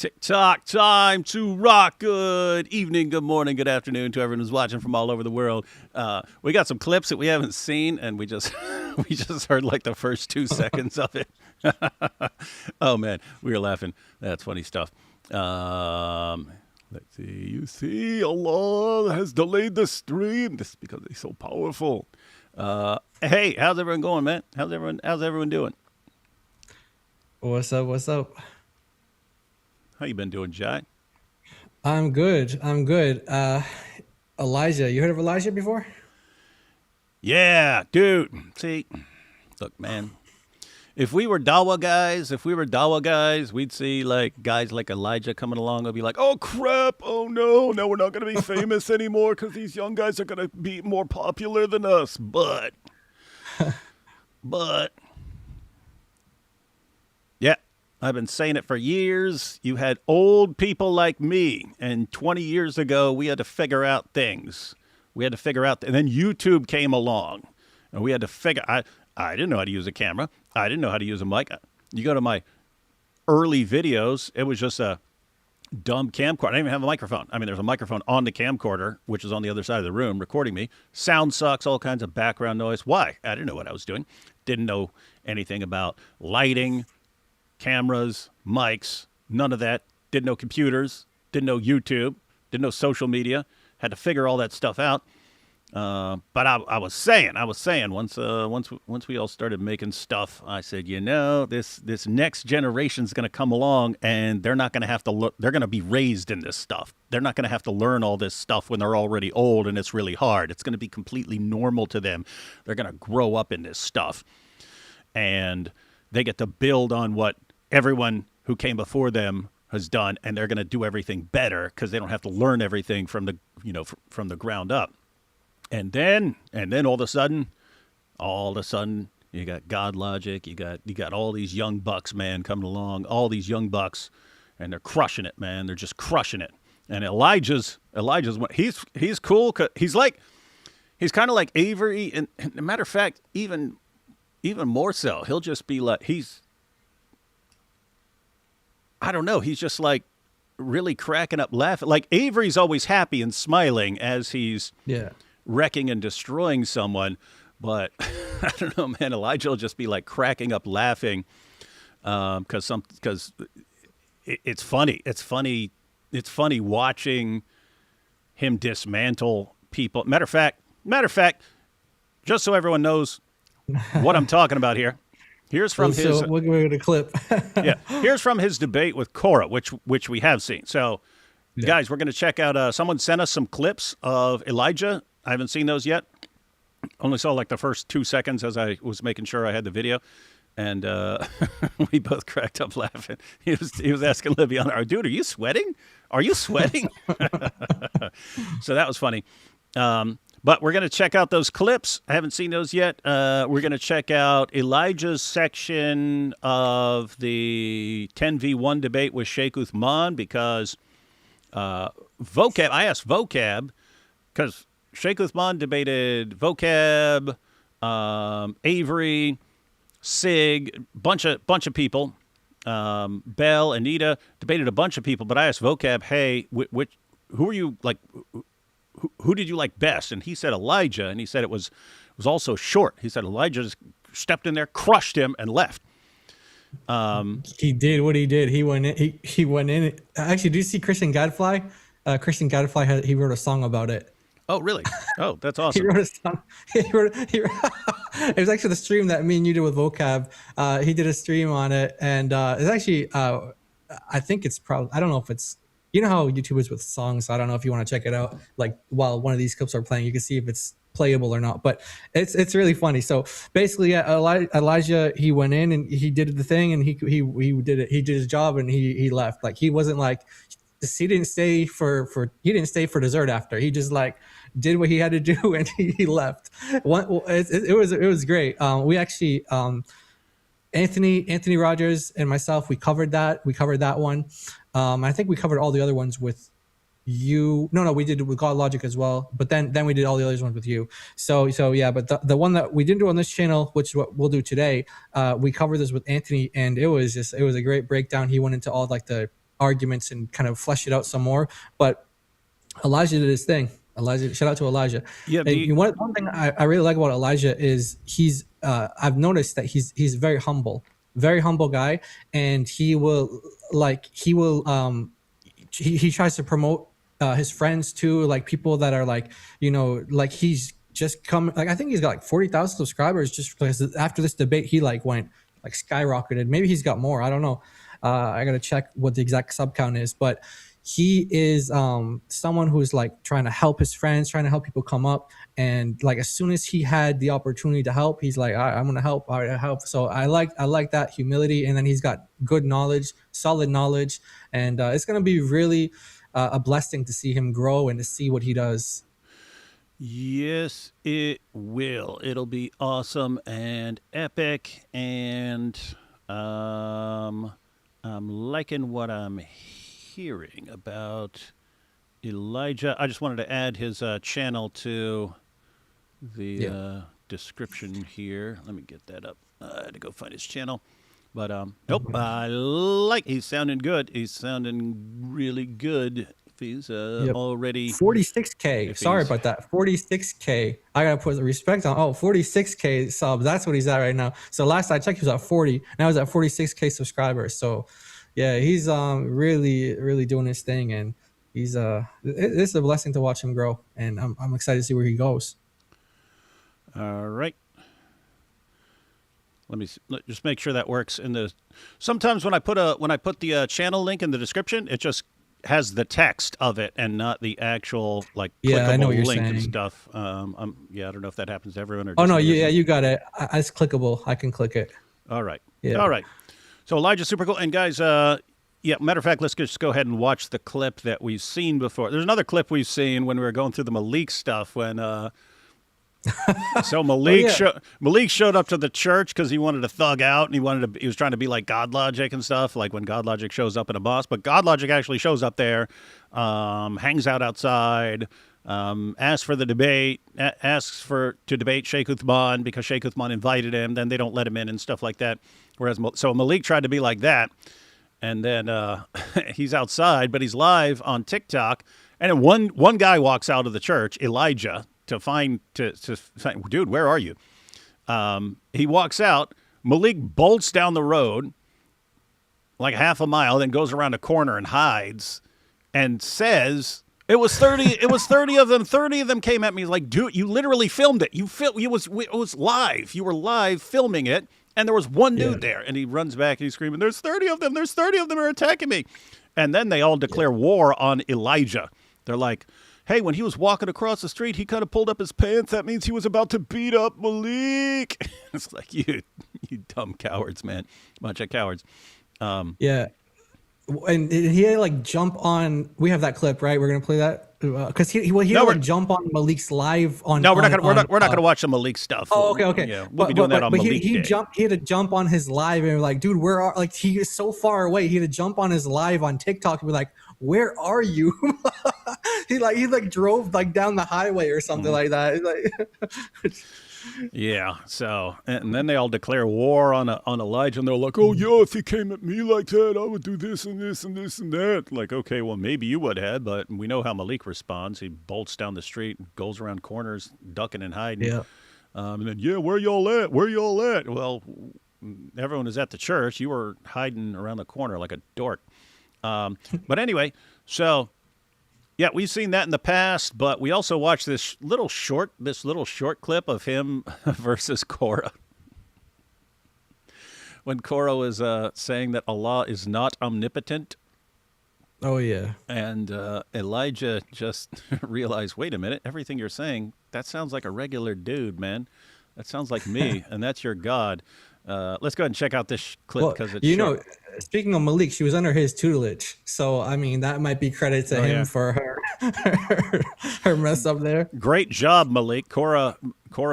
TikTok time to rock. Good evening, good morning, good afternoon to everyone who's watching from all over the world. We got some clips that we haven't seen, and we just we just heard like the first 2 seconds of it. Oh man, we were laughing. That's funny stuff. Let's see. You see, Allah has delayed the stream. This is because he's so powerful. Hey, how's everyone going, man? How's everyone doing? What's up? What's up? How you been doing, Jai? I'm good. I'm good. Elijah, you heard of Elijah before? Yeah, dude. See, look, man. If we were Dawah guys, we'd see like guys like Elijah coming along and be like, "Oh crap! Oh no! Now we're not going to be famous anymore because these young guys are going to be more popular than us." But, yeah, I've been saying it for years. You had old people like me, and 20 years ago, we had to figure out things. And then YouTube came along, and we had to figure. I didn't know how to use a camera. I didn't know how to use a mic. You go to my early videos, it was just a dumb camcorder. I didn't even have a microphone. I mean, there's a microphone on the camcorder, which is on the other side of the room recording me. Sound sucks, all kinds of background noise. Why? I didn't know what I was doing. Didn't know anything about lighting, cameras, mics, none of that. Didn't know computers, didn't know YouTube, didn't know social media. Had to figure all that stuff out. But I was saying once we all started making stuff, I said, this next generation's going to come along, and they're not going to have to they're going to be raised in this stuff. They're not going to have to learn all this stuff when they're already old and it's really hard. It's going to be completely normal to them. They're going to grow up in this stuff, and they get to build on what everyone who came before them has done, and they're going to do everything better because they don't have to learn everything from the ground up. And then all of a sudden, you got God Logic, you got all these young bucks, man, coming along, all these young bucks, and they're crushing it, man. They're just crushing it. And Elijah's he's cool. He's kind of like Avery, and a matter of fact, even more so. He'll just be like I don't know. He's just like really cracking up, laughing. Like Avery's always happy and smiling as he's wrecking and destroying someone, but I don't know, man. Elijah will just be like cracking up, laughing, because it's funny. It's funny watching him dismantle people. Matter of fact, just so everyone knows what I'm talking about here. Here's from his. We're going to clip. Yeah, here's from his debate with Cora, which we have seen. So, guys, we're going to check out. Someone sent us some clips of Elijah. I haven't seen those yet. Only saw like the first 2 seconds as I was making sure I had the video, and we both cracked up laughing. He was asking Livy, "Dude, are you sweating? Are you sweating?" So that was funny. But we're going to check out those clips. I haven't seen those yet. We're going to check out Elijah's section of the 10v1 debate with Sheikh Uthman because Vocab. I asked Vocab because Sheikh Uthman debated Vocab, Avery, Sig, bunch of people. Bell, Anita debated a bunch of people. But I asked Vocab, "Hey, who are you like? Who did you like best?" And he said Elijah, and he said it was also short. He said Elijah just stepped in there, crushed him, and left. He did what he did. He went in. He went in. Actually, do you see Christian Gadfly? Christian Gadfly he wrote a song about it. Oh, really? Oh, that's awesome. He wrote a song. It was actually the stream that me and you did with Vocab. He did a stream on it, and it's actually I think it's probably, I don't know if it's, you know how YouTube is with songs. I don't know if you want to check it out. Like while one of these clips are playing, you can see if it's playable or not. But it's really funny. So basically, Elijah, he went in and he did the thing, and he did it. He did his job, and he left. Like he wasn't like, he didn't stay for dessert after. He just like did what he had to do, and he left. It was great. We actually Anthony Rogers and myself, we covered that one. I think we covered all the other ones with you. No, we did it with God Logic as well. But then we did all the other ones with you. So yeah. But the one that we didn't do on this channel, which is what we'll do today, we covered this with Anthony, and it was a great breakdown. He went into all like the arguments and kind of flesh it out some more. But Elijah did his thing. Elijah, shout out to Elijah. Yeah, And one thing I really like about Elijah is I've noticed that he's very humble guy, and he tries to promote his friends too, like people that are like, like he's just come, like I think he's got like 40,000 subscribers just because after this debate he like went like skyrocketed. Maybe he's got more. I don't know. I gotta check what the exact sub count is, but he is someone who's like trying to help his friends, trying to help people come up. And like as soon as he had the opportunity to help, he's like, I'm gonna help. I help. So I like that humility, and then he's got good knowledge, solid knowledge, and it's gonna be really a blessing to see him grow and to see what he does. yes, it will. It'll be awesome and epic, and I'm liking what I'm hearing about Elijah. I just wanted to add his channel to the Yeah. description here. Let me get that up. I had to go find his channel. But nope, I like. He's sounding good. He's sounding really good. If he's Yep. already 46K. if Sorry he's about that. 46K. I gotta put the respect on. Oh, 46K subs. That's what he's at right now. So last I checked, he was at 40. Now he's at 46K subscribers. So yeah, he's really, really doing his thing, and he's it's a blessing to watch him grow, and I'm excited to see where he goes. all right. Just make sure that works in the. Sometimes when I put the channel link in the description, it just has the text of it and not the actual like Yeah, I know what clickable you're link and saying. stuff. Yeah, I don't know if that happens to everyone or Oh just no, me or yeah, something. you got it. It's clickable. I can click it. All right. Yeah. All right. So Elijah's super cool. And guys, yeah, matter of fact, let's just go ahead and watch the clip that we've seen before. There's another clip we've seen when we were going through the Malik stuff when so Malik yeah. Malik showed up to the church because he wanted to thug out and he was trying to be like God Logic and stuff, like when God Logic shows up in a bus. But God Logic actually shows up there, hangs out outside, asks for the debate, asks to debate Sheikh Uthman because Sheikh Uthman invited him. Then they don't let him in and stuff like that. Whereas so Malik tried to be like that, and then he's outside, but he's live on TikTok, and then one guy walks out of the church, Elijah. To find, dude, where are you? He walks out. Malik bolts down the road like half a mile, then goes around a corner and hides, and says it was 30. It was 30 of them. 30 of them came at me. He's like, dude, you literally filmed it. It was live. You were live filming it, and there was one dude there, and he runs back and he's screaming, "There's 30 of them. There's 30 of them are attacking me," and then they all declare war on Elijah. They're like, hey, when he was walking across the street, he kind of pulled up his pants. That means he was about to beat up Malik. It's like, you dumb cowards, man. Bunch of cowards. Yeah. And he had like jump on. We have that clip, right? We're gonna play that because he had like jump on Malik's live on. No, we're not gonna watch the Malik stuff. Oh, okay. Yeah, we'll be doing that on but Malik he Day. jumped. He had to jump on his live and like, dude, where are like he is so far away. He had to jump on his live on TikTok and be like, where are you? he drove like down the highway or something like that. Like, yeah. So and then they all declare war on Elijah, and they're like, oh yeah, if he came at me like that, I would do this and this and this and that. Like, okay, well maybe you would have, but we know how Malik responds. He bolts down the street, goes around corners, ducking and hiding. yeah. And then where y'all at? Where y'all at? Well, everyone is at the church. You were hiding around the corner like a dork. But anyway, so. Yeah, we've seen that in the past, but we also watched this little short clip of him versus Korah. When Korah was saying that Allah is not omnipotent, Oh yeah. and Elijah just realized, wait a minute, everything you're saying, that sounds like a regular dude, man. That sounds like me, and that's your God. Let's go ahead and check out this clip because it's short. Speaking of Malik, she was under his tutelage, so I mean that might be credit to him for her mess up there. Great job, Malik. Korah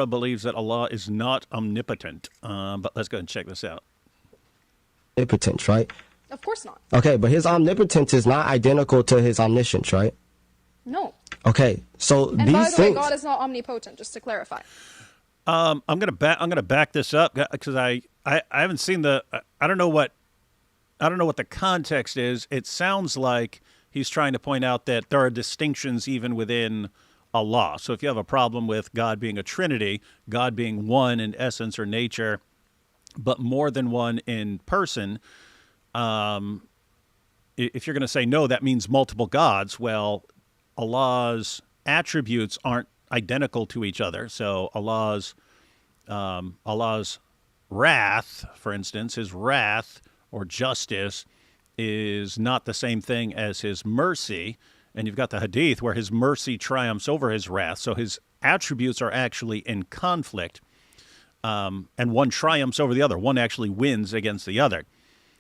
believes that Allah is not omnipotent. But let's go ahead and check this out. Omnipotence, right? Of course not. Okay, but his omnipotence is not identical to his omniscience, right? No. Okay, so And these by the way, things. God is not omnipotent, just to clarify. I'm gonna back this up because I haven't seen I don't know what I don't know what the context is. It sounds like he's trying to point out that there are distinctions even within Allah. So if you have a problem with God being a trinity, God being one in essence or nature, but more than one in person, if you're going to say no, that means multiple gods. Well, Allah's attributes aren't identical to each other. So Allah's wrath, for instance, his wrath or justice is not the same thing as his mercy. And you've got the hadith where his mercy triumphs over his wrath. So his attributes are actually in conflict. And one triumphs over the other. One actually wins against the other.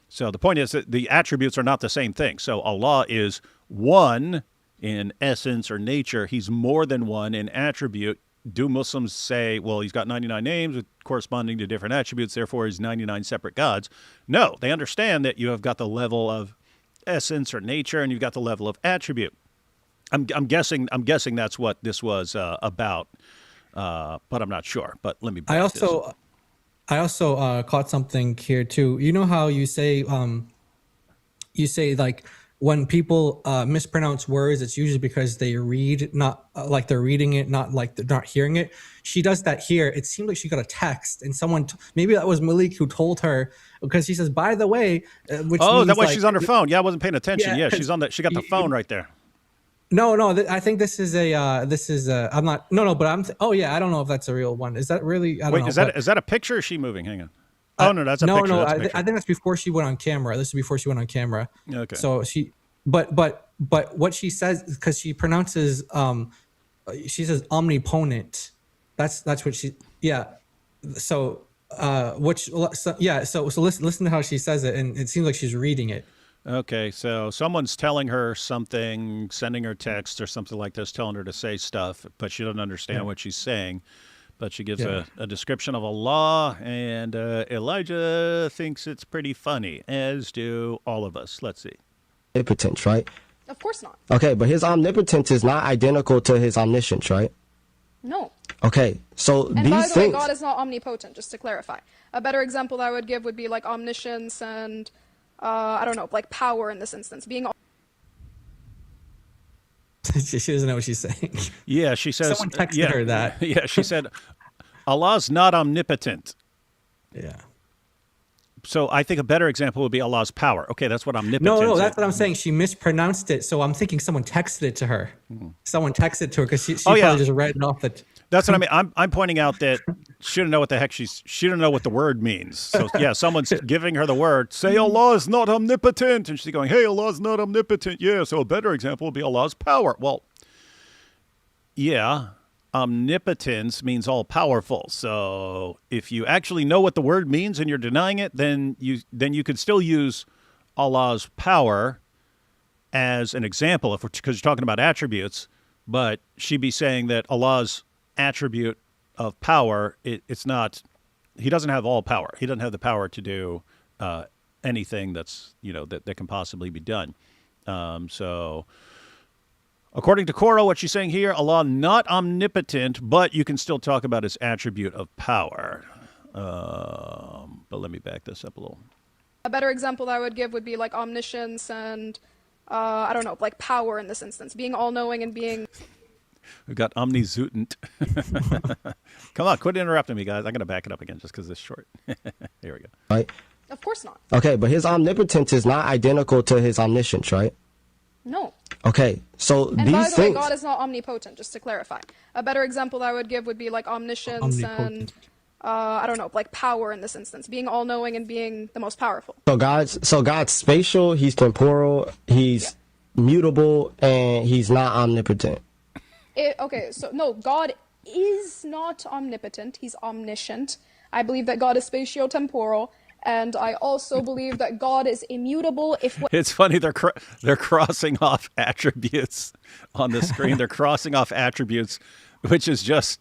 So the point is that the attributes are not the same thing. So Allah is one in essence or nature. He's more than one in attribute. Do Muslims say, well, he's got 99 names corresponding to different attributes, therefore he's 99 separate gods? No, they understand that you have got the level of essence or nature and you've got the level of attribute. I'm guessing that's what this was about, but I'm not sure. But let me. I also caught something here too. You know how you say like when people mispronounce words, it's usually because they read not like they're reading it, not like they're not hearing it. She does that here. It seemed like she got a text, and someone maybe that was Malik who told her, because she says, "By the way," which means that way like, she's on her phone. Yeah, I wasn't paying attention. Yeah, she's on that. She got the phone right there. No, I think this is I'm not, no, but oh yeah, I don't know if that's a real one. Is that really, I don't Wait, know. is that a picture or is she moving? Hang on. Oh, no, that's a no, picture. No, That's a picture. I think that's before she went on camera. This is before she went on camera. Okay. So but what she says, because she pronounces, she says omnipotent. That's what yeah. So, so listen to how she says it. And it seems like she's reading it. Okay, so someone's telling her something, sending her text or something like this, telling her to say stuff, but she doesn't understand what she's saying. But she gives a description of Allah, and Elijah thinks it's pretty funny, as do all of us. Let's see. Omnipotence, right? Of course not. Okay, but his omnipotence is not identical to his omniscience, right? No. Okay, so And these by the way, things. God is not omnipotent, just to clarify. A better example I would give would be like omniscience and, I don't know, like power in this instance. Being She doesn't know what she's saying. Yeah, she says. Someone texted her that. Yeah, she said, Allah's not omnipotent. Yeah. So I think a better example would be Allah's power. Okay, that's what omnipotent No, is. that's what I'm saying. She mispronounced it, so I'm thinking someone texted it to her. Someone texted it to her because she Oh, yeah. probably just read it off the. That's what I mean. I'm pointing out that she didn't know what the heck she didn't know what the word means. So yeah, someone's giving her the word. Say Allah is not omnipotent, and she's going, "Hey, Allah is not omnipotent." Yeah. So a better example would be Allah's power. Well, yeah, omnipotence means all powerful. So if you actually know what the word means and you're denying it, then you could still use Allah's power as an example, because you're talking about attributes. But she'd be saying that Allah's attribute of power, it's not, he doesn't have all power. He doesn't have the power to do anything that's, that can possibly be done. So according to Cora, what she's saying here, Allah not omnipotent, but you can still talk about his attribute of power. But let me back this up a little. A better example I would give would be like omniscience and, I don't know, like power in this instance. Being all-knowing and being... We've got omnizutant. Come on, quit interrupting me, guys. I'm going to back it up again just because it's short. Here we go. Right? Of course not. Okay, but his omnipotence is not identical to his omniscience, right? No. Okay, so And these by the way, things. God is not omnipotent, just to clarify. A better example I would give would be like omniscience and, I don't know, like power in this instance. Being all-knowing and being the most powerful. So God's spatial, he's temporal, he's mutable, and he's not omnipotent. Okay, so no, God is not omnipotent. He's omniscient. I believe that God is spatio-temporal, and I also believe that God is immutable. It's funny, they're crossing off attributes on the screen. They're crossing off attributes, which is just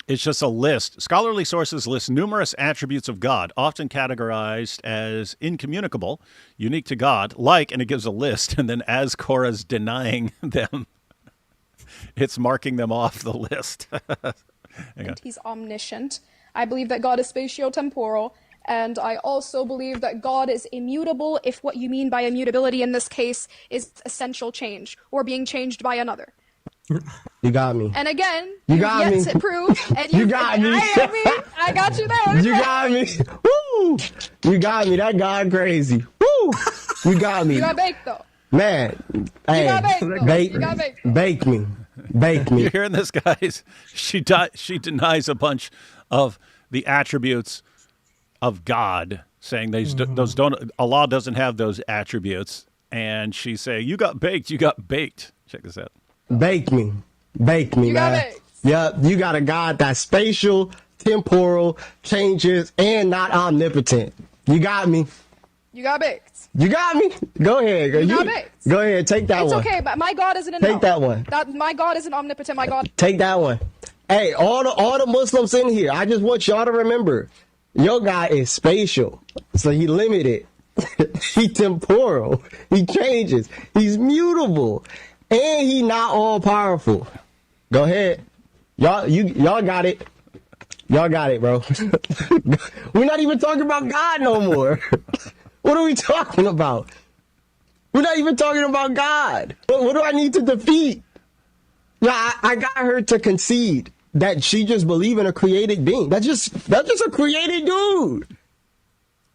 it's just a list. Scholarly sources list numerous attributes of God, often categorized as incommunicable, unique to God, and it gives a list, and then as Korah's denying them, it's marking them off the list. He's omniscient. I believe that God is spatio-temporal, And I also believe that God is immutable if what you mean by immutability in this case is essential change or being changed by another. You got me. And again, You got yet me. to prove. And You got me. I got you there. You got me. Woo! You got me. That God crazy. Woo! You got me. You got baked though. Man, hey, got baked, though. bake, You got baked. bake me. Bake me. You're hearing this, guys? She denies a bunch of the attributes of God, saying those don't. Allah doesn't have those attributes, and she's saying, "You got baked. You got baked." Check this out. Bake me. Bake me, You got man. baked. Yep, you got a God that's spatial, temporal, changes, and not omnipotent. You got me. You got baked. You got me. Go ahead. You got baked. Go ahead. Take that It's one. okay, but my God isn't Take that one. My God isn't omnipotent. My God. Take that one. Hey, all the Muslims in here, I just want y'all to remember, your God is spatial, so he limited. He temporal. He changes. He's mutable, and he not all powerful. Go ahead, y'all got it. Y'all got it, bro. We're not even talking about God no more. What are we talking about? We're not even talking about God. What do I need to defeat? Yeah, I got her to concede that she just believe in a created being. That's just a created dude.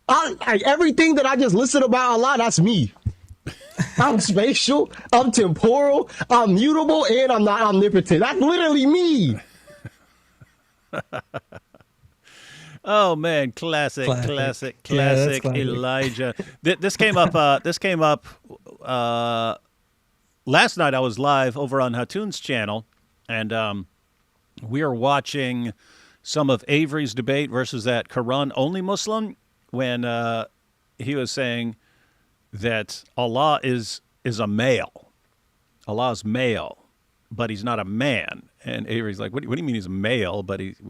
Everything that I just listed about Allah, that's me. I'm spatial, I'm temporal, I'm mutable, and I'm not omnipotent. That's literally me. Oh man, classic Elijah. This came up. Last night I was live over on Hatun's channel, and we are watching some of Avery's debate versus that Quran-only Muslim when he was saying that Allah is a male. Allah is male, but he's not a man. And Avery's like, what do you mean he's a male? But he's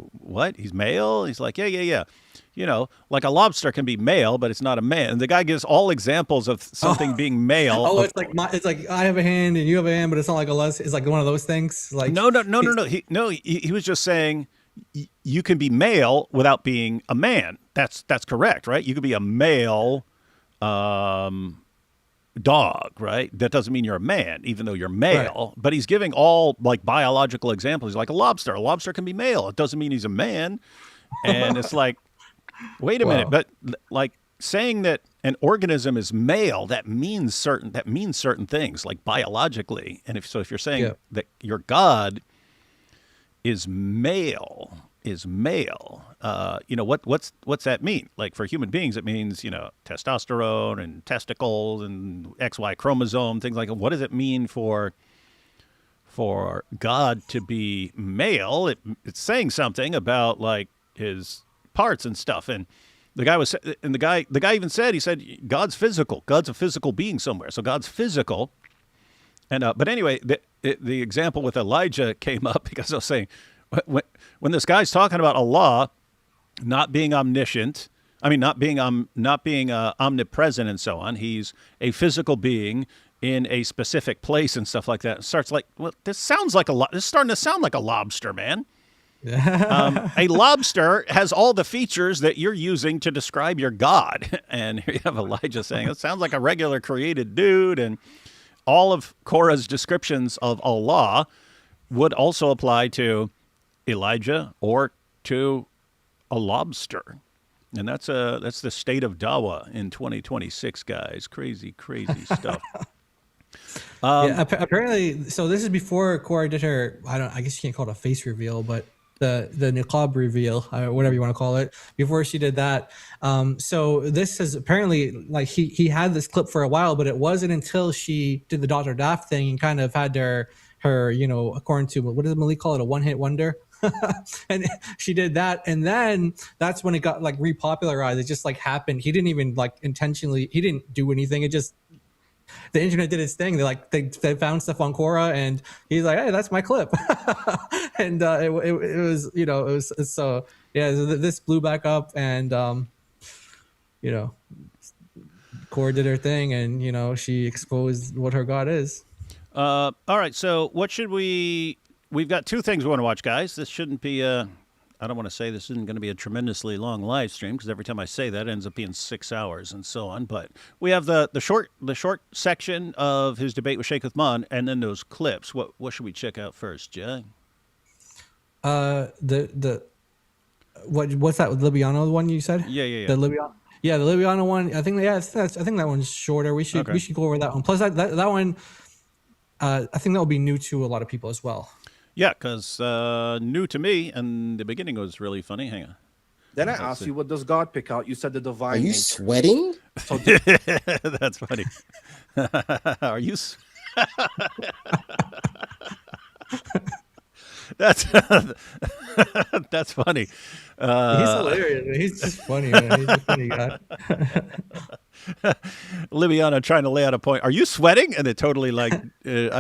male? He's like, yeah. You know, like a lobster can be male, but it's not a man. And the guy gives all exampos of something being male. Oh, it's like I have a hand and you have a hand, but it's not like it's like one of those things. Like no. He was just saying you can be male without being a man. That's correct, right? You could be a male dog, right? That doesn't mean you're a man, even though you're male. Right. But he's giving all like biological examples. He's like a lobster. A lobster can be male. It doesn't mean he's a man. And it's like, wait a minute. But like saying that an organism is male, that means certain things, like biologically. And if you're saying that your God is male, what's that mean? Like for human beings, it means, testosterone and testicles and XY chromosome, things like that. What does it mean for God to be male? It's saying something about like his parts and stuff. And the guy even said, he said, God's physical. God's a physical being somewhere. So God's physical. And, but anyway, the example with Elijah came up because I was saying, when this guy's talking about Allah not being omniscient, not being omnipresent and so on, he's a physical being in a specific place and stuff like that. It starts like, this is starting to sound like a lobster, man. A lobster has all the features that you're using to describe your God. And here you have Elijah saying, it sounds like a regular created dude. And all of Korah's descriptions of Allah would also apply to Elijah or to a lobster. And that's the state of Dawah in 2026, guys. Crazy stuff. Apparently, so this is before Korah did her, I guess you can't call it a face reveal, but the niqab reveal, whatever you want to call it, before she did that. So this is apparently like he had this clip for a while, but it wasn't until she did the Dr. Daft thing and kind of had her, according to, what does Malik call it? A one-hit wonder. And she did that. And then that's when it got like repopularized. It just like happened. He didn't even like intentionally, he didn't do anything. It just, the internet did its thing. They found stuff on Quora and he's like, hey, that's my clip. And it was so, yeah, this blew back up and, Quora did her thing and, she exposed what her God is. All right. So what should we've got two things we want to watch, guys. This shouldn't be a I don't want to say this isn't going to be a tremendously long live stream because every time I say that, it ends up being 6 hours and so on. But we have the short section of his debate with Sheikh Uthman, and then those clips. What should we check out first, Jay? What's that Libiano one you said? Yeah. The Libiano one. I think I think that one's shorter. We should go over that one. Plus that one, I think that will be new to a lot of people as well. Yeah, because new to me, and the beginning was really funny. Hang on. Then I asked you, what does God pick out? You said the divine. Are you nature. sweating? So That's funny. Are you? That's that's funny. He's hilarious. He's just funny, man. He's a funny guy. Libiana trying to lay out a point. Are you sweating? And it totally I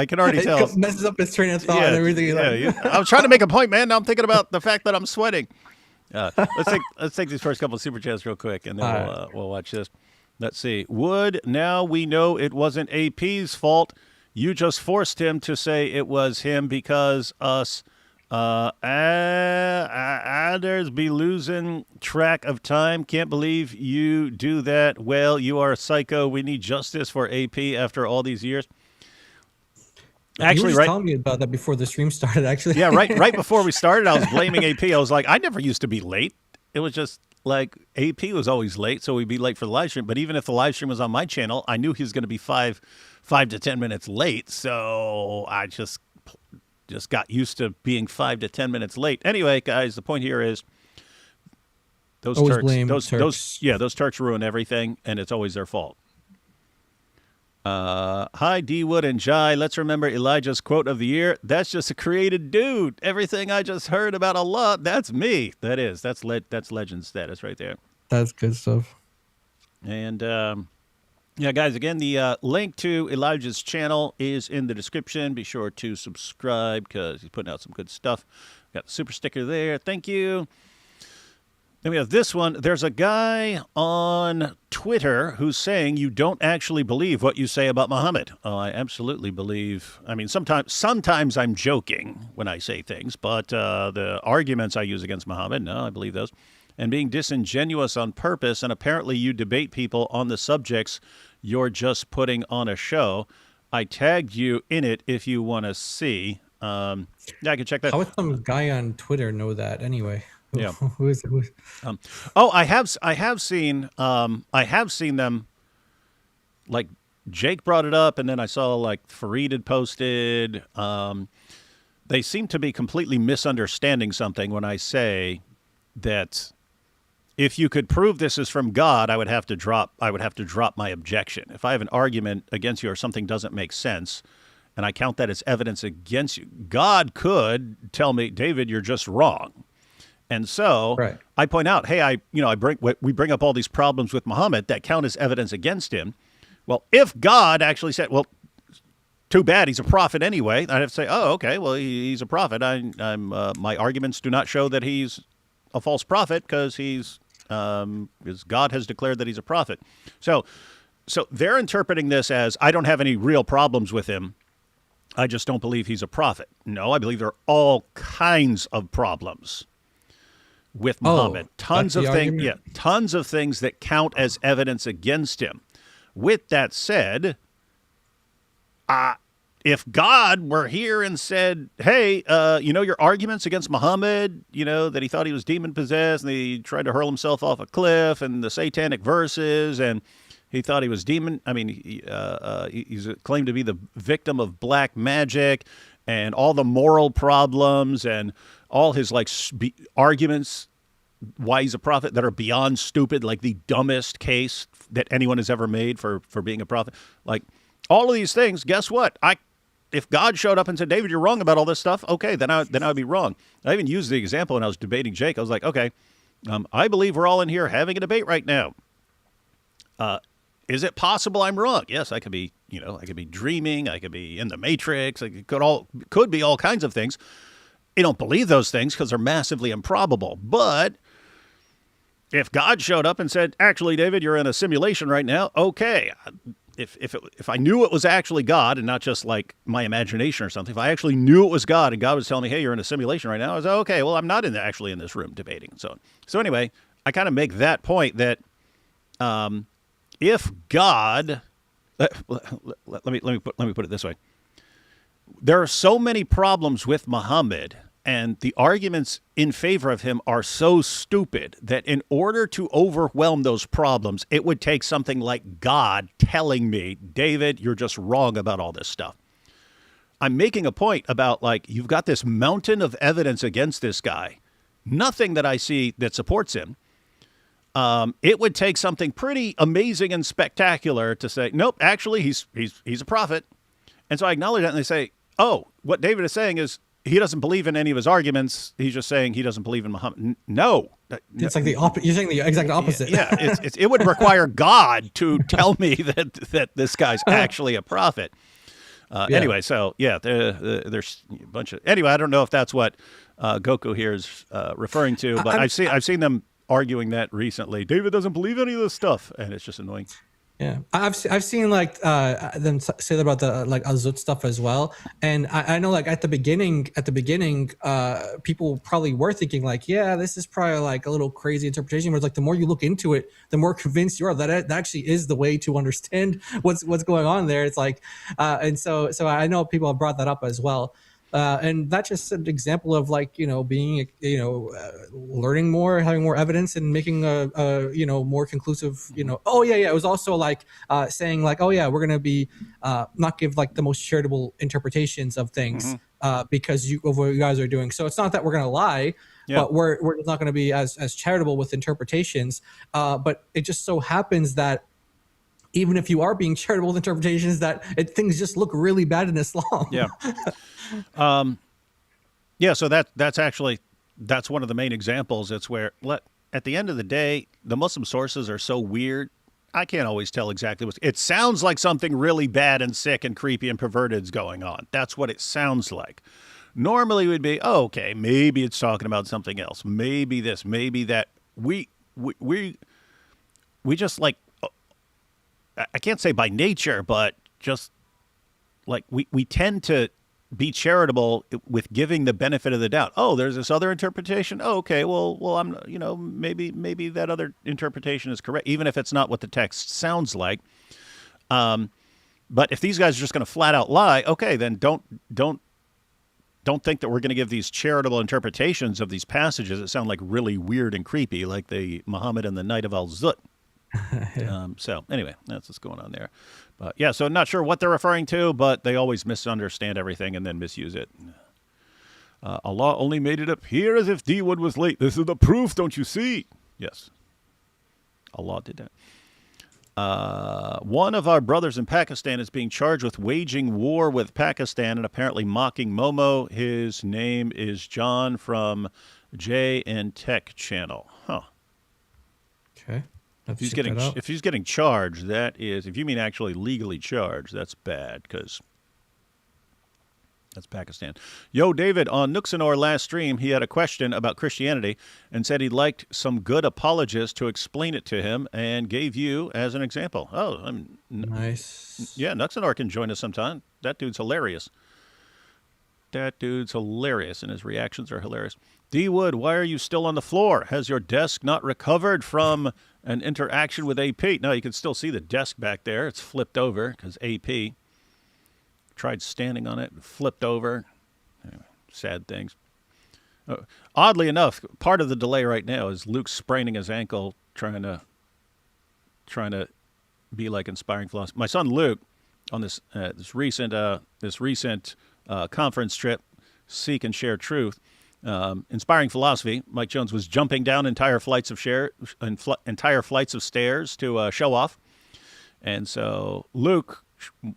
can already tell. It messes up his train of thought and everything. I was trying to make a point, man. Now I'm thinking about the fact that I'm sweating. Let's take these first couple of super chats real quick, and then we'll watch this. Let's see. Wood. Now we know it wasn't AP's fault. You just forced him to say it was him because us. Others be losing track of time. Can't believe you do that. Well, you are a psycho. We need justice for AP after all these years. Actually, you were telling me about that before the stream started. Actually, yeah, right before we started, I was blaming AP. I was like, I never used to be late. It was just like AP was always late, so we'd be late for the live stream. But even if the live stream was on my channel, I knew he was going to be 5 to 10 minutes late. So I just got used to being 5 to 10 minutes late. Anyway, guys, the point here is those Turks ruin everything, and it's always their fault. Hi, D Wood and Jai. Let's remember Elijah's quote of the year. That's just a created dude. Everything I just heard about Allah, that's me. That's legend status right there. That's good stuff. And yeah, guys, again, the link to Elijah's channel is in the description. Be sure to subscribe because he's putting out some good stuff. Got the super sticker there. Thank you. Then we have this one. There's a guy on Twitter who's saying you don't actually believe what you say about Muhammad. Oh, I absolutely believe. I mean, sometimes I'm joking when I say things, but the arguments I use against Muhammad, no, I believe those. And being disingenuous on purpose, and apparently you debate people on the subjects you're just putting on a show. I tagged you in it if you want to see. Yeah, I can check that. How would some guy on Twitter know that anyway? Yeah. Who is it? I have seen them. Like Jake brought it up, and then I saw like Fareed had posted. They seem to be completely misunderstanding something when I say that if you could prove this is from God, I would have to drop my objection. If I have an argument against you or something doesn't make sense, and I count that as evidence against you, God could tell me, David, you're just wrong. And so I point out, hey, we bring up all these problems with Muhammad that count as evidence against him. Well, if God actually said, well, too bad, he's a prophet anyway, I'd have to say, oh, okay, well, he's a prophet. My arguments do not show that he's a false prophet because God has declared that he's a prophet. So they're interpreting this as I don't have any real problems with him. I just don't believe he's a prophet. No, I believe there are all kinds of problems with Muhammad. Tons of things. Yeah, tons of things that count as evidence against him. With that said, if God were here and said, hey, your arguments against Muhammad, that he thought he was demon-possessed and he tried to hurl himself off a cliff and the satanic verses and he thought he was demon. I mean, he's claimed to be the victim of black magic and all the moral problems and all his arguments why he's a prophet that are beyond stupid, like the dumbest case that anyone has ever made for being a prophet. Like all of these things, guess what? If God showed up and said, David, you're wrong about all this stuff, okay, then I would be wrong. I even used the example when I was debating Jake. I was like, okay, I believe we're all in here having a debate right now. Is it possible I'm wrong? Yes, I could be, I could be dreaming. I could be in the Matrix. It could be all kinds of things. I don't believe those things because they're massively improbable. But if God showed up and said, actually, David, you're in a simulation right now, okay, if I knew it was actually God and not just like my imagination or something, if I actually knew it was God and God was telling me, hey, you're in a simulation right now, I was like, okay, well, I'm not actually in this room debating. So anyway, I kind of make that point that if God, let me put it this way. There are so many problems with Muhammad, and the arguments in favor of him are so stupid that in order to overwhelm those problems, it would take something like God telling me, David, you're just wrong about all this stuff. I'm making a point about, like, you've got this mountain of evidence against this guy, nothing that I see that supports him. It would take something pretty amazing and spectacular to say, nope, actually, he's a prophet. And so I acknowledge that, and they say, oh, what David is saying is he doesn't believe in any of his arguments. He's just saying he doesn't believe in Muhammad. No. It's like the opposite. You're saying the exact opposite. Yeah, it would require God to tell me that this guy's actually a prophet. Anyway, so yeah, there's a bunch of. Anyway, I don't know if that's what Goku here is referring to, but I've seen them arguing that recently. David doesn't believe any of this stuff, and it's just annoying. Yeah, I've seen like them say that about the like Azut stuff as well, and I know like at the beginning, people probably were thinking like, yeah, this is probably like a little crazy interpretation. But it's like the more you look into it, the more convinced you are that it actually is the way to understand what's going on there. It's like, and so I know people have brought that up as well. And that's just an example of like, being, learning more, having more evidence and making a more conclusive, oh yeah. It was also like saying like, oh yeah, we're going to be not give like the most charitable interpretations of things because of what you guys are doing. So it's not that we're going to lie, but we're not going to be as charitable with interpretations. But it just so happens that even if you are being charitable with interpretations, that things just look really bad in Islam. Yeah. So that's one of the main examples. It's where at the end of the day, the Muslim sources are so weird. I can't always tell exactly it sounds like something really bad and sick and creepy and perverted is going on. That's what it sounds like. Normally it would be, oh, okay, maybe it's talking about something else. Maybe this, maybe that. We just like, I can't say by nature, but just like we tend to be charitable with giving the benefit of the doubt. Oh, there's this other interpretation. Oh, okay. Well, I'm, maybe that other interpretation is correct, even if it's not what the text sounds like. But if these guys are just going to flat out lie, okay, then don't think that we're going to give these charitable interpretations of these passages that sound like really weird and creepy, like the Muhammad and the Night of Al-Zut. So anyway, that's what's going on there. But yeah, so not sure what they're referring to, but they always misunderstand everything and then misuse it. Allah only made it appear as if D-Wood was late. This is the proof, don't you see? Yes. Allah did that. One of our brothers in Pakistan is being charged with waging war with Pakistan and apparently mocking Momo. His name is John from J and Tech Channel. Huh. Okay. If he's getting charged, that is, if you mean actually legally charged, that's bad because that's Pakistan. Yo, David, on Nuxanor last stream, he had a question about Christianity and said he'd liked some good apologist to explain it to him and gave you as an example. Oh, nice. Yeah, Nuxanor can join us sometime. That dude's hilarious. And his reactions are hilarious. D-Wood, why are you still on the floor? Has your desk not recovered from an interaction with AP? No, you can still see the desk back there. It's flipped over because AP tried standing on it, flipped over. Anyway, sad things. Oddly enough, part of the delay right now is Luke spraining his ankle, trying to be like inspiring philosophy. My son Luke, on this recent conference trip, Seek and Share Truth, inspiring philosophy. Mike Jones was jumping down entire flights of stairs to show off, and so Luke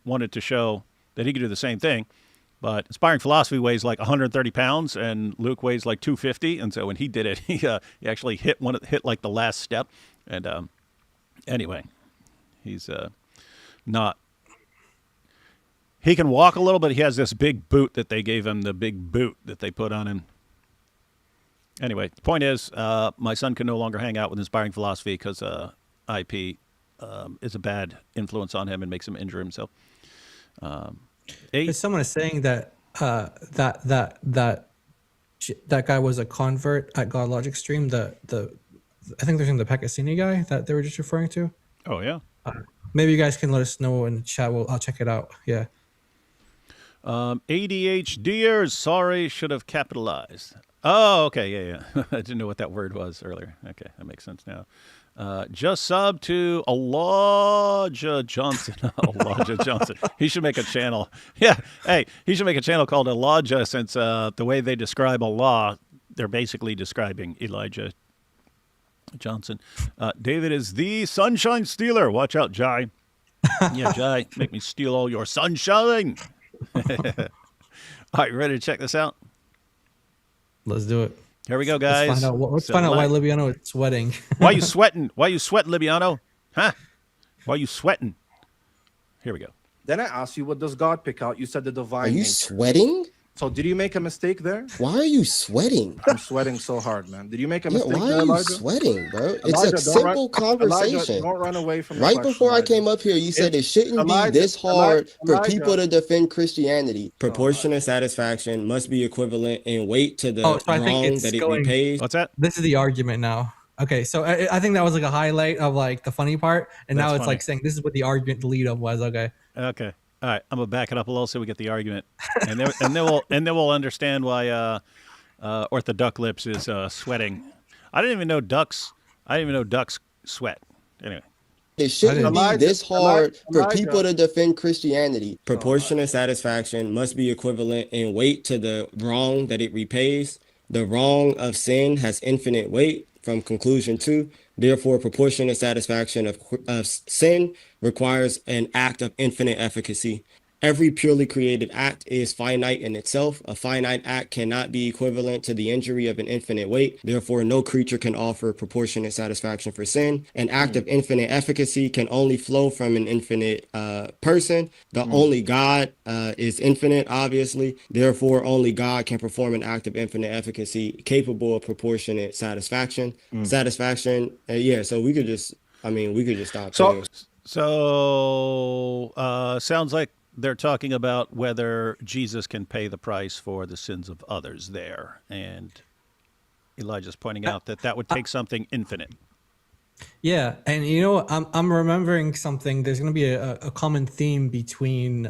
wanted to show that he could do the same thing. But inspiring philosophy weighs like 130 pounds, and Luke weighs like 250. And so when he did it, he actually hit like the last step. And anyway, he's not. He can walk a little, but he has this big boot that they gave him, the big boot that they put on him. Anyway, the point is, my son can no longer hang out with inspiring philosophy because IP is a bad influence on him and makes him injure himself. If someone is saying that that guy was a convert at God Logic stream, I think they're in the Pakistani guy that they were just referring to. Oh yeah. Maybe you guys can let us know in the chat. I'll check it out. Yeah. ADHDers, sorry, should have capitalized. Oh, okay, yeah. I didn't know what that word was earlier. Okay, that makes sense now. Just sub to Elijah Johnson. Elijah Johnson. He should make a channel. Yeah, hey, he should make a channel called Elijah, since the way they describe Allah, they're basically describing Elijah Johnson. David is the sunshine stealer. Watch out, Jai. Yeah, Jai, make me steal all your sunshine. All right, ready to check this out? Let's do it. Here we go, guys. Let's find out why Libiano is sweating. Why you sweating? Why you sweating, Libiano? Huh? Why you sweating? Here we go. Then I asked you, what does God pick out? You said the divine. Are you nature. sweating? So did you make a mistake there? Why are you sweating? I'm sweating so hard, man. Did you make a mistake why there, are you Elijah? sweating, bro? It's Elijah, a simple conversation. Elijah, don't run away from the Right question, before I Elijah. came up here, you said it shouldn't Elijah, be this hard for Elijah. people to defend Christianity. Proportionate satisfaction must be equivalent in weight to the So I think wrong it's that it going- repays. What's that? This is the argument now. Okay, so I think that was like a highlight of like the funny part, and now That's it's funny. like saying this is what the argument lead up was. Okay. Okay. All right. I'm gonna back it up a little so we get the argument, and then we'll understand why Orthoduck Lips is sweating. I didn't even know ducks sweat. Anyway. It shouldn't be Elijah, this hard for Elijah. people to defend Christianity. Proportionate satisfaction must be equivalent in weight to the wrong that it repays. The wrong of sin has infinite weight from conclusion 2. Therefore, proportionate satisfaction of sin requires an act of infinite efficacy. Every purely created act is finite in itself. A finite act cannot be equivalent to the injury of an infinite weight. Therefore, no creature can offer proportionate satisfaction for sin. An act of infinite efficacy can only flow from an infinite person. The only God is infinite, obviously. Therefore, only God can perform an act of infinite efficacy capable of proportionate satisfaction. Satisfaction, so we could just stop there. So sounds like they're talking about whether Jesus can pay the price for the sins of others there. And Elijah's pointing out that would take something infinite. Yeah, and I'm remembering something. There's going to be a common theme between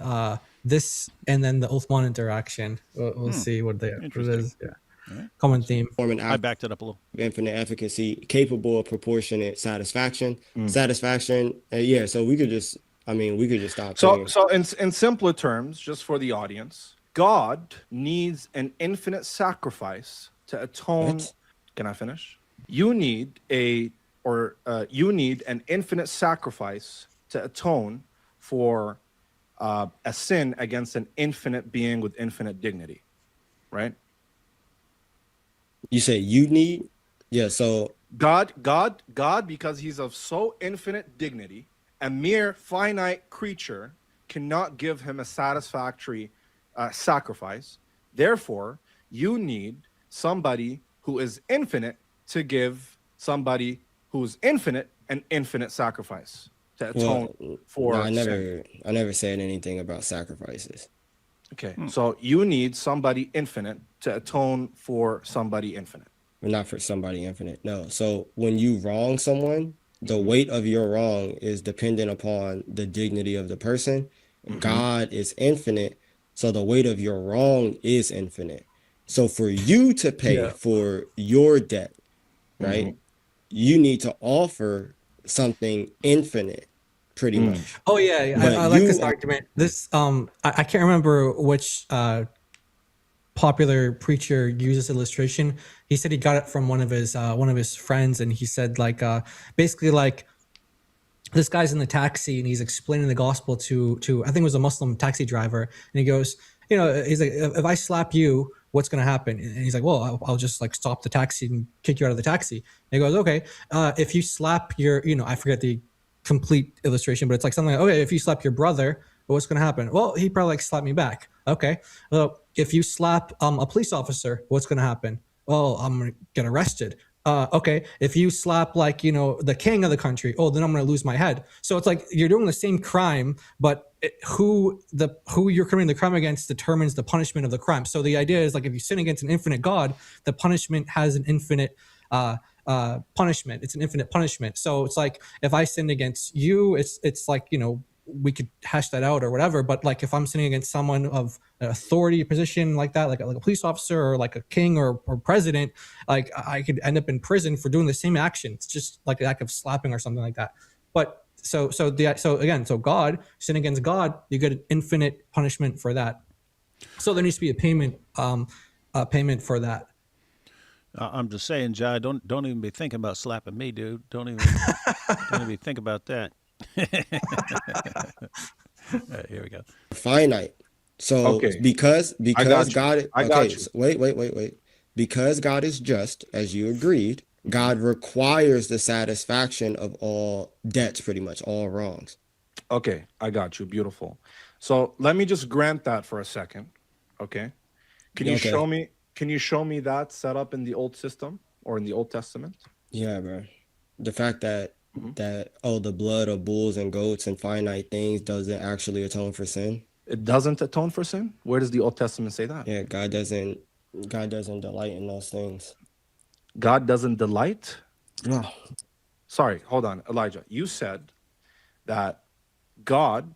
this and then the Uthman interaction. We'll see what it is. Yeah, common theme. Form an I act backed it up a little. of infinite efficacy capable of proportionate satisfaction. Satisfaction, so we could just stop there. So in simpler terms, just for the audience, God needs an infinite sacrifice to atone. What? Can I finish? You need an infinite sacrifice to atone for a sin against an infinite being with infinite dignity, right? You say you need? Yeah, so God, because he's of so infinite dignity, a mere finite creature cannot give him a satisfactory sacrifice. Therefore, you need somebody who is infinite to give somebody who's infinite an infinite sacrifice to atone for no, sin. I never said anything about sacrifices. Okay, so you need somebody infinite to atone for somebody infinite. But not for somebody infinite. No. So when you wrong someone, the weight of your wrong is dependent upon the dignity of the person. God is infinite, so the weight of your wrong is infinite. So for you to pay for your debt, right, you need to offer something infinite, pretty much. Oh yeah, But I like you- this argument. This I can't remember which popular preacher used this illustration. He said he got it from one of his friends, and he said like basically like this guy's in the taxi and he's explaining the gospel to I think it was a Muslim taxi driver, and he goes, he's like, if I slap you, what's going to happen? And he's like, well, I'll just like stop the taxi and kick you out of the taxi. And he goes, okay, if you slap your, I forget the complete illustration, but it's like something like, okay, if you slap your brother, what's going to happen? Well, he probably like slap me back. Okay. Well, if you slap a police officer, what's going to happen? Well, I'm going to get arrested. okay, if you slap like, the king of the country, oh, then I'm going to lose my head. So it's like you're doing the same crime, but who you're committing the crime against determines the punishment of the crime. So the idea is like if you sin against an infinite God, the punishment has an infinite punishment. It's an infinite punishment. So it's like if I sinned against you, it's like, we could hash that out or whatever. But like if I'm sinning against someone of an authority position like that, like a police officer or like a king or president, like I could end up in prison for doing the same action. It's just like the act of slapping or something like that. But so God, sin against God, you get an infinite punishment for that. So there needs to be a payment for that. I'm just saying, Jai, don't even be thinking about slapping me, dude. Don't even be think about that. Here we go. Finite. So Okay. because I got you. God, I got okay, you. so wait. Because God is just, as you agreed, God requires the satisfaction of all debts, pretty much all wrongs. Okay, I got you. Beautiful. So let me just grant that for a second. Okay. Can you Okay. show me? Can you show me that set up in the old system or in the Old Testament? Yeah, bro. The fact that Mhm. the blood of bulls and goats and finite things doesn't actually atone for sin. It doesn't atone for sin. Where does the Old Testament say that? Yeah, God doesn't delight in those things. God doesn't delight. No. Sorry, hold on, Elijah. You said that God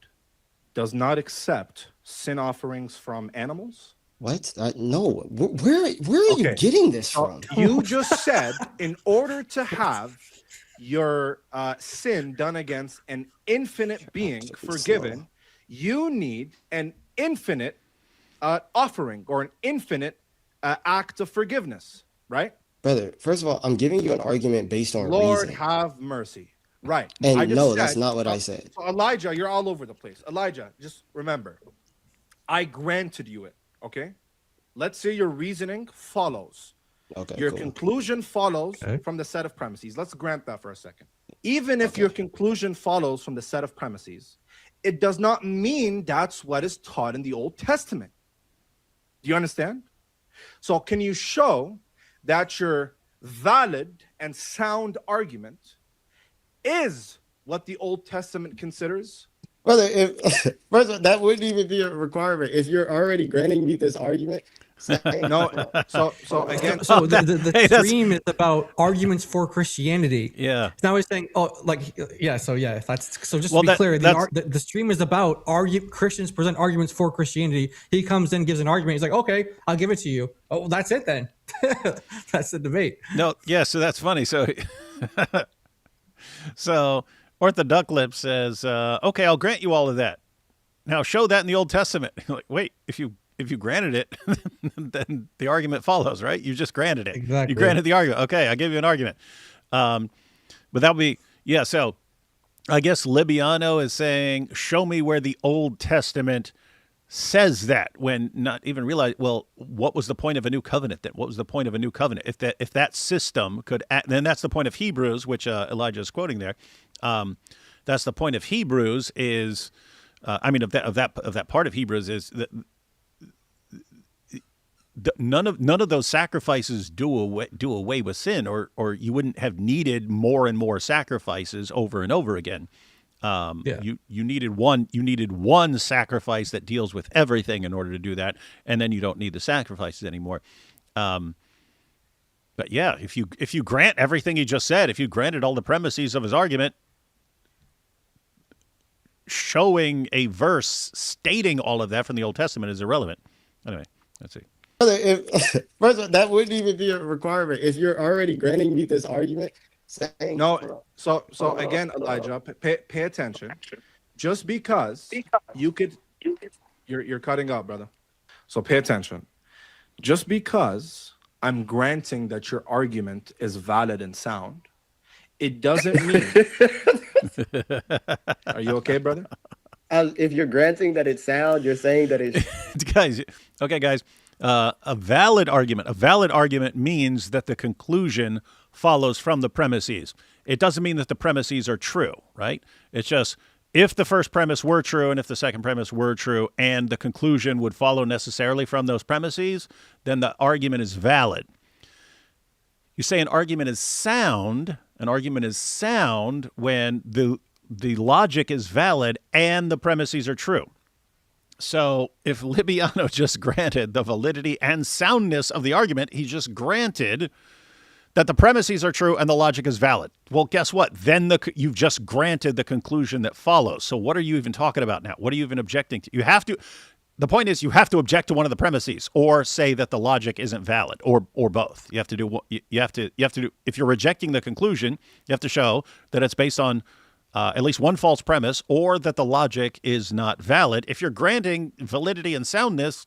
does not accept sin offerings from animals. What? No. Where are you Okay. getting this So from? you just said in order to have your sin done against an infinite being forgiven, you need an infinite offering or an infinite act of forgiveness, right? Brother, first of all, I'm giving you an argument based on Lord reason. have mercy. Right. And I just no, said, that's not what I said. so Elijah, you're all over the place. Elijah, just remember, I granted you it, okay? Let's say your reasoning follows. Okay, Your cool. conclusion follows Okay. from the set of premises. Let's grant that for a second. Even if your conclusion follows from the set of premises, it does not mean that's what is taught in the Old Testament. Do you understand? So can you show that your valid and sound argument is what the Old Testament considers? Brother, first of all, that wouldn't even be a requirement. If you're already granting me this argument, No. So again, So the hey, that's- stream is about arguments for Christianity. Yeah. Now he's saying, so yeah. If that's so, just Well, to be that- clear, that's- the stream is about Christians present arguments for Christianity. He comes in, gives an argument. He's like, okay, I'll give it to you. Oh, well, that's it then. That's the debate. No, yeah, so that's funny. So, so Orthoduclip says, okay, I'll grant you all of that. Now show that in the Old Testament. Like, wait, if you granted it, then the argument follows, right? You just granted it. Exactly. You granted the argument. Okay, I give you an argument. But that would be, yeah, so I guess Libiano is saying, show me where the Old Testament says that, when not even realize, well, what was the point of a new covenant then? What was the point of a new covenant? If that system could act, then that's the point of Hebrews, which Elijah is quoting there. That's the point of Hebrews is, of that part of Hebrews is that none of those sacrifices do away with sin, or you wouldn't have needed more and more sacrifices over and over again. You needed one sacrifice that deals with everything in order to do that, and then you don't need the sacrifices anymore. But yeah, if you grant everything he just said, if you granted all the premises of his argument, showing a verse stating all of that from the Old Testament is irrelevant. Anyway, let's see. Brother, first of all, that wouldn't even be a requirement. If you're already granting me this argument, saying no. So again, Elijah, pay attention. Just because you're cutting out, brother. So pay attention. Just because I'm granting that your argument is valid and sound, it doesn't mean. Are you okay, brother? if you're granting that it's sound, you're saying that it's guys. A valid argument means that the conclusion follows from the premises. It doesn't mean that the premises are true, right? It's just if the first premise were true and if the second premise were true and the conclusion would follow necessarily from those premises, then the argument is valid. You say an argument is sound. An argument is sound when the logic is valid and the premises are true. So if Libiano just granted the validity and soundness of the argument, he just granted that the premises are true and the logic is valid. Well, guess what? Then you've just granted the conclusion that follows. So what are you even talking about now? What are you even objecting to? You have to. The point is, you have to object to one of the premises, or say that the logic isn't valid, or both. You have to do. You have to do. If you're rejecting the conclusion, you have to show that it's based on at least one false premise, or that the logic is not valid. If you're granting validity and soundness,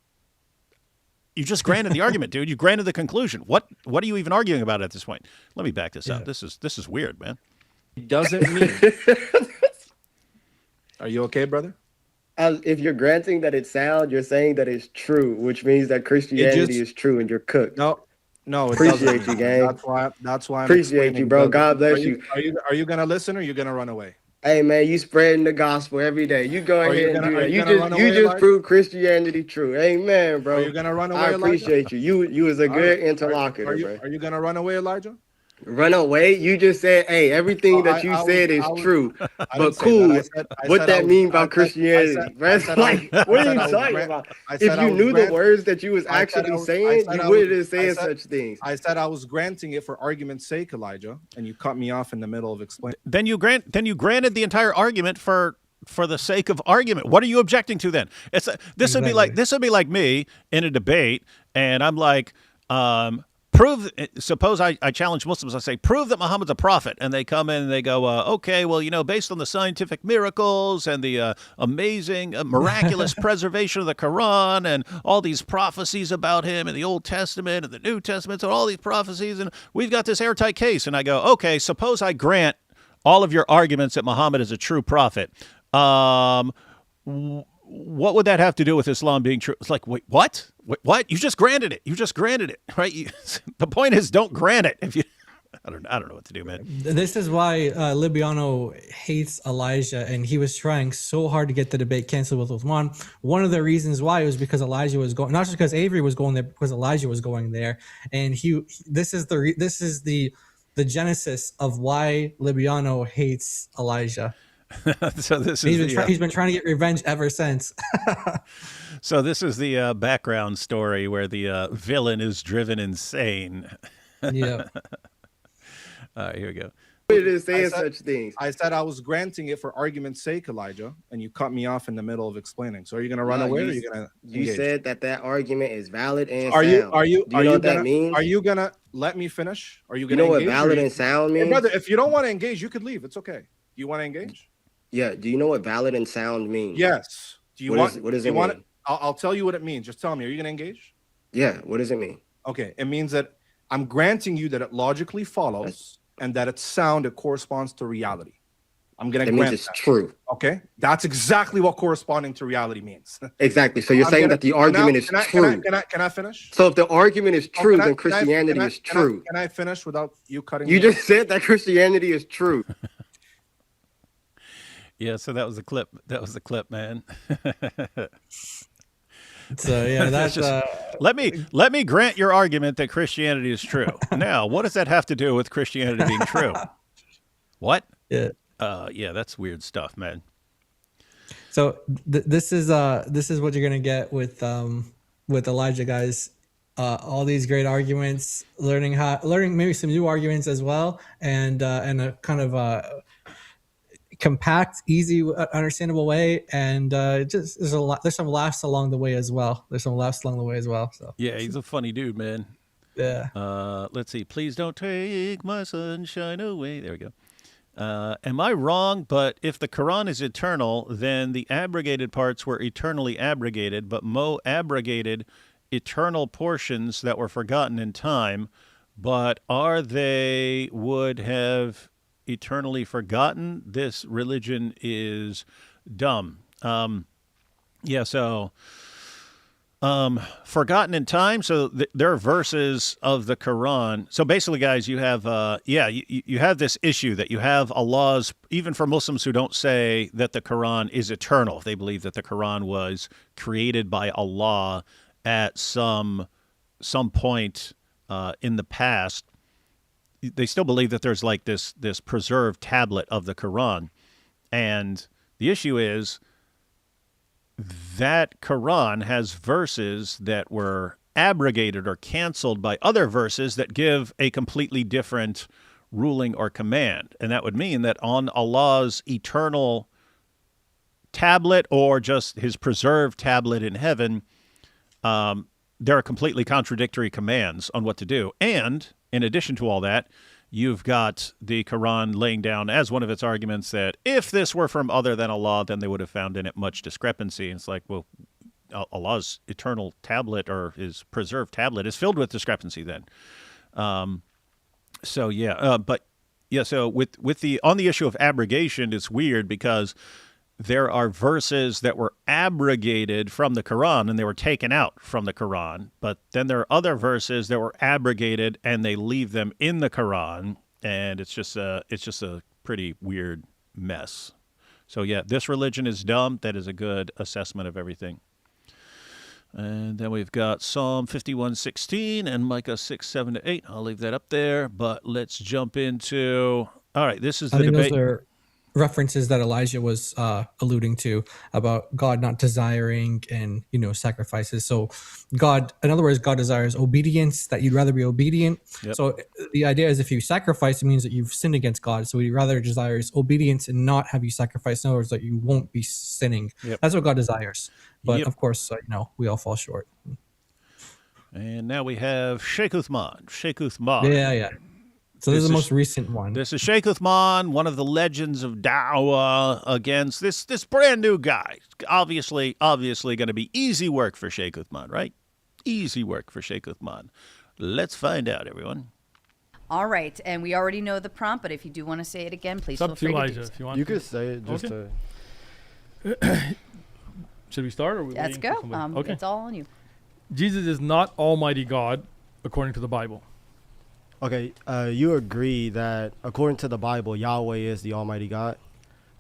you just granted the argument, dude. You granted the conclusion. What are you even arguing about at this point? Let me back this up. This is weird, man. It doesn't mean. Are you okay, brother? If you're granting that it's sound, you're saying that it's true, which means that Christianity is true and you're cooked. No, it Appreciate doesn't. you, gang. That's why I'm Appreciate explaining, you, bro. brother. God bless you. Are you gonna listen or are you gonna run away? Hey, man, you spreading the gospel every day. You go ahead and do that. You just Elijah? proved Christianity true. Amen, bro. Are you gonna run away, I appreciate you. You was a good interlocutor, bro. Are you gonna run away, Elijah? Run away? You just said, hey, everything that you said is true. But cool. What that mean about Christianity? What are you talking about? If you knew the words that you was actually saying, you wouldn't have said such things. I said I was granting it for argument's sake, Elijah, and you cut me off in the middle of explaining. Then you granted the entire argument for the sake of argument. What are you objecting to then? This would be like me in a debate, and I'm like, suppose I challenge Muslims. I say, prove that Muhammad's a prophet. And they come in and they go, okay, well, based on the scientific miracles and the amazing, miraculous preservation of the Quran and all these prophecies about him in the Old Testament and the New Testament, and all these prophecies, and we've got this airtight case. And I go, okay, suppose I grant all of your arguments that Muhammad is a true prophet. What would that have to do with Islam being true? It's like, wait, what? What? You just granted it, right? The point is, don't grant it. If you, I don't know what to do, man. This is why Libiano hates Elijah, and he was trying so hard to get the debate canceled with Uthman. One of the reasons why was because Elijah was going, not just because Avery was going there, because Elijah was going there, and this is the genesis of why Libiano hates Elijah. So he's been trying to get revenge ever since. So this is the background story where the villain is driven insane. Yeah. All right, here we go. Such things. I said I was granting it for argument's sake, Elijah, and you cut me off in the middle of explaining. So are you going to run away or are you going to engage? You said that argument is valid and are you, sound. Are you, do you know what that means? Are you going to let me finish? Are you going to know engage? What valid and sound means? Hey, brother, if you don't want to engage, you could leave. It's okay. Do you want to engage? Yeah. Do you know what valid and sound means? Yes. Do you what does it mean? I'll tell you what it means. Just tell me. Are you going to engage? Yeah. What does it mean? Okay. It means that I'm granting you that it logically follows and that it's sound. It corresponds to reality. I'm going to grant means it's true. Okay. That's exactly what corresponding to reality means. Exactly. So you're saying that the argument is true. Can I finish? So if the argument is true, then Christianity is true. Can I finish without you cutting? You just said that Christianity is true. Yeah, so that was the clip. That was the clip, man. So yeah, that's let me grant your argument that Christianity is true. Now, what does that have to do with Christianity being true? What? Yeah. Yeah, that's weird stuff, man. So this is what you're gonna get with Elijah, guys. All these great arguments, learning maybe some new arguments as well, and a kind of compact, easy, understandable way, and just there's some laughs along the way as well. So yeah, he's a funny dude, man. Yeah. Let's see. Please don't take my sunshine away. There we go. Am I wrong? But if the Quran is eternal, then the abrogated parts were eternally abrogated, but Mo abrogated eternal portions that were forgotten in time. But they would have eternally forgotten? This religion is dumb. Yeah, so forgotten in time. So there are verses of the Quran. So basically, guys, you have you have this issue that you have Allah's, even for Muslims who don't say that the Quran is eternal. They believe that the Quran was created by Allah at some point in the past. they still believe that there's like this preserved tablet of the Quran, and the issue is that Quran has verses that were abrogated or canceled by other verses that give a completely different ruling or command. And that would mean that on Allah's eternal tablet or just his preserved tablet in heaven, there are completely contradictory commands on what to do. And in addition to all that, you've got the Quran laying down as one of its arguments that if this were from other than Allah, then they would have found in it much discrepancy. And it's like, well, Allah's eternal tablet or his preserved tablet is filled with discrepancy then. So with the on the issue of abrogation, it's weird because there are verses that were abrogated from the Quran and they were taken out from the Quran, but then there are other verses that were abrogated and they leave them in the Quran, and it's just a pretty weird mess. So yeah, this religion is dumb. That is a good assessment of everything. And then we've got Psalm 51:16 and Micah 6:7-8. I'll leave that up there, but let's jump into. All right, this is the debate. Those are references that Elijah was alluding to about God not desiring and sacrifices. So God, in other words, God desires obedience, that you'd rather be obedient. Yep. So the idea is if you sacrifice, it means that you've sinned against God. So he rather desires obedience and not have you sacrifice. In other words, that you won't be sinning. Yep. That's what God desires. But Yep. of course, we all fall short. And now we have Sheikh Uthman. Yeah. So this is the most recent one. This is Sheikh Uthman, one of the legends of Dawah, against this brand new guy. Obviously going to be easy work for Sheikh Uthman, right? Easy work for Sheikh Uthman. Let's find out, everyone. All right, and we already know the prompt, but if you do want to say it again, please It's feel up to free Elijah to do so. if you want. You to. could say it just Okay. to. Should we start? Or are we Let's waiting go. for somebody? Okay. It's all on you. Jesus is not Almighty God according to the Bible. Okay, you agree that according to the Bible, Yahweh is the Almighty God?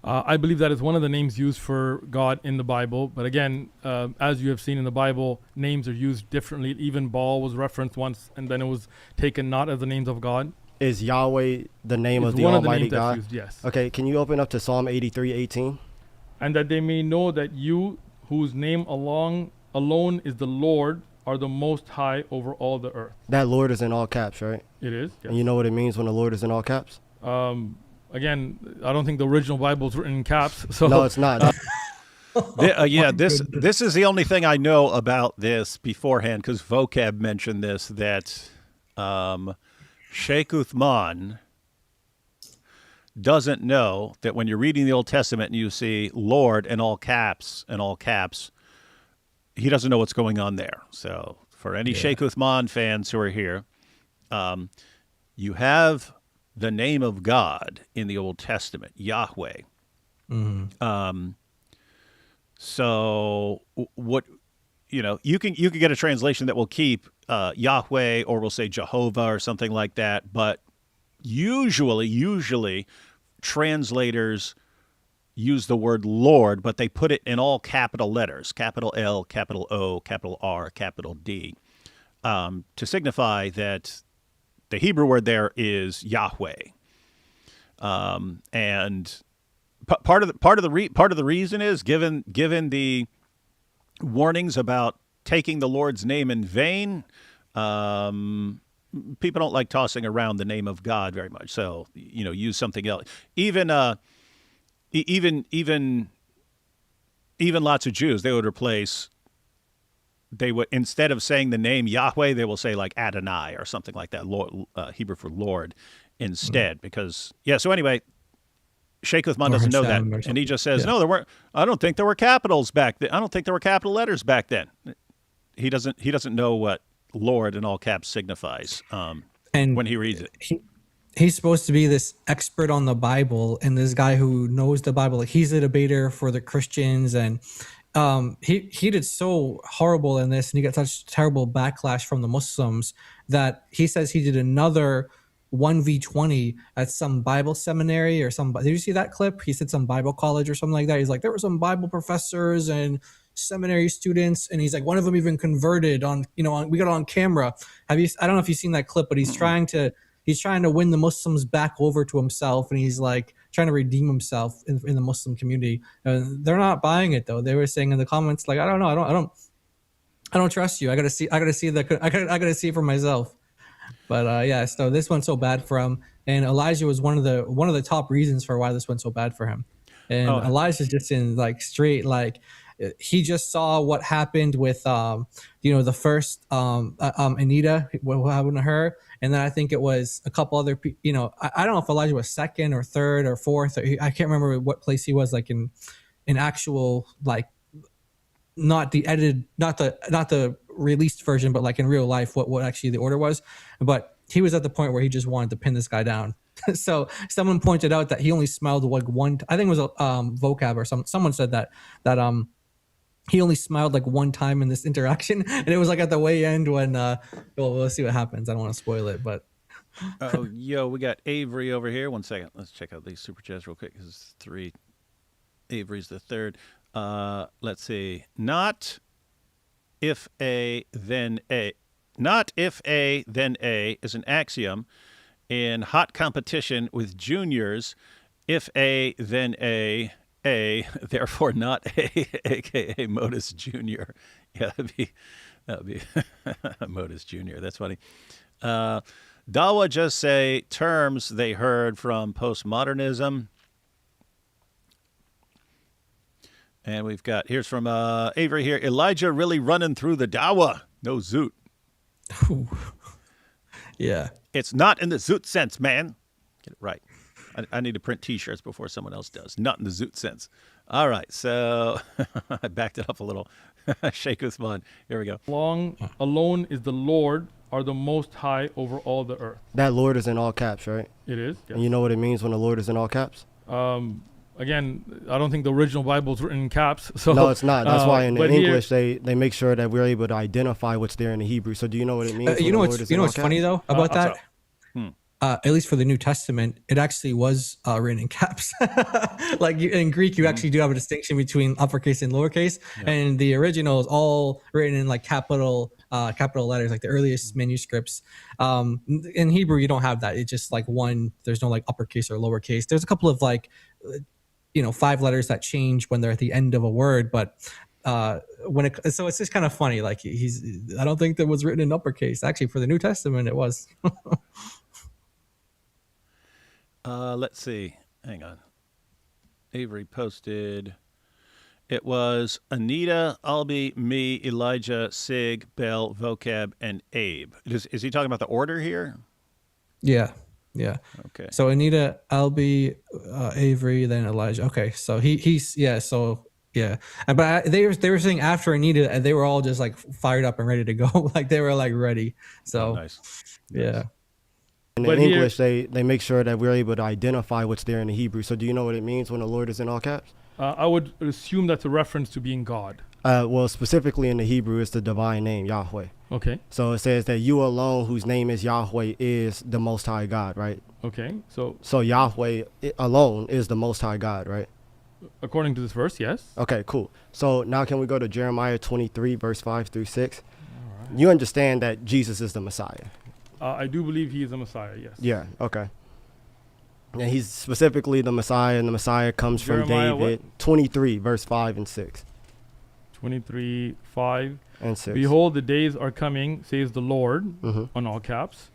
I believe that is one of the names used for God in the Bible. But again, as you have seen in the Bible, names are used differently. Even Baal was referenced once, and then it was taken not as the names of God. Is Yahweh the name It's of the one of the Almighty names that's God? used, yes. Okay, can you open up to Psalm 83:18? And that they may know that you, whose name alone is the Lord, are the most high over all the earth. That Lord is in all caps, right? It is. Yes. And you know what it means when the Lord is in all caps? Again, I don't think the original Bible is written in caps. So No, it's not. This is the only thing I know about this beforehand because Vocab mentioned this, that Sheikh Uthman doesn't know that when you're reading the Old Testament and you see Lord in all caps, he doesn't know what's going on there. So for any Sheikh Uthman fans who are here, you have the name of God in the Old Testament, Yahweh. So what, you can get a translation that will keep Yahweh, or will say Jehovah or something like that. But usually translators use the word Lord, but they put it in all capital letters, capital L, capital O, capital R, capital D, to signify that the Hebrew word there is Yahweh. And part of the reason is given the warnings about taking the Lord's name in vain. People don't like tossing around the name of God very much, so use something else. Even lots of Jews, they would instead of saying the name Yahweh, they will say like Adonai or something like that, Lord, Hebrew for Lord, instead. Because so anyway, Sheikh Uthman doesn't know that, and he just says, "No, there weren't. I don't think there were capitals back then. I don't think there were capital letters back then." He doesn't know what Lord in all caps signifies And when he reads it. He's supposed to be this expert on the Bible and this guy who knows the Bible. Like, he's a debater for the Christians, and he did so horrible in this, and he got such terrible backlash from the Muslims that he says he did another 1v20 at some Bible seminary or some. Did you see that clip? He said some Bible college or something like that. He's like, there were some Bible professors and seminary students, and he's like, one of them even converted on we got it on camera. I don't know if you've seen that clip, but he's trying to he's trying to win the Muslims back over to himself, and he's like trying to redeem himself in the Muslim community. They're not buying it though. They were saying in the comments like, I don't know, I don't trust you. I gotta see I gotta see for myself. But yeah, so this went so bad for him, and Elijah was one of the top reasons for why this went so bad for him. And Elijah's just in like straight like he just saw what happened with the first Anita, what happened to her, and then I think it was a couple other people. I don't know if Elijah was second or third or fourth. I can't remember what place he was like in actual like not the edited, not the released version, but like in real life, what actually the order was. But he was at the point where he just wanted to pin this guy down. So someone pointed out that he only smiled like one. I think it was a vocab or someone said that he only smiled like one time in this interaction, and it was like at the way end when we'll see what happens. I don't want to spoil it, but Oh, yo, we got Avery over here. 1 second. Let's check out these super chats real quick. This is 3. Avery's the third. Let's see. Not if A, then A. Not if A, then A is an axiom in hot competition with juniors. If A, then A, therefore not A, aka Modus Junior. Yeah, that'd be Modus Junior. That's funny. Dawah just say terms they heard from postmodernism. And we've got, here's from Avery here, Elijah really running through the Dawah. No zoot. yeah. It's not in the zoot sense, man. Get it right. I need to print T-shirts before someone else does. Not in the zoot sense. All right, so I backed it up a little. Sheikh Uthman. Here we go. Alone is the Lord, or the Most High over all the earth. That Lord is in all caps, right? It is. Yes. And you know what it means when the Lord is in all caps? Again, I don't think the original Bible is written in caps. So no, it's not. That's why in the English here, they make sure that we're able to identify what's there in the Hebrew. So do you know what it means? You know what's funny though about that? At least for the New Testament, it actually was written in caps. Like in Greek, you actually do have a distinction between uppercase and lowercase, and the original is all written in like capital letters, like the earliest manuscripts. In Hebrew, you don't have that. It's just like one. There's no like uppercase or lowercase. There's a couple of like 5 letters that change when they're at the end of a word, but so it's just kind of funny. Like I don't think that was written in uppercase. Actually, for the New Testament, it was. Let's see. Hang on. Avery posted. It was Anita, Albie, me, Elijah, Sig, Bell, Vocab, and Abe. Is he talking about the order here? Yeah. Okay. So Anita, Albie, Avery, then Elijah. Okay. So he's yeah. So yeah. But they were saying after Anita, and they were all just like fired up and ready to go. Like they were like ready. So nice. Yeah. In English, they make sure that we're able to identify what's there in the Hebrew. So do you know what it means when the Lord is in all caps? I would assume that's a reference to being God. Well, specifically in the Hebrew, it's the divine name, Yahweh. Okay. So it says that you alone, whose name is Yahweh, is the Most High God, right? Okay. So Yahweh alone is the Most High God, right? According to this verse, yes. Okay, cool. So now can we go to Jeremiah 23, verse 5 through 6? All right. You understand that Jesus is the Messiah. I do believe he is a Messiah, yes. Yeah, okay. And he's specifically the Messiah, and the Messiah comes Jeremiah from David. What? 23, verse 5 and 6. 23, 5. And 6. Behold, the days are coming, says the Lord, on all caps,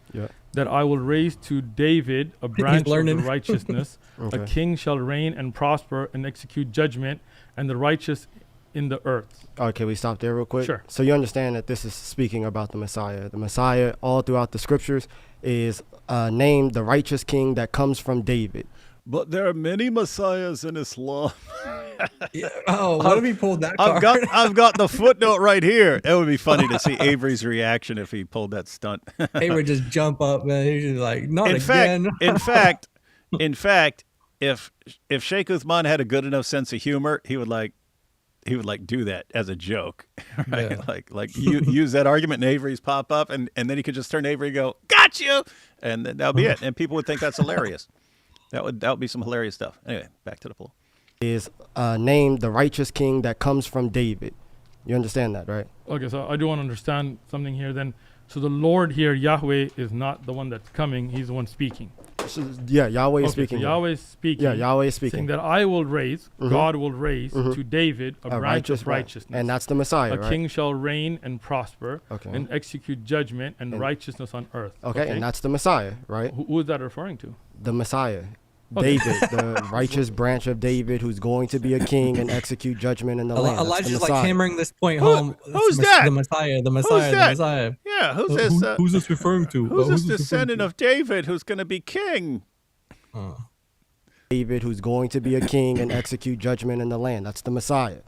that I will raise to David a branch of the righteousness. Okay. A king shall reign and prosper and execute judgment, and the righteous in the earth. Okay, we stop there real quick. Sure. So you understand that this is speaking about the Messiah. The Messiah, all throughout the scriptures, is named the righteous king that comes from David. But there are many messiahs in Islam. What if he pulled that card? I've got the footnote right here. It would be funny to see Avery's reaction if he pulled that stunt. He would just jump up, man. He's just like, not in again. In fact, if Sheikh Uthman had a good enough sense of humor, he would do that as a joke, right? Yeah. Like you use that argument and Avery's pop up, and then he could just turn to Avery and go, "Got you," and then that'll be it, and people would think that's hilarious. That would be some hilarious stuff. Anyway, back to the poll. Is named the righteous king that comes from David. You understand that, right? Okay, so I do want to understand something here. Then, So the Lord here, Yahweh, is not the one that's coming. He's the one speaking. So, yeah, Yahweh is Okay, speaking. so Yahweh is speaking. Yeah, Yahweh is Saying speaking. that I will raise, God will raise to David a branch righteous of branch. righteousness. And that's the Messiah, A right? king shall reign and prosper Okay. and execute judgment and righteousness on earth. Okay, and that's the Messiah, right? Who is that referring to? The Messiah. Okay. David, the righteous branch of David, who's going to be a king and execute judgment in the land. That's the Elijah's like Messiah. hammering this point home. who's It's that? The Messiah, the Who's Messiah, the that? Messiah. Yeah, who's this? Who's this referring to? Who's this this descendant of David who's going to be king? David, who's going to be a king and execute judgment in the land. That's the Messiah.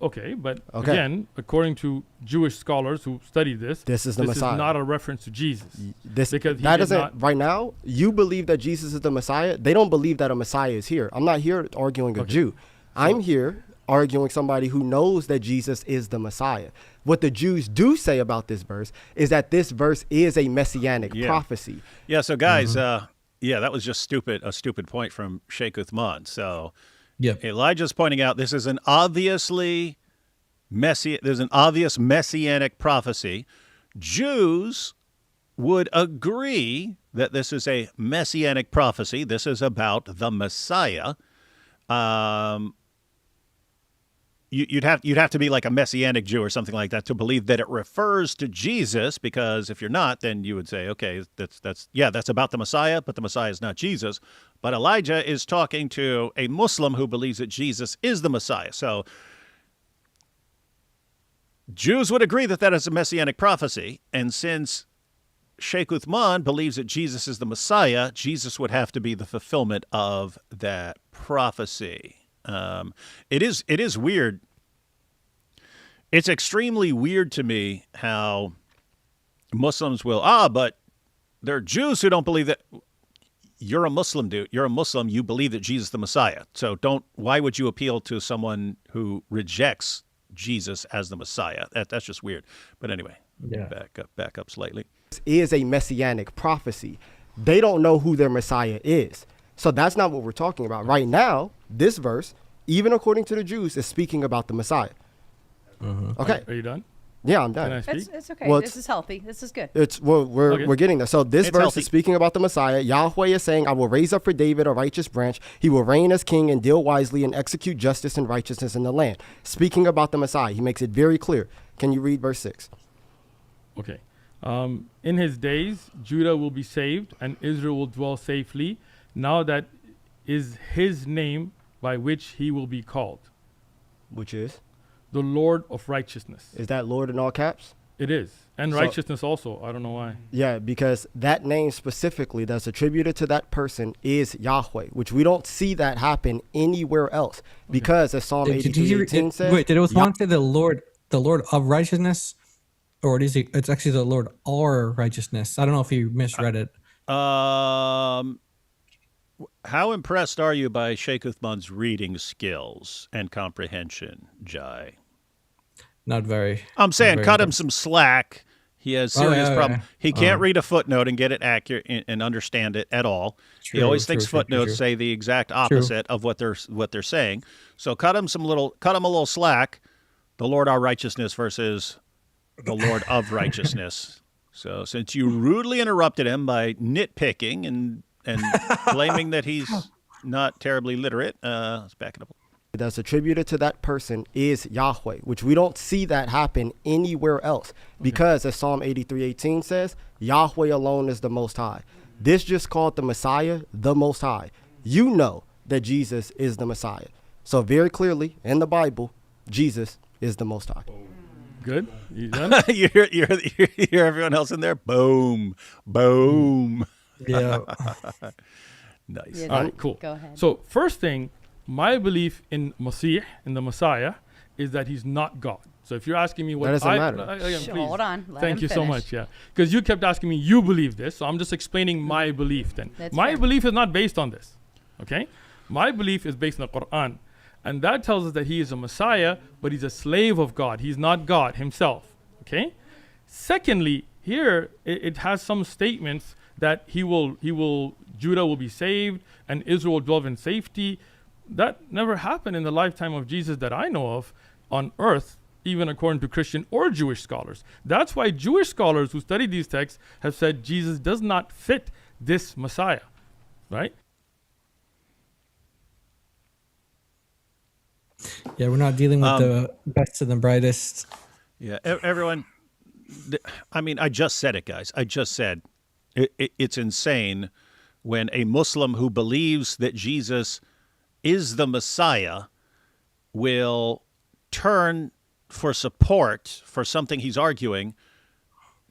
Okay, but Okay. again, according to Jewish scholars who study this, This is the Messiah. is not a reference to Jesus. This Because he that did doesn't not- right now. You believe that Jesus is the Messiah. They don't believe that a Messiah is here. I'm not here arguing a Jew. I'm here arguing somebody who knows that Jesus is the Messiah. What the Jews do say about this verse is that this verse is a messianic prophecy. Yeah, so guys, yeah, that was just a stupid point from Sheikh Uthman. So Yep. Elijah's pointing out this is an obviously there's an obvious messianic prophecy. Jews would agree that this is a messianic prophecy. This is about the Messiah. You'd have to be like a messianic Jew or something like that to believe that it refers to Jesus, because if you're not, then you would say, okay, that's about the Messiah, but the Messiah is not Jesus. But Elijah is talking to a Muslim who believes that Jesus is the Messiah. So Jews would agree that that is a messianic prophecy, and since Sheikh Uthman believes that Jesus is the Messiah, Jesus would have to be the fulfillment of that prophecy. It is weird. It's extremely weird to me how Muslims will, but there are Jews who don't believe that. You're a Muslim, dude. You're a Muslim. You believe that Jesus is the Messiah. So why would you appeal to someone who rejects Jesus as the Messiah? That's just weird. But anyway, back up slightly. This is a messianic prophecy. They don't know who their Messiah is. So that's not what we're talking about. Right now, this verse, even according to the Jews, is speaking about the Messiah. Okay. Are you done? Yeah, I'm done. Can I speak? It's okay. Well, This is healthy. This is good. We're getting there. So this It's verse healthy. is speaking about the Messiah. Yahweh is saying, I will raise up for David a righteous branch. He will reign as king and deal wisely and execute justice and righteousness in the land. Speaking about the Messiah. He makes it very clear. Can you read verse 6? Okay. In his days, Judah will be saved and Israel will dwell safely. Now that is his name by which he will be called, Which is? the Lord of righteousness. Is that Lord in all caps? It is. And So- righteousness also. I don't know why. Yeah, because that name specifically that's attributed to that person is Yahweh, which we don't see that happen anywhere else. Because as Psalm 83:18 says, Wait, did it want to say the Lord of righteousness, or is it? It's actually the Lord our righteousness. I don't know if you misread it. How impressed are you by Sheikh Uthman's reading skills and comprehension, Jai? Not very. I'm saying very cut him impressed. some slack. He has serious yeah, problem. yeah. He can't read a footnote and get it accurate and understand it at all. He True, always true, thinks true, true, footnotes true. say the exact opposite of what they're saying. So cut him a little slack. The Lord our righteousness versus the Lord of righteousness. So since you rudely interrupted him by nitpicking and claiming that he's not terribly literate, let's back it up. that's attributed to that person is Yahweh, which we don't see that happen anywhere else. Because as Psalm 83:18 says, Yahweh alone is the Most High. This just called the Messiah the Most High. You know that Jesus is the Messiah. So very clearly in the Bible, Jesus is the Most High. Good? You done? you hear everyone else in there? Boom, boom. Yeah. Nice. Yeah, All right, cool. Go ahead. So first thing, my belief in the Messiah, is that he's not God. So if you're asking me what That doesn't matter. again, Shh, please. hold on. Let Thank him you so finish. much. Yeah, because you kept asking me, you believe this, so I'm just explaining my belief. Then That's my fair. belief is not based on this. Okay, my belief is based on the Quran, and that tells us that he is a Messiah, but he's a slave of God. He's not God himself. Okay. Secondly, here it has some statements that Judah will be saved and Israel will dwell in safety. That never happened in the lifetime of Jesus that I know of on earth. even according to Christian or Jewish scholars. That's why Jewish scholars who study these texts have said Jesus does not fit this Messiah, right? Yeah, we're not dealing with the best and the brightest. Yeah, everyone. I mean, I just said it, guys. I just said it's insane when a Muslim who believes that Jesus is the Messiah will turn for support for something he's arguing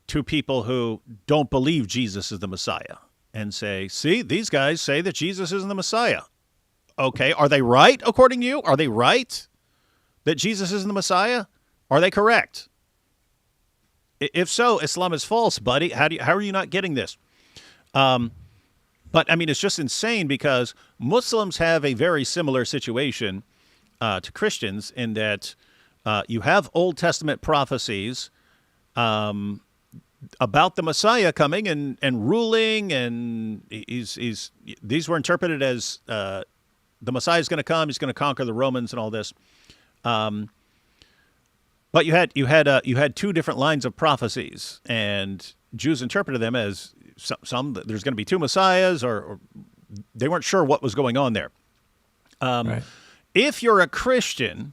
to people who don't believe Jesus is the Messiah and say, see, these guys say that Jesus isn't the Messiah. Okay, are they right according to you? Are they right that Jesus isn't the Messiah? Are they correct? If so, Islam is false, buddy. How are you not getting this? But I mean, it's just insane because Muslims have a very similar situation to Christians in that you have Old Testament prophecies about the Messiah coming and ruling, and these were interpreted as the Messiah is going to come, he's going to conquer the Romans and all this. But you had two different lines of prophecies, and Jews interpreted them as some there's going to be two messiahs, or they weren't sure what was going on there. Right. If you're a Christian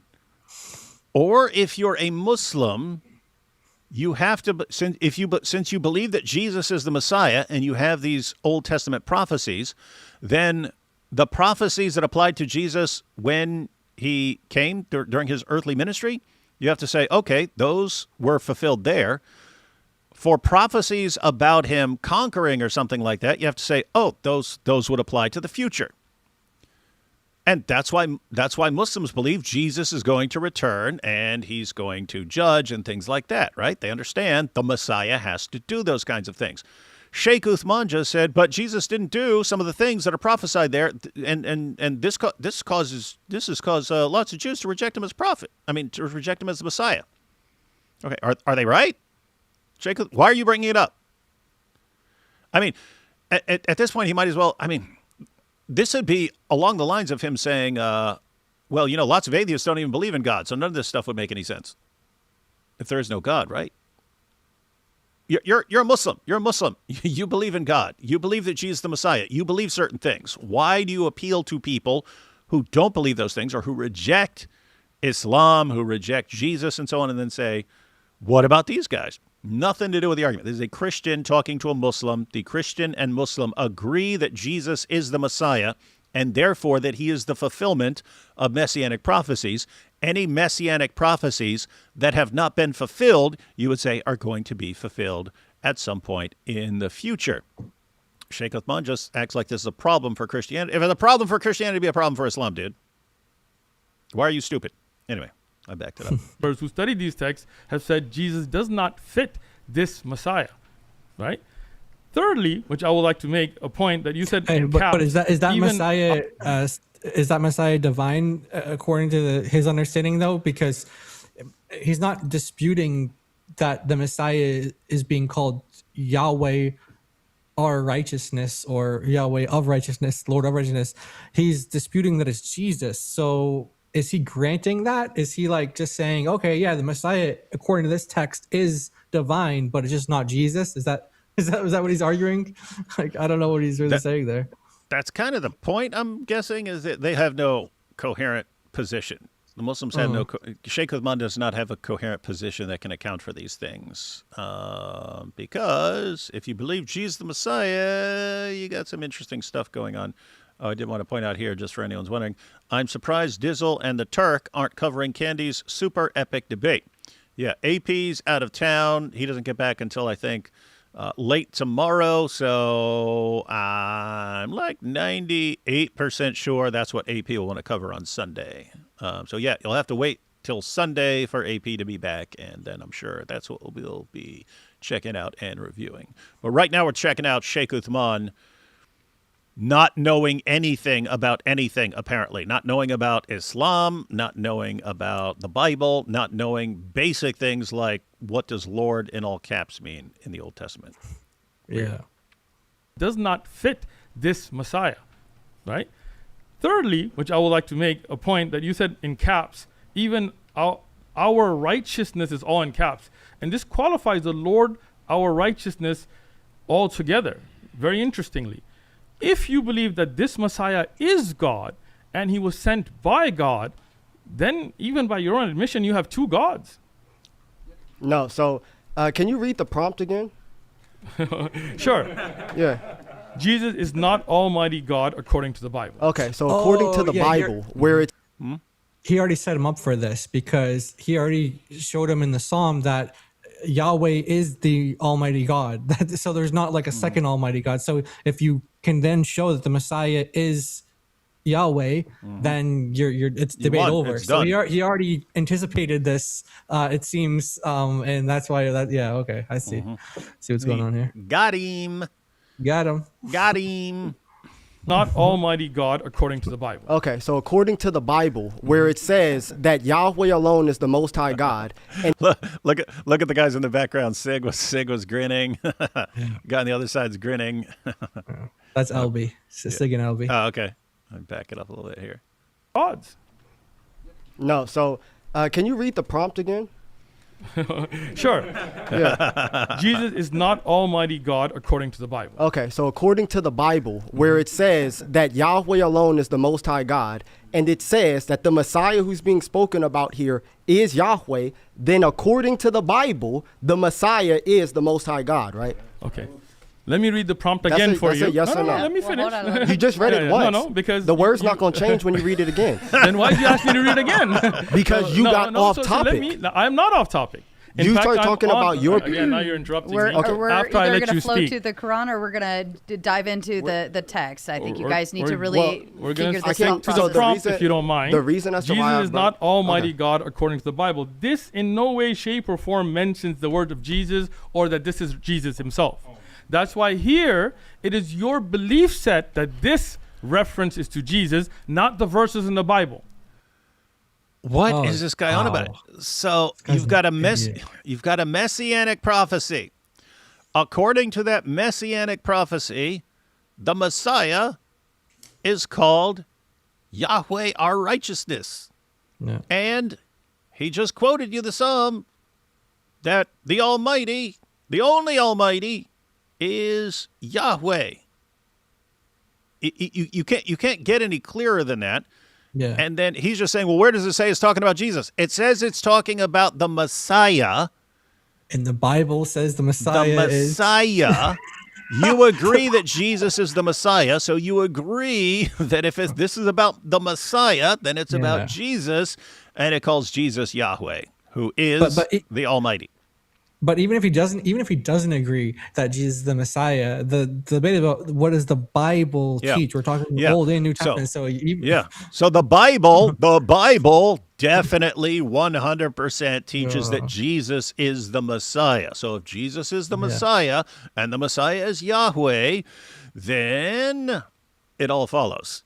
or if you're a Muslim, you have to since you believe that Jesus is the Messiah and you have these Old Testament prophecies, then the prophecies that applied to Jesus when he came during his earthly ministry, you have to say, okay, those were fulfilled there. For prophecies about him conquering or something like that, you have to say, oh, those would apply to the future. And that's why Muslims believe Jesus is going to return and he's going to judge and things like that, right? They understand the Messiah has to do those kinds of things. Sheikh Uthman just said, but Jesus didn't do some of the things that are prophesied there, and this has caused lots of Jews to reject him as prophet. I mean, to reject him as the Messiah. Okay, are they right? Sheikh, why are you bringing it up? I mean, at this point, he might as well. I mean, this would be along the lines of him saying, well, lots of atheists don't even believe in God, so none of this stuff would make any sense if there is no God, right? You're a Muslim. You're a Muslim. You believe in God. You believe that Jesus is the Messiah. You believe certain things. Why do you appeal to people who don't believe those things or who reject Islam, who reject Jesus and so on, and then say, what about these guys? Nothing to do with the argument. This is a Christian talking to a Muslim. The Christian and Muslim agree that Jesus is the Messiah and therefore that he is the fulfillment of messianic prophecies. Any messianic prophecies that have not been fulfilled, you would say, are going to be fulfilled at some point in the future. Sheikh Uthman just acts like this is a problem for Christianity. If it's a problem for Christianity, it'd be a problem for Islam, dude. Why are you stupid? Anyway, I backed it up. Those who study these texts have said Jesus does not fit this Messiah, right? Thirdly, which I would like to make a point that you said, but is that Messiah is that Messiah divine according to his understanding though? Because he's not disputing that the Messiah is being called Yahweh, our righteousness, or Yahweh of righteousness, Lord of righteousness. He's disputing that it's Jesus. So is he granting that? Is he like just saying, okay, yeah, the Messiah according to this text is divine, but it's just not Jesus? Is that what he's arguing? Like, I don't know what he's really saying there. That's kind of the point, I'm guessing, is that they have no coherent position. The Muslims have no... Sheikh Uthman does not have a coherent position that can account for these things. Because if you believe Jesus the Messiah, you got some interesting stuff going on. Oh, I did want to point out here, just for anyone's wondering, I'm surprised Dizzle and the Turk aren't covering Candy's super epic debate. Yeah, AP's out of town. He doesn't get back until, I think... late tomorrow, so I'm like 98% sure that's what AP will want to cover on Sunday. So yeah, you'll have to wait till Sunday for AP to be back, and then I'm sure that's what we'll be checking out and reviewing. But right now we're checking out Sheikh Uthman not knowing anything about anything, apparently. Not knowing about Islam, not knowing about the Bible, not knowing basic things like what does Lord in all caps mean in the Old Testament. Yeah. Does not fit this Messiah, right? Thirdly, which I would like to make a point that you said in caps, even I our righteousness is all in caps. And this qualifies the Lord, our righteousness altogether. Very interestingly. If you believe that this Messiah is God and he was sent by God, then even by your own admission, you have two gods. No, so can you read the prompt again? Sure. Yeah. Jesus is not Almighty God according to the Bible. Okay, so according to the Bible, where it's He already set him up for this because he already showed him in the Psalm that Yahweh is the Almighty God. So there's not like a second Almighty God. So if you can then show that the Messiah is Yahweh, then it's debate won. over. It's So done. he already anticipated this. It seems, and that's why okay, I see. See what's going on here. Got him. Got him. Got him. Not Almighty God according to the Bible. okay, so according to the Bible, where it says that Yahweh alone is the Most High God, and Look at the guys in the background. Sig was grinning. Guy on the other side's grinning. That's LB. Sig and LB. Oh, okay. I'll back it up a little bit here. Gods. no, so can you read the prompt again? Sure. Yeah. Jesus is not Almighty God according to the Bible. Okay, so according to the Bible, where it says that Yahweh alone is the Most High God, and it says that the Messiah who's being spoken about here is Yahweh, then according to the Bible, the Messiah is the Most High God, right? Okay. Let me read the prompt That's again it, for that's you. it, yes or no? Let me Well, finish. hold on, You just read it once. No, because the word's not going to change when you read it again. Then why did you ask me to read it again? Because you got off topic. I'm not off topic. In You fact, started I'm talking on- about your- Again, now you're interrupting We're, me. we're After I either let going to you flow speak. to the Quran or we're going to dive into the text. I think you We're- guys need to we're- really we're gonna figure I this can't- out. to so the the prompt, reason- if you don't mind. the reason as to Jesus why I is brought- not Almighty okay. God according to the Bible. This in no way, shape, or form mentions the word of Jesus or that this is Jesus himself. That's why here it is your belief set that this reference is to Jesus, not the verses in the Bible. What is Oh, this guy on about? wow. So guy's you've got an idiot. you've got a messianic prophecy. According to that messianic prophecy, the Messiah is called Yahweh our righteousness. Yeah. And he just quoted you the psalm that the Almighty, the only Almighty, is Yahweh. You can't get any clearer than that. Yeah. And then he's just saying, well, where does it say it's talking about Jesus? It says it's talking about the Messiah. And the Bible says the Messiah, The Messiah. You agree that Jesus is the Messiah, so you agree that if this is about the Messiah, then it's Yeah. about Jesus, and it calls Jesus Yahweh, who is the Almighty. But even if he doesn't agree that Jesus is the Messiah, the debate about what does the Bible Yeah. teach? We're talking Yeah. Old and New So- Testament. So, even, Yeah. So the Bible definitely 100% teaches that Jesus is the Messiah. So if Jesus is the Messiah and the Messiah is Yahweh, then it all follows.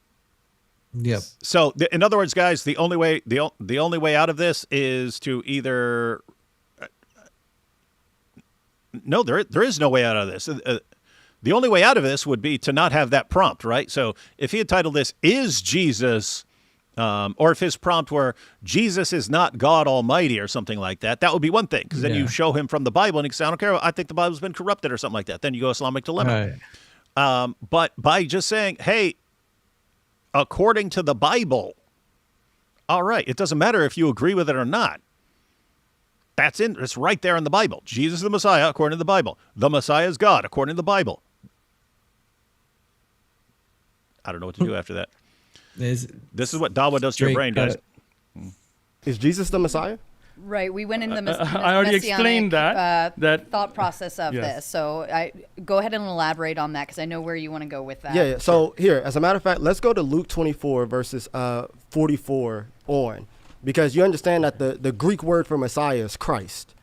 Yep. So in other words, guys, the only way out of this is to either no, there is no way out of this. The only way out of this would be to not have that prompt, right? So if he had titled this, "Is Jesus," or if his prompt were, "Jesus is not God Almighty," or something like that, that would be one thing, because then you show him from the Bible and he can say, "I don't care, I think the Bible's been corrupted," or something like that. Then you go Islamic dilemma. Right. But by just saying, "Hey, according to the Bible," all right, it doesn't matter if you agree with it or not. It's right there in the Bible. Jesus is the Messiah, according to the Bible. The Messiah is God, according to the Bible. I don't know what to do after that. This is what Dawah does to your brain, guys. Is Jesus the Messiah? Right, we went into the I already explained that thought process of this. So go ahead and elaborate on that because I know where you want to go with that. Yeah. So here, as a matter of fact, let's go to Luke 24 verses 44 on, because you understand that the Greek word for Messiah is Christ.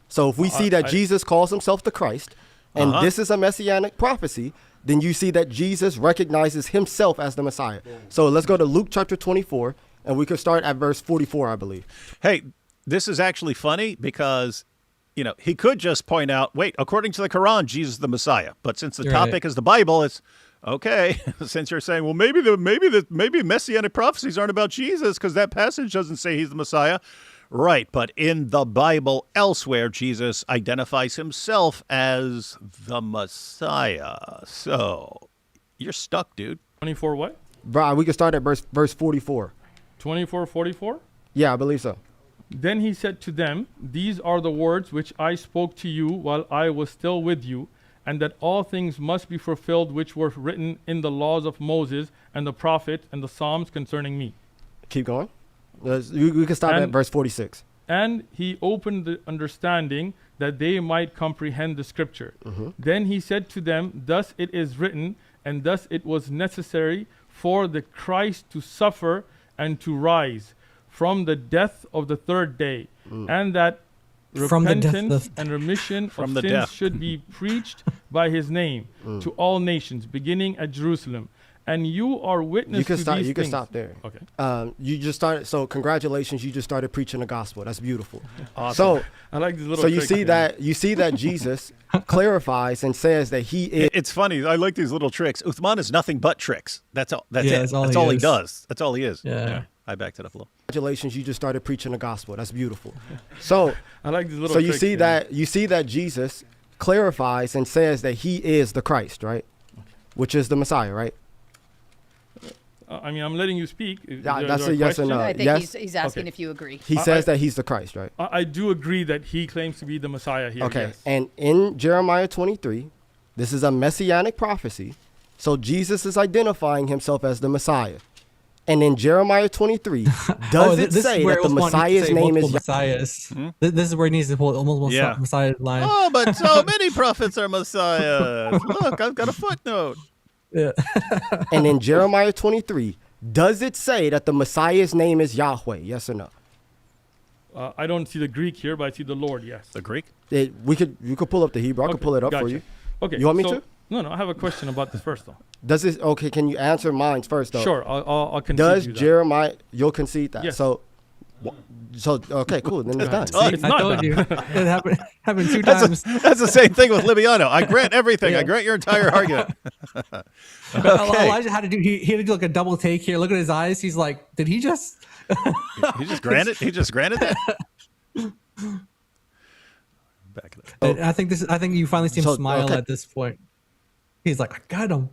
So if we see that Jesus calls himself the Christ, and this is a messianic prophecy, then you see that Jesus recognizes himself as the Messiah. So let's go to Luke chapter 24, and we could start at verse 44, I believe. Hey, this is actually funny because, he could just point out, wait, according to the Quran, Jesus is the Messiah. But since the topic is the Bible, it's okay. Since you're saying, well, maybe messianic prophecies aren't about Jesus because that passage doesn't say he's the Messiah. Right, but in the Bible elsewhere, Jesus identifies himself as the Messiah. So you're stuck, dude. 24 what? Bro, we can start at verse 44. 24:44. Yeah, I believe so. Then he said to them, "These are the words which I spoke to you while I was still with you, and that all things must be fulfilled which were written in the laws of Moses and the prophets and the Psalms concerning me." Keep going. We can start at verse 46. And he opened the understanding that they might comprehend the scripture. Then he said to them, "Thus it is written, and thus it was necessary for the Christ to suffer and to rise from the death of the third day, and that From the death repentance and remission From of the sins death. should be preached by his name to all nations, beginning at Jerusalem. And you are witness You can to stop. these You can things." stop there. Okay. You just started. So congratulations, you just started preaching the gospel. That's beautiful. Awesome. So, I like these little so you tricks, see man. that Jesus clarifies and says that he is. It's funny. I like these little tricks. Uthman is nothing but tricks. That's all. That's Yeah, it. that's all That's he all he is. does. That's all he is. Yeah. I backed it up a little. Congratulations, you just started preaching the gospel. That's beautiful. So, I like these little so you tricks, see man. that Jesus clarifies and says that he is the Christ, right? Which is the Messiah, right? I mean, I'm letting you speak. Yeah, Is that's there a yes or question? no. I think yes. he's asking Okay. if you agree. He says that he's the Christ, right? I do agree that he claims to be the Messiah here. Okay. Yes. And in Jeremiah 23, this is a messianic prophecy. So Jesus is identifying himself as the Messiah. And in Jeremiah 23, does it this say is where that the Uthman needs to Messiah's say name multiple is Messiahs. This is where he needs to pull multiple Yeah. Messiah line. Oh, but so many prophets are messiahs. Look, I've got a footnote. Yeah. And in Jeremiah 23, does it say that the Messiah's name is Yahweh? Yes or no? I don't see the Greek here, but I see the Lord. Yes. The Greek? You could pull up the Hebrew. I could Okay, pull it up for gotcha. you. Okay. You want me so- to? No, I have a question about this first, though. Does this okay? Can you answer mine first, though? Sure, I'll concede Does you that. Jeremiah? You'll concede that. Yes. So okay, cool. Then it's done. Done. It's I not told done. you. It happened two times. That's the same thing with Libiano. I grant everything. I grant your entire argument. Okay. Elijah had to do. He had to do like a double take here. Look at his eyes. He's like, did he just? He just granted that. Back it up. I think this. I think you finally see him So, smile okay. at this point. He's like, I got him.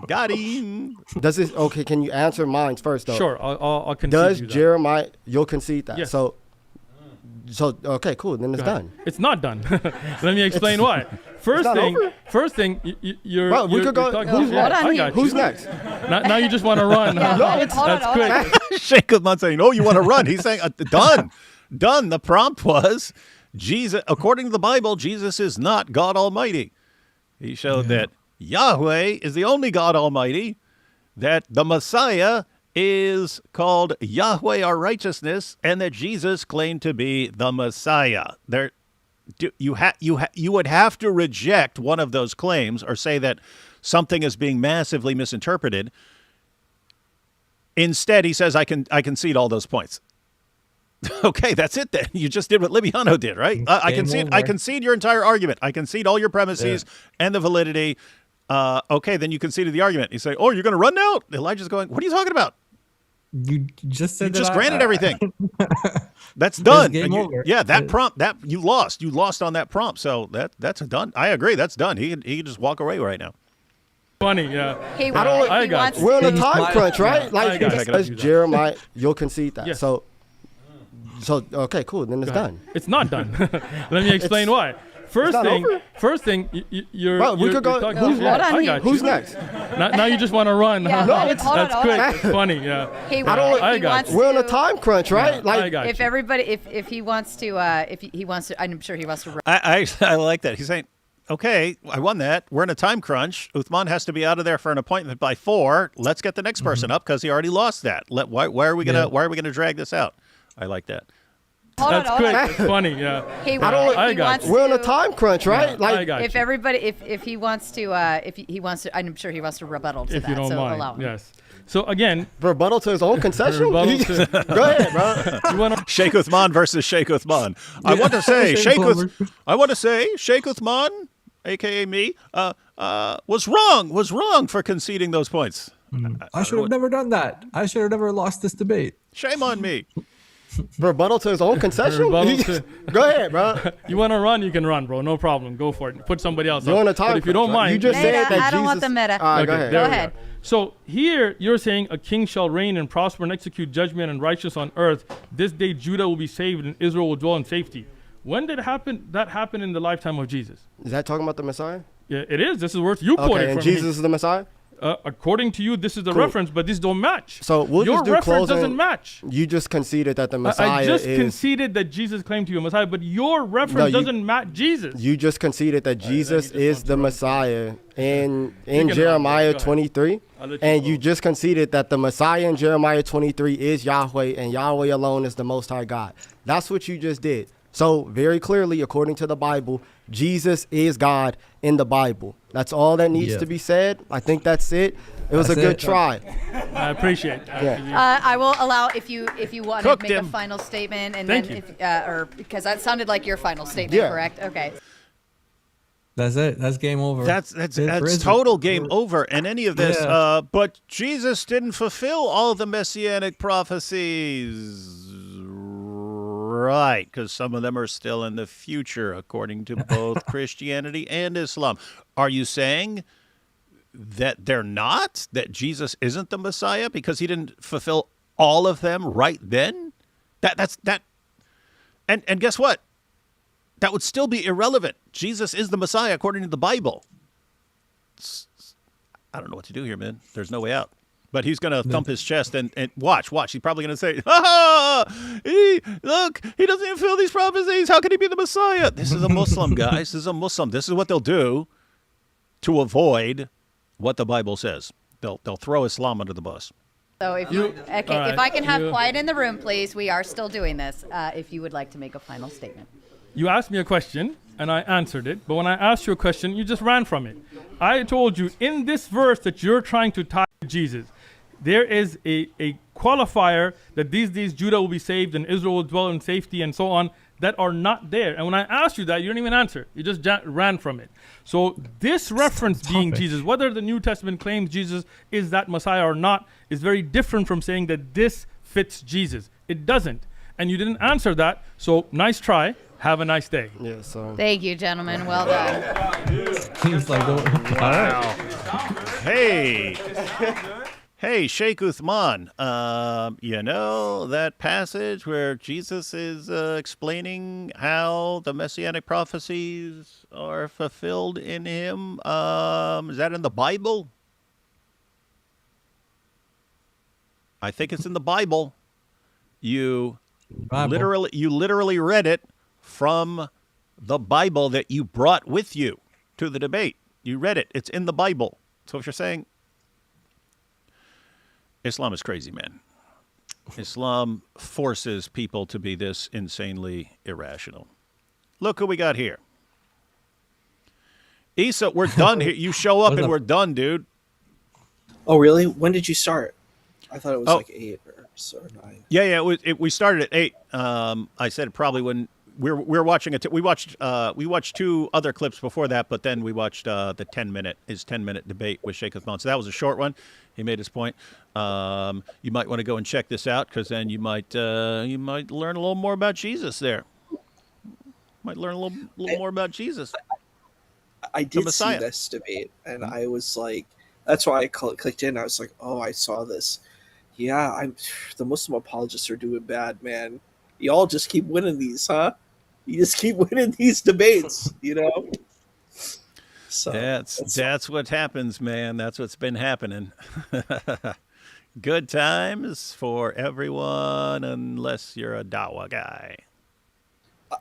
Got him. Does this okay? Can you answer mine first, though? Sure, I'll concede Does you that. Jeremiah? You'll concede that. Yes. So okay, cool. Then it's Go ahead. done. It's not done. Let me explain why. First not thing, over? you're. Bro, we you're, could go- you're talking- who's yeah, next? I got Who's you. next? Now you just want to run. huh? Hold on, That's hold on. quick. Sheikh Uthman saying, "Oh, you want to run?" He's saying, "Done, done." The prompt was, Jesus. According to the Bible, Jesus is not God Almighty. He showed that Yahweh is the only God Almighty. That the Messiah is called Yahweh our righteousness, and that Jesus claimed to be the Messiah. You would have to reject one of those claims or say that something is being massively misinterpreted. Instead, he says, I concede all those points. Okay, that's it then. You just did what Libiano did, right? I concede your entire argument. I concede all your premises and the validity. Okay, then you conceded the argument. You say, oh, you're going to run now? Elijah's going, what are you talking about? You just said You just that granted everything. That's done. game And over. Yeah, that prompt, that you lost. You lost on that prompt. So that's done. I agree. That's done. He can just walk away right now. Funny, yeah. He, I don't- I he got wants you. We're on a He's time smiling. crunch, right? I Like, got you. does Jeremiah? You'll concede that. Yes. So okay, cool. Then it's done. It's not done. Let me explain why. First not thing, over? you're. Bro, we you're could go- talking- who's yeah, next? I got you. Who's next? Now you just want to run. Yeah, huh? hold on, That's hold quick. on. It's funny, yeah. He, I he got wants you. We're on a to- time crunch, right? I Like, got If you. everybody, if he wants to, if he wants to, I'm sure he wants to. I like that. He's saying, okay, I won that. We're in a time crunch. Uthman has to be out of there for an appointment by 4. Let's get the next person up because he already lost that. Why are we gonna drag this out? I like that. Hold on, That's hold quick. on. It's funny, yeah. He, I he got wants you. we're on a to- time crunch, right? I Like, got If you. everybody, if he wants to, if he wants to, I'm sure he wants to rebuttal to If that. you don't so mind, allow him. yes. So again, rebuttal to his own concession. Rebuttal to- Go ahead, bro. you want to. Sheikh Uthman versus Sheikh Uthman. I want to say Sheikh Uthman, aka me, was wrong for conceding those points. I should have never done that. I should have never lost this debate. Shame on me. Rebuttal to his own concession? Rebuttal to- Go ahead, bro. You want to run, you can run, bro. No problem. Go for it. Put somebody else You're up. on a time But if you don't crunch, right? mind, You just Meta, said that I don't want Jesus- the meta. All right, go Okay, ahead. there Go we ahead. So here you're saying a king shall reign and prosper and execute judgment and righteous on earth. This day Judah will be saved and Israel will dwell in safety. When did that happen in the lifetime of Jesus? Is that talking about the Messiah? Yeah, it is. This is worth you quoting Okay, and from Jesus me. is the Messiah? According to you, this is the Cool. reference, but these don't match. So we'll Your just do reference closing. doesn't match. You just conceded that the Messiah I just is... conceded that Jesus claimed to be a Messiah, but your reference you- doesn't match Jesus. You just conceded that Jesus is the Messiah in can Jeremiah go ahead. 23. I'll let And go. you just conceded that the Messiah in Jeremiah 23 is Yahweh and Yahweh alone is the Most High God. That's what you just did. So very clearly, according to the Bible, Jesus is God in the Bible. That's all that needs Yeah. to be said. I think that's it. It was That's a good it. try. I appreciate it. I will allow if you want Cooked to make him. a final statement, and Thank then you. or because that sounded like your final statement, Yeah. correct? Okay. That's it. That's game over. That's For Israel. total game over. And any of this, Yeah. but Jesus didn't fulfill all the messianic prophecies, right? Because some of them are still in the future, according to both Christianity and Islam. Are you saying that they're not? That Jesus isn't the Messiah because he didn't fulfill all of them right then? That's. And guess what? That would still be irrelevant. Jesus is the Messiah according to the Bible. I don't know what to do here, man. There's no way out. But he's going to thump his chest and watch. He's probably going to say, look, he doesn't even fulfill these prophecies. How can he be the Messiah? This is a Muslim, guys. This is a Muslim. This is what they'll do to avoid what the Bible says. They'll throw Islam under the bus. So if if all right, I can have you- quiet in the room, please. We are still doing this. If you would like to make a final statement. You asked me a question and I answered it, but when I asked you a question, you just ran from it. I told you in this verse that you're trying to tie to Jesus, there is a qualifier that these days Judah will be saved and Israel will dwell in safety and so on that are not there. And when I asked you that, you didn't even answer. You just ran from it. So this reference being Jesus, whether the New Testament claims Jesus is that Messiah or not, is very different from saying that this fits Jesus. It doesn't. And you didn't answer that. So nice try. Have a nice day. Yeah, so... Thank you, gentlemen. Well done. He's like, all right. Hey, Sheikh Uthman, you know that passage where Jesus is explaining how the messianic prophecies are fulfilled in him? Is that in the Bible? I think it's in the Bible. You literally read it from the Bible that you brought with you to the debate. You read it. It's in the Bible. So if you're saying Islam is crazy, man. Islam forces people to be this insanely irrational. Look who we got here. Issa, we're done here. You show up and we're done, dude. Oh, really? When did you start? I thought it was like 8 or 9. Yeah. We started at 8. I said probably when we're watching it. We watched 2 other clips before that, but then we watched the 10-minute debate with Sheikh Uthman. So that was a short one. He made his point. You might want to go and check this out because then you might learn a little more about Jesus there. Might learn a little more about Jesus. I did see Messiah. this debate, and I was like, that's why I clicked in. I was like, oh, I saw this. Yeah, the Muslim apologists are doing bad, man. Y'all just keep winning these, huh? You just keep winning these debates, you know? So That's what happens, man. That's what's been happening. Good times for everyone unless you're a Dawah guy.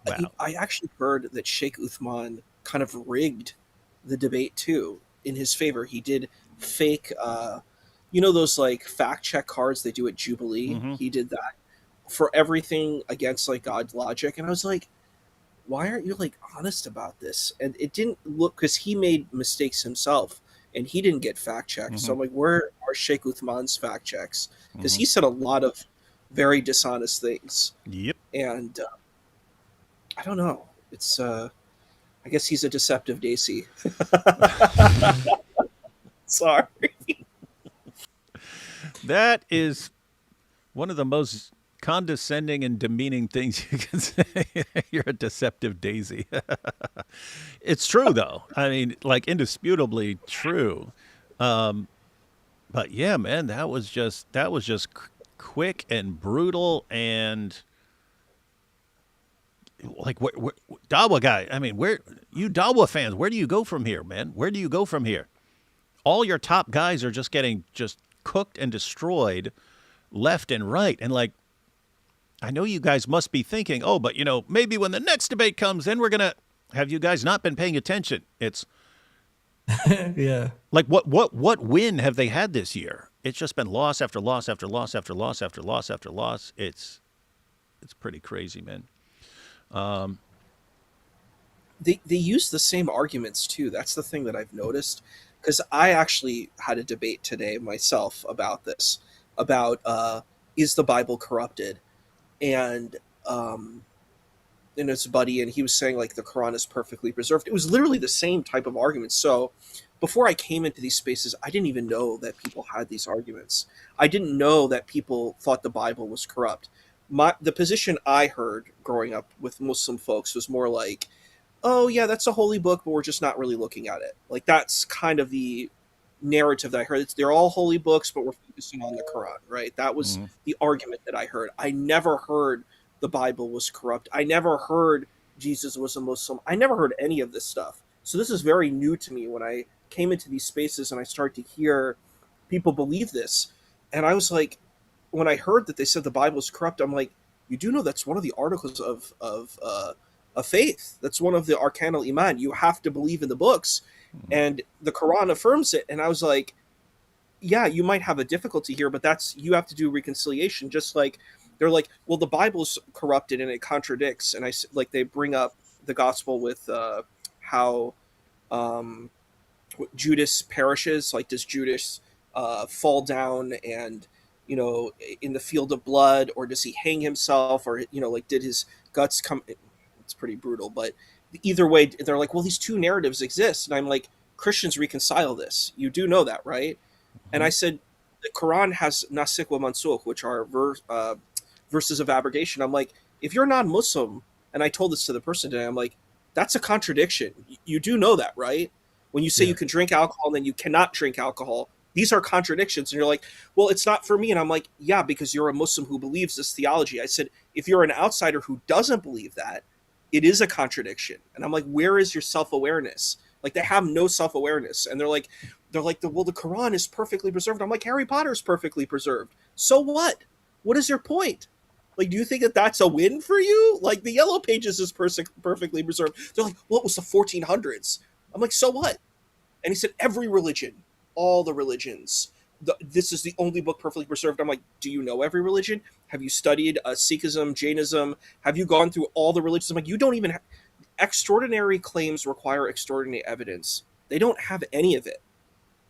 Wow. I actually heard that Sheikh Uthman kind of rigged the debate too in his favor. He did fake, those like fact check cards they do at Jubilee. Mm-hmm. He did that for everything against like God's logic, and I was like, why aren't you like honest about this? And it didn't look, because he made mistakes himself and he didn't get fact checked. Mm-hmm. So I'm like, where are Sheikh Uthman's fact checks? Because he said a lot of very dishonest things. Yep. And I don't know. It's I guess he's a deceptive Daisy. Sorry. That is one of the most condescending and demeaning things you can say. You're a deceptive daisy. It's true, though. I mean, like, indisputably true. But yeah, man, that was just quick and brutal and like Dawah guy. I mean, where you Dawah fans? Where do you go from here, man? Where do you go from here? All your top guys are just getting just cooked and destroyed left and right, and like, I know you guys must be thinking, oh, but maybe when the next debate comes, then we're gonna have you guys not been paying attention. It's Yeah. like what win have they had this year? It's just been loss after loss after loss after loss after loss after loss. It's pretty crazy, man. They use the same arguments too. That's the thing that I've noticed, because I actually had a debate today myself about this, about is the Bible corrupted, and his buddy, and he was saying like the Quran is perfectly preserved. It was literally the same type of argument. So before I came into these spaces, I didn't even know that people had these arguments. I didn't know that people thought the Bible was corrupt. The position I heard growing up with Muslim folks was more like, oh yeah, that's a holy book, but we're just not really looking at it. Like, that's kind of the narrative that I heard. They're all holy books, but we're focusing on the Quran, right? That was the argument that I heard. I never heard the Bible was corrupt. I never heard Jesus was a Muslim. I never heard any of this stuff. So this is very new to me when I came into these spaces and I started to hear people believe this. And I was like, when I heard that they said the Bible is corrupt, I'm like, you do know that's one of the articles of faith. That's one of the Arkan al-Iman. You have to believe in the books. And the Quran affirms it. And I was like, yeah, you might have a difficulty here, but you have to do reconciliation. Just like they're like, well, the Bible's corrupted and it contradicts. And they bring up the gospel with how Judas perishes. Like, does Judas fall down and in the field of blood, or does he hang himself, or like, did his guts come? It's pretty brutal, but either way, they're like, well, these two narratives exist, and I'm like, Christians reconcile this. You do know that, right? And I said, the Quran has nasikh wa mansukh, which are verses of abrogation. I'm like, if you're non-Muslim, and I told this to the person today, I'm like, that's a contradiction. You do know that, right? When you say you can drink alcohol and then you cannot drink alcohol, these are contradictions. And you're like, well, it's not for me. And I'm like, yeah, because you're a Muslim who believes this theology. I said, if you're an outsider who doesn't believe that, it is a contradiction. And I'm like, where is your self-awareness? Like, they have no self-awareness. And they're like, well, the Quran is perfectly preserved. I'm like, Harry Potter is perfectly preserved. So what? What is your point? Like, do you think that that's a win for you? Like, the Yellow Pages is perfectly preserved. They're like, well, it was the 1400s. I'm like, so what? And he said, every religion, all the religions, this is the only book perfectly preserved. I'm like, do you know every religion? Have you studied Sikhism, Jainism? Have you gone through all the religions? I'm like, you don't even have... Extraordinary claims require extraordinary evidence. They don't have any of it.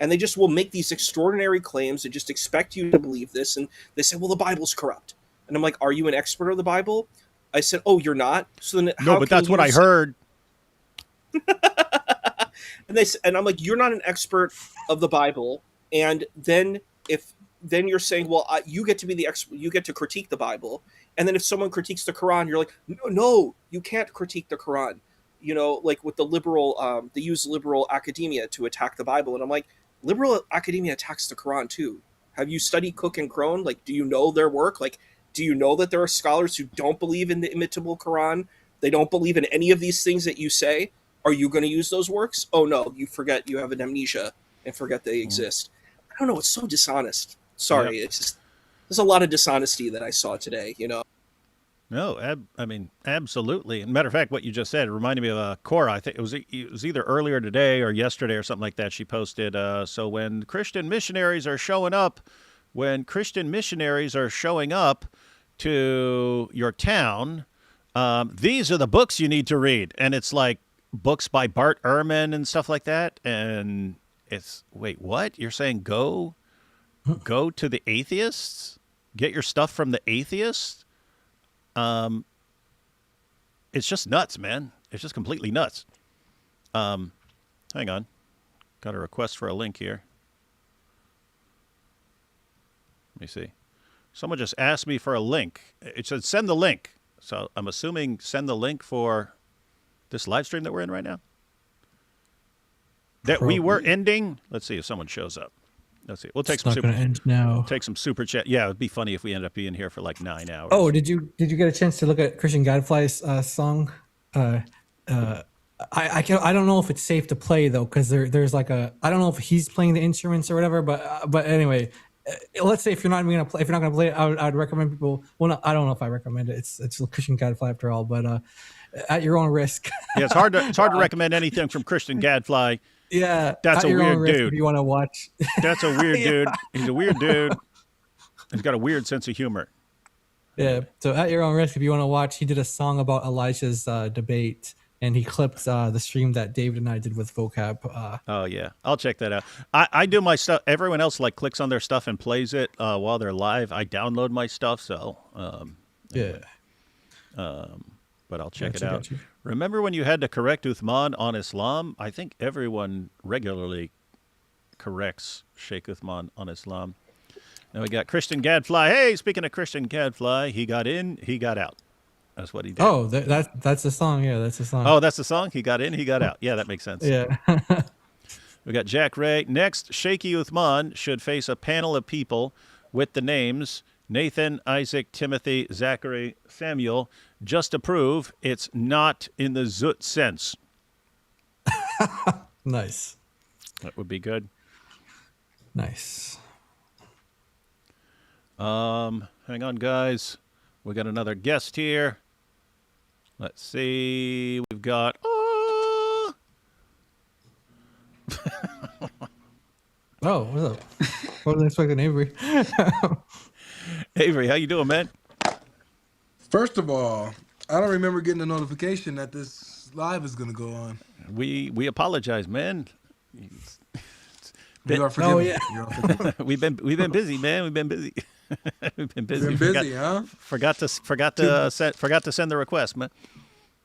And they just will make these extraordinary claims and just expect you to believe this. And they say, well, the Bible's corrupt. And I'm like, are you an expert of the Bible? I said, oh, you're not? So then no, but that's what I heard. And I'm like, you're not an expert of the Bible. And then you're saying, well, you get to be the expert, you get to critique the Bible. And then if someone critiques the Quran, you're like, no, you can't critique the Quran. Like with they use liberal academia to attack the Bible. And I'm like, liberal academia attacks the Quran too. Have you studied Cook and Crone? Like, do you know their work? Like, do you know that there are scholars who don't believe in the imitable Quran? They don't believe in any of these things that you say. Are you going to use those works? Oh no, you forget, you have an amnesia and forget they exist. I don't know. It's so dishonest. Sorry. It's just, there's a lot of dishonesty that I saw today, No, I mean, absolutely. And matter of fact, what you just said reminded me of Cora. I think it was either earlier today or yesterday or something like that. She posted, so when Christian missionaries are showing up to your town, these are the books you need to read. And it's like books by Bart Ehrman and stuff like that. And it's, wait, what? You're saying go to the atheists? Get your stuff from the atheists? It's just nuts, man. It's just completely nuts. Hang on. Got a request for a link here. Let me see. Someone just asked me for a link. It said send the link. So I'm assuming send the link for this live stream that we're in right now. That we were ending. Let's see if someone shows up. Let's see. We'll take some super. End now. Take some super chat. Yeah, it'd be funny if we ended up being here for like 9 hours. Oh, did you get a chance to look at Christian Gadfly's song? I don't know if it's safe to play though, because there's like I don't know if he's playing the instruments or whatever. But anyway, let's say if you're not gonna play it, I'd recommend people. Well, no, I don't know if I recommend it. It's Christian Gadfly after all, but at your own risk. Yeah, it's hard to recommend anything from Christian Gadfly. Yeah, that's a weird dude. If you want to watch, that's a weird dude. He's a weird dude. He's got a weird sense of humor. Yeah. So at your own risk, if you want to watch, he did a song about Elijah's debate, and he clipped the stream that David and I did with Vocab. Oh yeah, I'll check that out. I do my stuff. Everyone else like clicks on their stuff and plays it while they're live. I download my stuff, so yeah. But I'll check it out. Remember when you had to correct Uthman on Islam? I think everyone regularly corrects Sheikh Uthman on Islam. Now we got Christian Gadfly. Hey, speaking of Christian Gadfly, he got in, he got out. That's what he did. Oh, that's the song. Yeah, that's the song. Oh, that's the song? He got in, he got out. Yeah, that makes sense. Yeah. We got Jack Ray. Next, Shaky Uthman should face a panel of people with the names Nathan, Isaac, Timothy, Zachary, Samuel, just to prove it's not in the Zut sense. Nice. That would be good. Nice. Hang on, guys. We got another guest here. Let's see. We've got. Oh, what's up? Wasn't expecting Avery. Avery, how you doing, man? First of all, I don't remember getting a notification that this live is going to go on. We apologize, man. You are forgiven. Oh yeah. we've been busy, man. We've been busy. We've been busy. Been busy, huh? Forgot to send the request, man.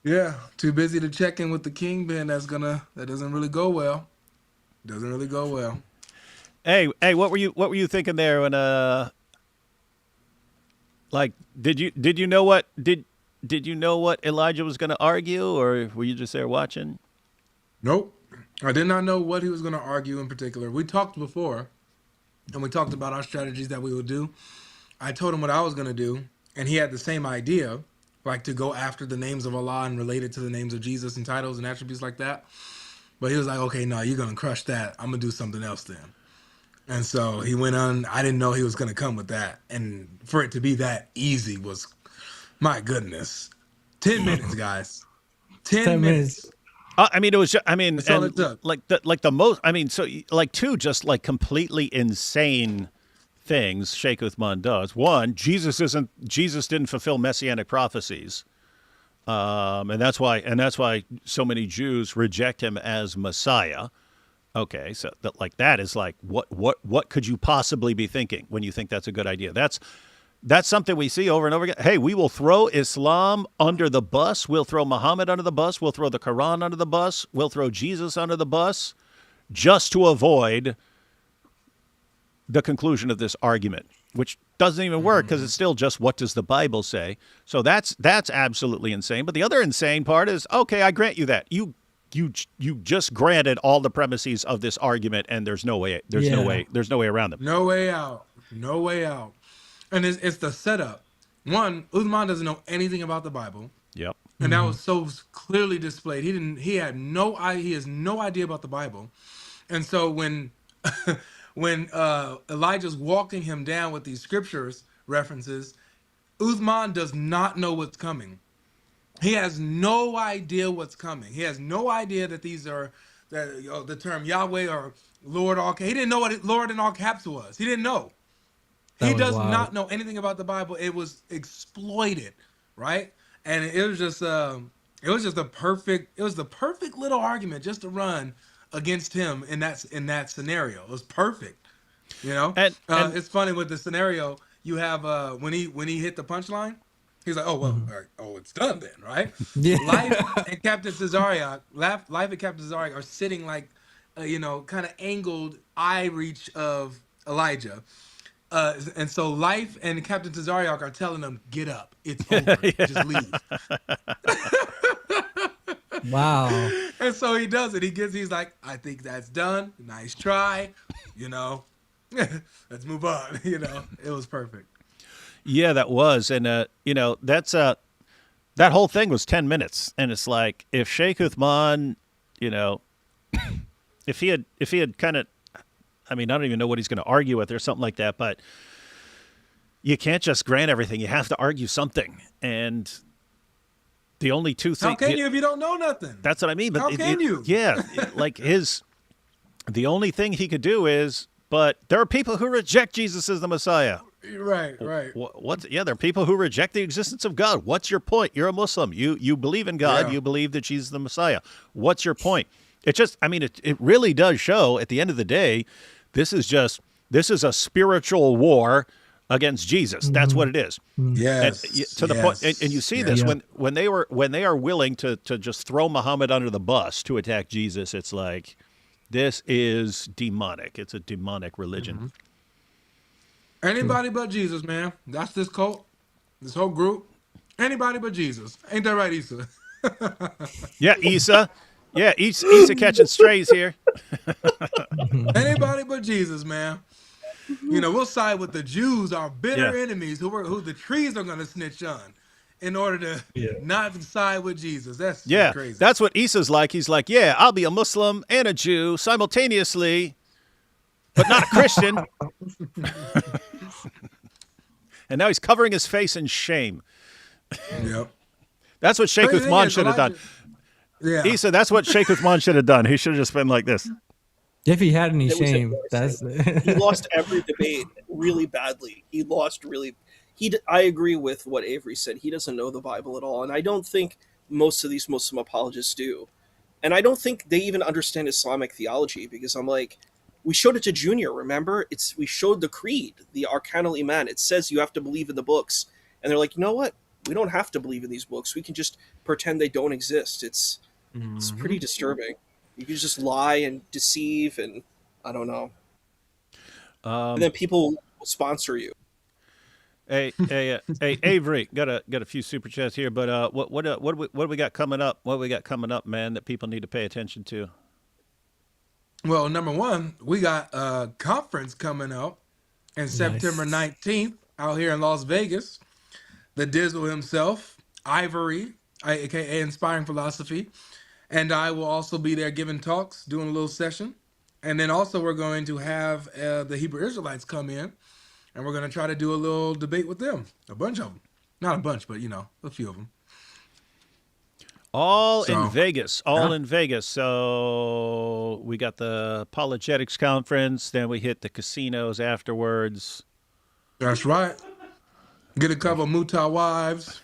Yeah, too busy to check in with the king, Ben. That doesn't really go well. Doesn't really go well. Hey, what were you thinking there when like did you know what Elijah was going to argue, or were you just there watching? Nope. I did not know what he was going to argue in particular. We talked before, and we talked about our strategies that we would do. I told him what I was going to do, and he had the same idea, like to go after the names of Allah and relate it to the names of Jesus and titles and attributes like that. But he was like, okay, no, you're going to crush that. I'm going to do something else then. And so he went on. I didn't know he was going to come with that. And for it to be that easy was, my goodness, 10 minutes, guys. 10 minutes. I mean, it was just, That's all it took. like the most, I mean, so like two just like completely insane things Sheikh Uthman does. One, Jesus didn't fulfill messianic prophecies. And that's why so many Jews reject him as Messiah. Okay. So that is like, what could you possibly be thinking when you think that's a good idea? That's something we see over and over again. Hey, we will throw Islam under the bus. We'll throw Muhammad under the bus. We'll throw the Quran under the bus. We'll throw Jesus under the bus just to avoid the conclusion of this argument, which doesn't even work because it's still just what does the Bible say? So that's absolutely insane. But the other insane part is, okay, I grant you that. You just granted all the premises of this argument, and there's no way around them. No way out. No way out. And it's the setup. One, Uthman doesn't know anything about the Bible. Yep. And that was so clearly displayed. He has no idea about the Bible. And so when Elijah's walking him down with these scriptures references, Uthman does not know what's coming. He has no idea what's coming. He has no idea that these are the term Yahweh or Lord all caps. He didn't know what Lord in all caps was. He didn't know. He does not know anything about the Bible. It was exploited, right? And it was the perfect little argument just to run against him in that scenario. It was perfect, you know. And it's funny with the scenario you have when he hit the punchline, he's like, oh well, all right, oh it's done then, right? Yeah. Life and Captain Cesariak are sitting like, kind of angled eye reach of Elijah. And so Life and Captain Tazariak are telling him, get up. It's over. Just leave. Wow. And so he does it. He's like, I think that's done. Nice try. You know, let's move on. You know, it was perfect. Yeah, that was. And, you know, that's that whole thing was 10 minutes. And it's like, if Sheikh Uthman, you know, if he had kind of, I mean, I don't even know what he's going to argue with or something like that, but you can't just grant everything. You have to argue something. And the only two things. How can you if you don't know nothing? That's what I mean. But How can you? Yeah, like the only thing he could do is, but there are people who reject Jesus as the Messiah. Right. Yeah, there are people who reject the existence of God. What's your point? You're a Muslim. You believe in God. Yeah. You believe that Jesus is the Messiah. What's your point? It just, I mean, it really does show at the end of the day, this is a spiritual war against Jesus. That's what it is. Yes. And to the point, and you see this when they are willing to just throw Muhammad under the bus to attack Jesus. It's like, this is demonic. It's a demonic religion. Anybody but Jesus, man. That's this cult, this whole group. Anybody but Jesus. Ain't that right, Issa? Yeah, Issa. Yeah, Issa catching strays here. Anybody but Jesus, man. You know, we'll side with the Jews, our bitter enemies, who the trees are going to snitch on, in order to not side with Jesus. That's just crazy. That's what Issa's like. He's like, yeah, I'll be a Muslim and a Jew simultaneously, but not a Christian. And now he's covering his face in shame. Yep. That's what Sheikh Uthman should have done. Yeah. Issa, that's what Sheikh Uthman should have done. He should have just been like this. If he had any It was shame, embarrassing. He lost every debate really badly. He lost really. I agree with what Avery said. He doesn't know the Bible at all, and I don't think most of these Muslim apologists do. And I don't think they even understand Islamic theology, because I'm like, we showed it to Junior. Remember, we showed the creed, the Arkan al-Iman. It says you have to believe in the books, and they're like, you know what? We don't have to believe in these books. We can just pretend they don't exist. It's pretty disturbing. You can just lie and deceive, and I don't know. And then people will sponsor you. Hey, Avery, got a few super chats here, but what do we got coming up? What do we got coming up, man, that people need to pay attention to? Well, number one, we got a conference coming up in September 19th out here in Las Vegas. The Dizzle himself, Ivory, aka Inspiring Philosophy, and I will also be there giving talks, doing a little session. And then also we're going to have the Hebrew Israelites come in, and we're going to try to do a little debate with them. A bunch of them. Not a bunch, but, you know, a few of them. All in Vegas. In Vegas. So we got the Apologetics Conference, then we hit the casinos afterwards. That's right. Get a couple of Muta wives.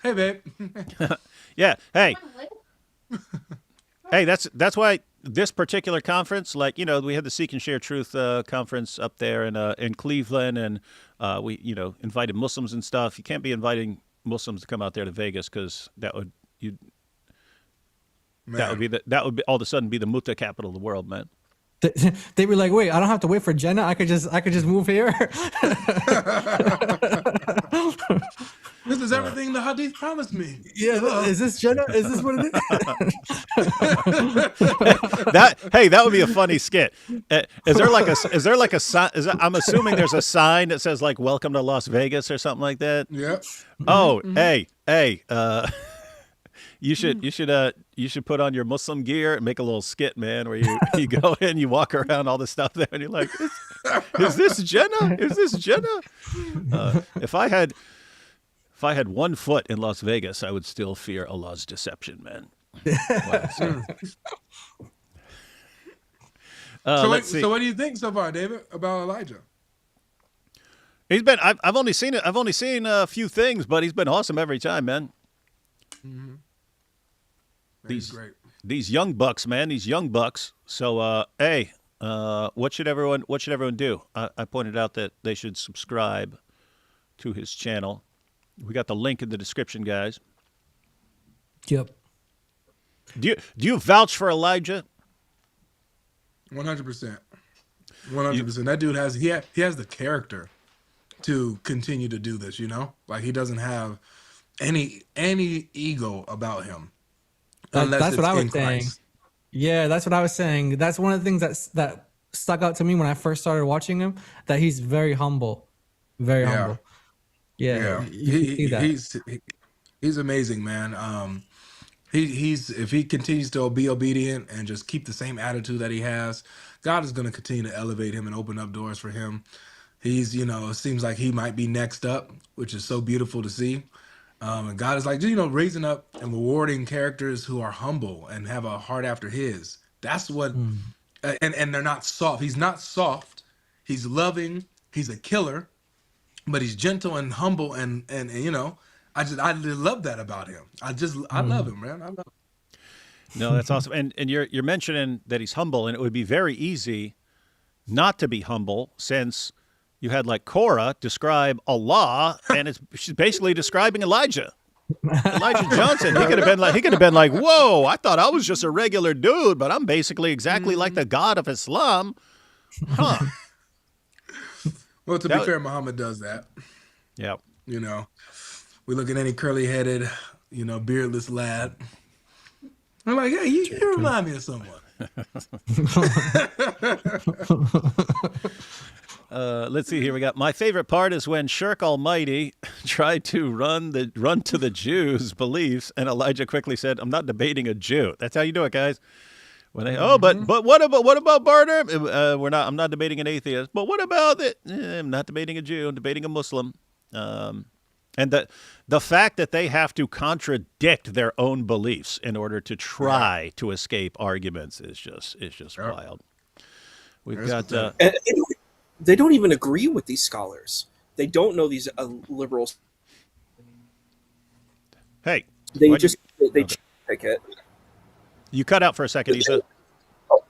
Hey, babe. Yeah. Hey. Hey, that's why this particular conference, like, you know, we had the Seek and Share Truth conference up there in Cleveland, and we, you know, invited Muslims and stuff. You can't be inviting Muslims to come out there to Vegas, because that would all of a sudden be the Muta capital of the world, man. They'd be like, wait, I don't have to wait for Jenna. I could just move here. This is everything the Hadith promised me. Yeah, is this Jenna? Is this what it is? That would be a funny skit. Is there like a sign? I'm assuming there's a sign that says like "Welcome to Las Vegas" or something like that. Yep. Oh, hey. You should put on your Muslim gear and make a little skit, man, where you go in, you walk around all the stuff there, and you're like, is this Jenna? Is this Jenna? If I had 1 foot in Las Vegas, I would still fear Allah's deception, man. Wow, so what do you think so far, David, about Elijah? He's been. I've only seen a few things, but he's been awesome every time, man. Mm-hmm. These young bucks, man. These young bucks. So, hey, what should everyone do? I pointed out that they should subscribe to his channel. We got the link in the description, guys. Yep. Do you vouch for Elijah? 100%. 100%. That dude has he has the character to continue to do this. Like he doesn't have any ego about him, unless That's what it's I was in saying. Christ. Yeah, that's what I was saying. That's one of the things that stuck out to me when I first started watching him. That he's very humble, very Yeah. humble. Yeah, Yeah, you can see that. he's amazing, man. He's if he continues to be obedient and just keep the same attitude that he has, God is going to continue to elevate him and open up doors for him. He's, it seems like he might be next up, which is so beautiful to see. And God is like, raising up and rewarding characters who are humble and have a heart after His. That's what, and they're not soft. He's not soft. He's loving. He's a killer, but he's gentle and humble, and I love that about him. I love him, man. I love him. No, that's awesome. And you're mentioning that he's humble, and it would be very easy not to be humble since you had like Korah describe Allah, and she's basically describing Elijah. Elijah Johnson. He could have been like, whoa, I thought I was just a regular dude, but I'm basically exactly like the God of Islam. Huh. Well, to be fair, Muhammad does that. Yeah. We look at any curly-headed, beardless lad. I'm like, hey, you remind me of someone. Let's see here. We got my favorite part is when Sheikh Almighty tried to run to the Jews' beliefs, and Elijah quickly said, "I'm not debating a Jew." That's how you do it, guys. When they, but what about Barter? I'm not debating an atheist. But what about it? I'm not debating a Jew. I'm debating a Muslim. And the fact that they have to contradict their own beliefs in order to try to escape arguments is just wild. We've got. And they don't even agree with these scholars. They don't know these liberals. Hey, they pick it. You cut out for a second, Isa.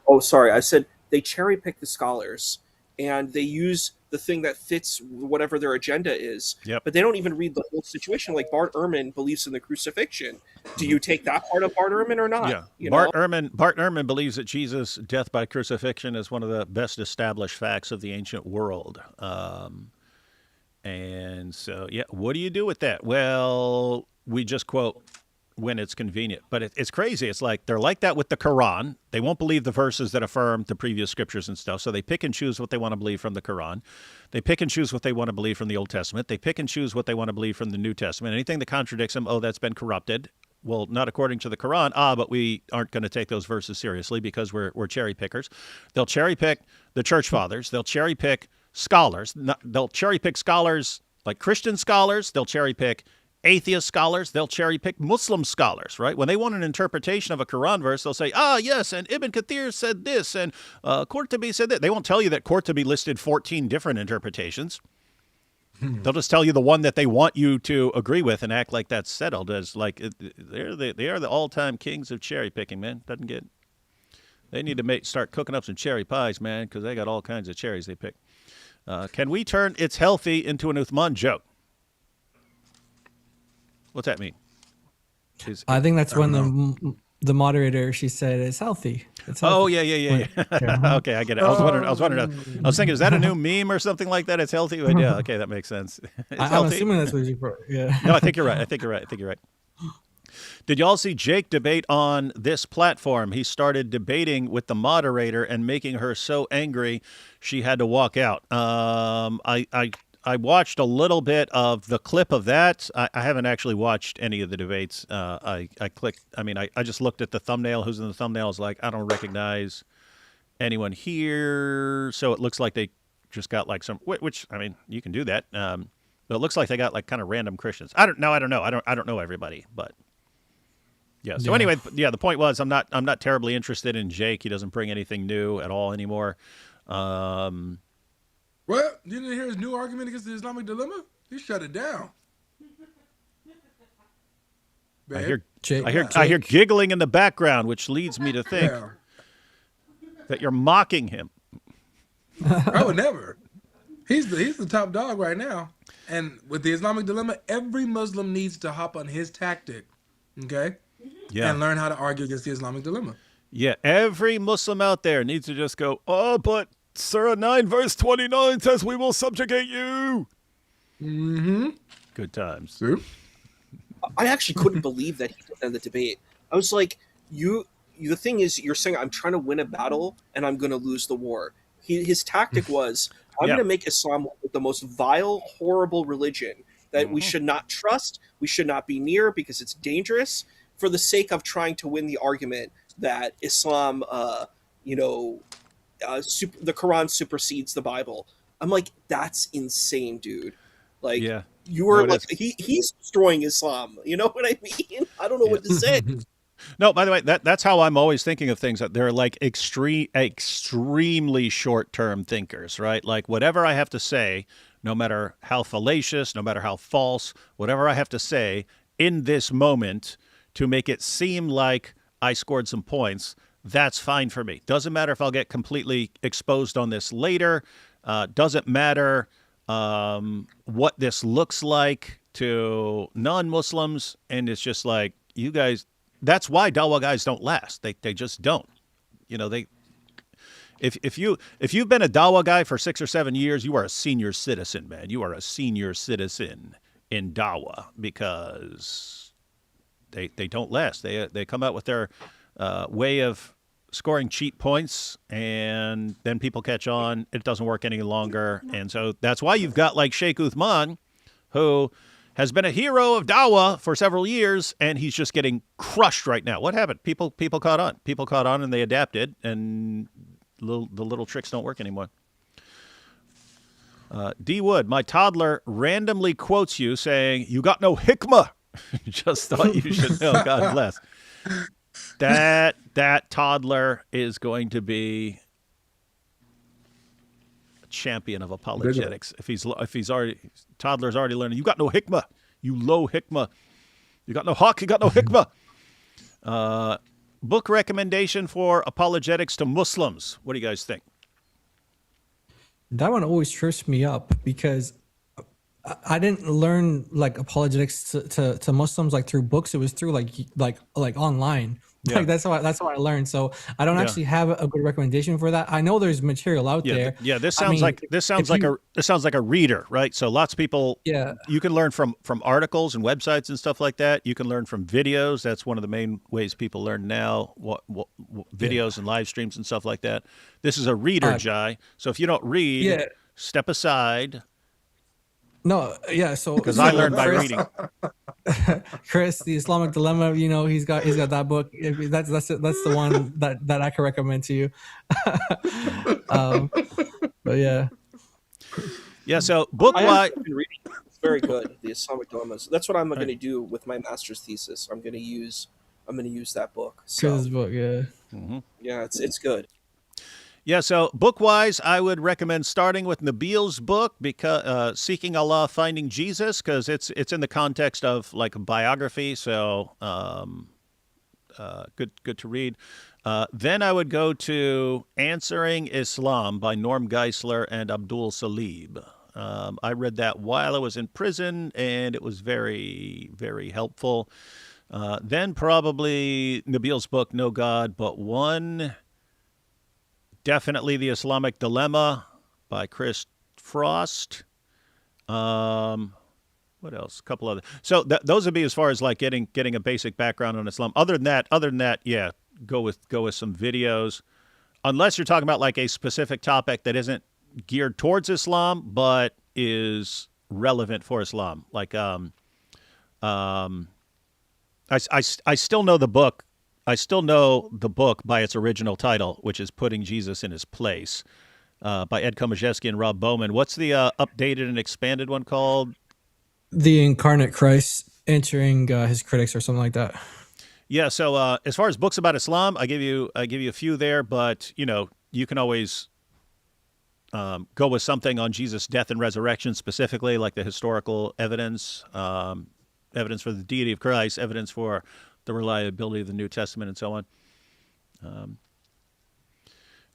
Oh, sorry. I said they cherry pick the scholars and they use the thing that fits whatever their agenda is. Yep. But they don't even read the whole situation. Like Bart Ehrman believes in the crucifixion. Do you take that part of Bart Ehrman or not? Yeah. Bart Ehrman believes that Jesus' death by crucifixion is one of the best established facts of the ancient world. And so, yeah, what do you do with that? Well, we just quote when it's convenient. But it's crazy. It's like they're like that with the Quran. They won't believe the verses that affirm the previous scriptures and stuff. So they pick and choose what they want to believe from the Quran. They pick and choose what they want to believe from the Old Testament. They pick and choose what they want to believe from the New Testament. Anything that contradicts them, that's been corrupted. Well, not according to the Quran. But we aren't going to take those verses seriously because we're cherry pickers. They'll cherry pick the church fathers. They'll cherry pick scholars. They'll cherry pick scholars like Christian scholars. They'll cherry pick atheist scholars. They'll cherry pick Muslim scholars, right? When they want an interpretation of a Quran verse, they'll say, yes, and Ibn Kathir said this, and Qurtubi said that. They won't tell you that Qurtubi listed 14 different interpretations. They'll just tell you the one that they want you to agree with and act like that's settled as like they are the all-time kings of cherry picking, man. They need to start cooking up some cherry pies, man, because they got all kinds of cherries they pick. Can we turn "it's healthy" into an Uthman joke? What's that mean? I think that's when the moderator, she said it's healthy. It's healthy. Oh yeah. Okay, I get it. I was wondering. I was thinking, is that a new meme or something like that? It's healthy. But yeah, okay, that makes sense. I'm assuming that's what you wrote. Yeah. No, I think you're right. I think you're right. Did y'all see Jake debate on this platform? He started debating with the moderator and making her so angry she had to walk out. I watched a little bit of the clip of that. I haven't actually watched any of the debates. I just looked at the thumbnail. Who's in the thumbnail? I was like, I don't recognize anyone here. So it looks like they just got like some, which, I mean, you can do that. But it looks like they got like kind of random Christians. I don't know. I don't know everybody, but yeah. So anyway, the point was I'm not terribly interested in Jake. He doesn't bring anything new at all anymore. Well, you didn't hear his new argument against the Islamic dilemma? He shut it down. I hear giggling in the background, which leads me to think that you're mocking him. I would never. He's the top dog right now. And with the Islamic dilemma, every Muslim needs to hop on his tactic, okay? Yeah. And learn how to argue against the Islamic dilemma. Yeah, every Muslim out there needs to just go, but Surah 9 verse 29 says we will subjugate you. Mm-hmm. Good times. See? I actually couldn't believe that he did that in the debate. I was like, the thing is, you're saying I'm trying to win a battle and I'm going to lose the war. His tactic was, I'm Yeah. going to make Islam the most vile, horrible religion that we should not trust, we should not be near because it's dangerous, for the sake of trying to win the argument that Islam, the Quran supersedes the Bible. I'm like, that's insane, dude. Like, Yeah. you were No, it like, he's destroying Islam. You know what I mean? I don't know what to say. No, by the way, that's how I'm always thinking of things. That they're like extremely short-term thinkers, right? Like whatever I have to say, no matter how fallacious, no matter how false, whatever I have to say in this moment to make it seem like I scored some points, that's fine for me. Doesn't matter if I'll get completely exposed on this later. Doesn't matter what this looks like to non-Muslims. And it's just like, you guys, that's why Dawah guys don't last. They just don't. You know, if you've been a Dawah guy for 6 or 7 years, you are a senior citizen, man. You are a senior citizen in Dawah, because they don't last. They come out with their way of scoring cheat points, and then people catch on. It doesn't work any longer. And so that's why you've got like Sheikh Uthman, who has been a hero of Dawah for several years, and he's just getting crushed right now. What happened? People caught on. People caught on, and they adapted, and the little tricks don't work anymore. D. Wood, my toddler randomly quotes you saying, "You got no hikmah." Just thought you should know. God bless. That toddler is going to be a champion of apologetics. If he's already, toddler's already learning. You got no hikmah. You low hikmah. You got no hawk. You got no hikmah. Book recommendation for apologetics to Muslims. What do you guys think? That one always trips me up because I didn't learn like apologetics to Muslims like through books. It was through like online. Yeah. Like that's how I learned. So I don't actually have a good recommendation for that. I know there's material out there. Yeah, this sounds like a reader, right? So lots of people. Yeah. You can learn from articles and websites and stuff like that. You can learn from videos. That's one of the main ways people learn now. What videos and live streams and stuff like that. This is a reader, Jai. So if you don't read, step aside. No, yeah. So because I learned by reading. Chris, the Islamic Dilemma. You know, he's got that book. That's the one that I can recommend to you. But yeah. Yeah. So book wise, it's very good. The Islamic Dilemmas. That's what I'm going to do with my master's thesis. I'm going to use that book. So Chris's book, yeah. Mm-hmm. Yeah, it's good. Yeah, so book-wise, I would recommend starting with Nabil's book, because Seeking Allah, Finding Jesus, because it's in the context of like a biography, so good to read. Then I would go to Answering Islam by Norm Geisler and Abdul Salib. I read that while I was in prison, and it was very, very helpful. Then probably Nabil's book, No God But One. Definitely The Islamic Dilemma by Chris Frost. What else? A couple other. So those would be as far as like getting a basic background on Islam. Other than that, yeah, go with some videos. Unless you're talking about like a specific topic that isn't geared towards Islam but is relevant for Islam. Like I still know the book. I still know the book by its original title, which is Putting Jesus in His Place, by Ed Komaszewski and Rob Bowman. What's the updated and expanded one called? The Incarnate Christ Answering His Critics, or something like that. Yeah. So as far as books about Islam, I give you a few there, but you can always go with something on Jesus' death and resurrection specifically, like the historical evidence, evidence for the deity of Christ, evidence for the reliability of the New Testament, and so on.